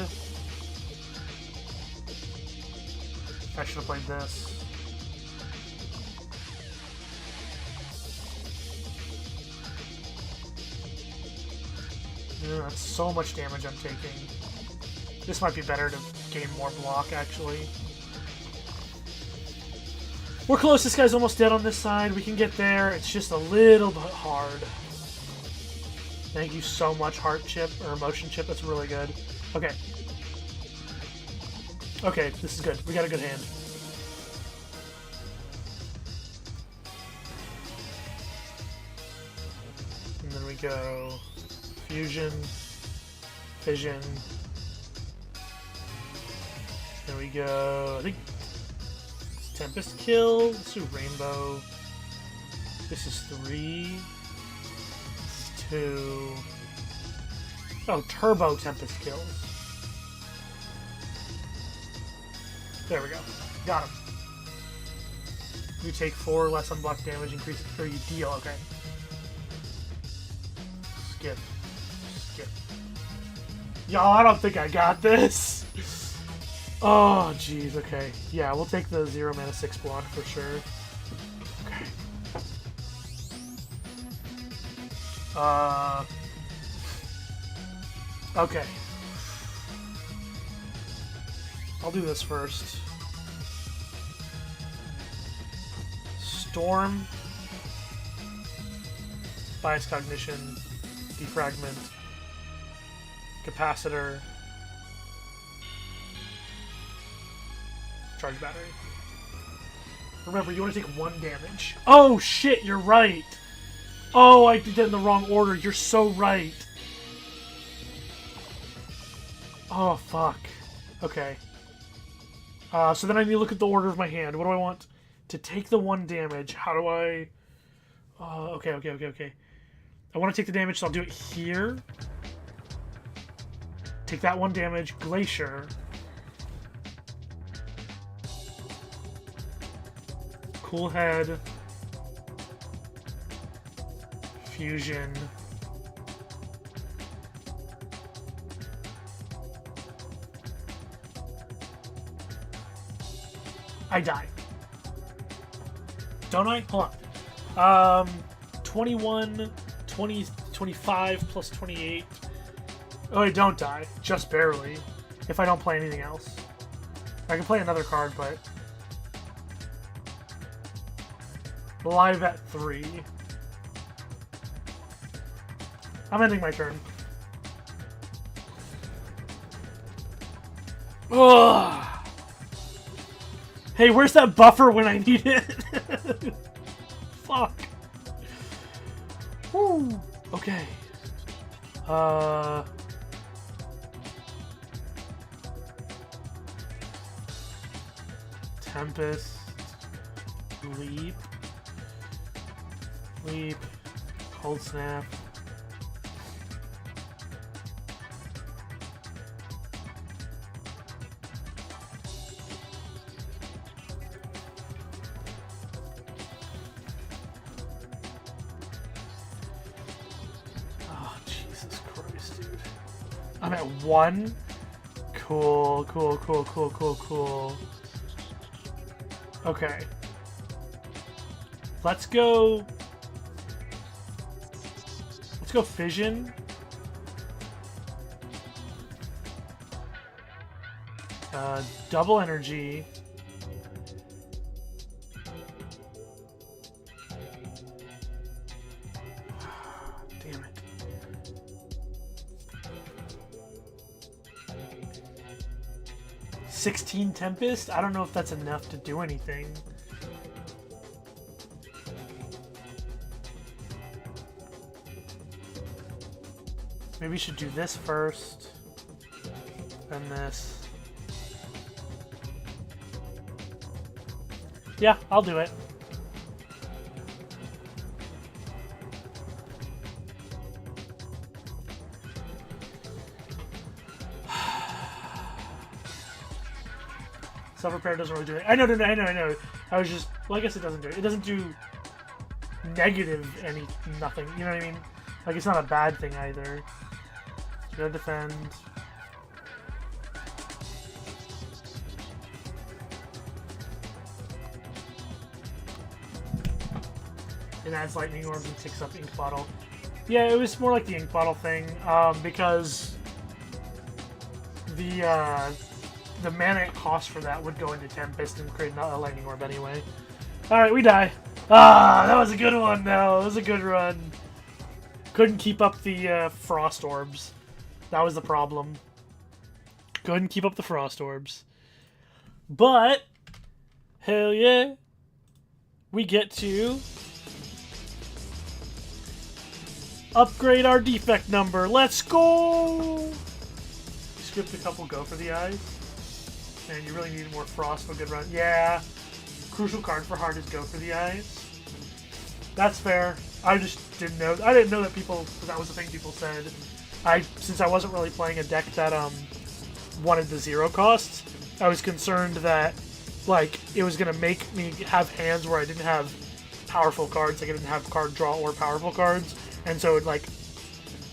I should have played this. Yeah, that's so much damage I'm taking. This might be better to gain more block, actually. We're close. This guy's almost dead on this side. We can get there. It's just a little bit hard. Thank you so much, Heart Chip, or Emotion Chip. That's really good. Okay. Okay, this is good. We got a good hand. And then we go Fusion, Fission. There we go. I think it's Tempest Kill. Let's do Rainbow. This is 3. It's 2. Oh, Turbo Tempest Kills. There we go. Got him. You take 4 less unblocked damage, increase or you deal. Okay. Skip. Skip. Y'all, I don't think I got this. Oh, jeez. Okay. Yeah, we'll take the 0 mana 6 block for sure. Okay. Okay. I'll do this first. Storm. Bias Cognition. Defragment. Capacitor. Charge Battery. Remember, you want to take 1 damage. Oh, shit, you're right. Oh, I did that in the wrong order. You're so right. Oh, fuck. Okay. So then I need to look at the order of my hand. What do I want? To take the 1 damage, how do I... okay. I want to take the damage, so I'll do it here. Take that 1 damage. Glacier. Cool Head. Fusion. I die. Don't I? Hold on. 21, 20, 25 plus 28. Oh, I don't die. Just barely. If I don't play anything else. I can play another card, but... Live at 3. I'm ending my turn. Ugh. Hey, where's that buffer when I need it? Fuck. Woo. Okay. Tempest. Leap. Leap. Cold Snap. I'm at 1. Cool. Okay. Let's go Fission. Double energy. Damn it. $16 Tempest? I don't know if that's enough to do anything. Maybe we should do this first. Then this. Yeah, I'll do it. Self-repair doesn't really do it. I know. I was just... Well, I guess it doesn't do it. It doesn't do negative nothing. You know what I mean? Like, it's not a bad thing either. Gotta defend. It adds lightning orbs and takes up ink bottle. Yeah, it was more like the ink bottle thing, because the mana it cost for that would go into Tempest and create a Lightning Orb anyway. Alright, we die. Ah, that was a good one, though. That was a good run. Couldn't keep up the Frost Orbs. That was the problem. Couldn't keep up the Frost Orbs. But, hell yeah, we get to upgrade our defect number. Let's go! Skipped a couple go for the eyes. Man, you really need more Frost for a good run. Yeah. Crucial card for hard is go for the eyes. That's fair. I just didn't know. I didn't know that that was the thing people said. Since I wasn't really playing a deck that wanted the 0 costs, I was concerned that like it was gonna make me have hands where I didn't have powerful cards. Like I didn't have card draw or powerful cards, and so like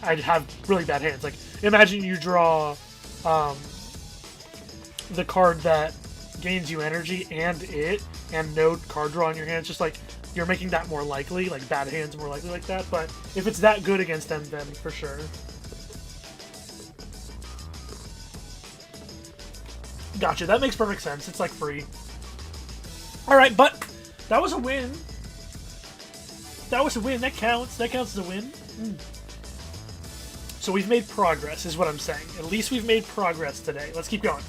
I'd have really bad hands. Like imagine you draw the card that gains you energy and no card draw in your hands. Just like you're making that more likely, like bad hands more likely like that. But if it's that good against them, then for sure. Gotcha, that makes perfect sense. It's like free. Alright, but that was a win. That was a win. That counts. That counts as a win. So we've made progress, is what I'm saying. At least we've made progress today. Let's keep going.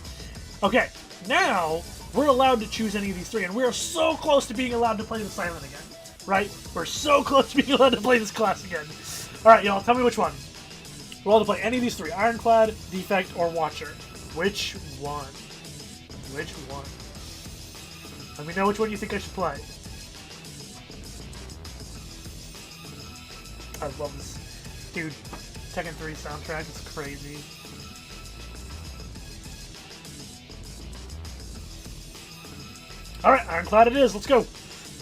Okay, now we're allowed to choose any of these three, and we're so close to being allowed to play the Silent again, right? We're so close to being allowed to play this class again. Alright, y'all, tell me which one. We're allowed to play any of these three. Ironclad, Defect, or Watcher. Which one? Which one? Let me know which one you think I should play. I love this. Dude, Tekken 3 soundtrack is crazy. Alright, Ironclad it is. Let's go.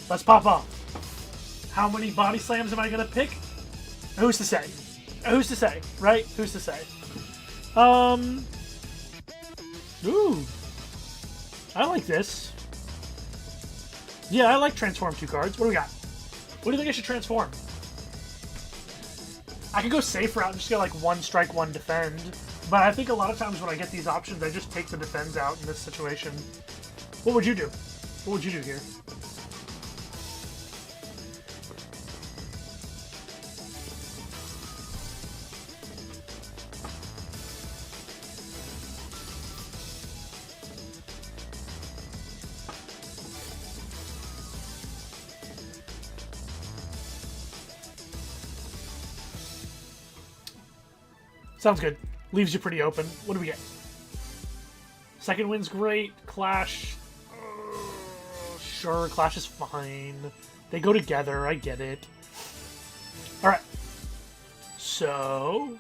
Let's pop off. How many body slams am I going to pick? Who's to say? Who's to say, right? Who's to say? Ooh. I like this. Yeah, I like transform 2 cards. What do we got? What do you think I should transform? I could go safe route and just get like 1 strike, 1 defend. But I think a lot of times when I get these options, I just take the defense out in this situation. What would you do? What would you do here? Sounds good. Leaves you pretty open. What do we get? Second wind's great. Clash. Sure, Clash is fine. They go together. I get it. Alright. So,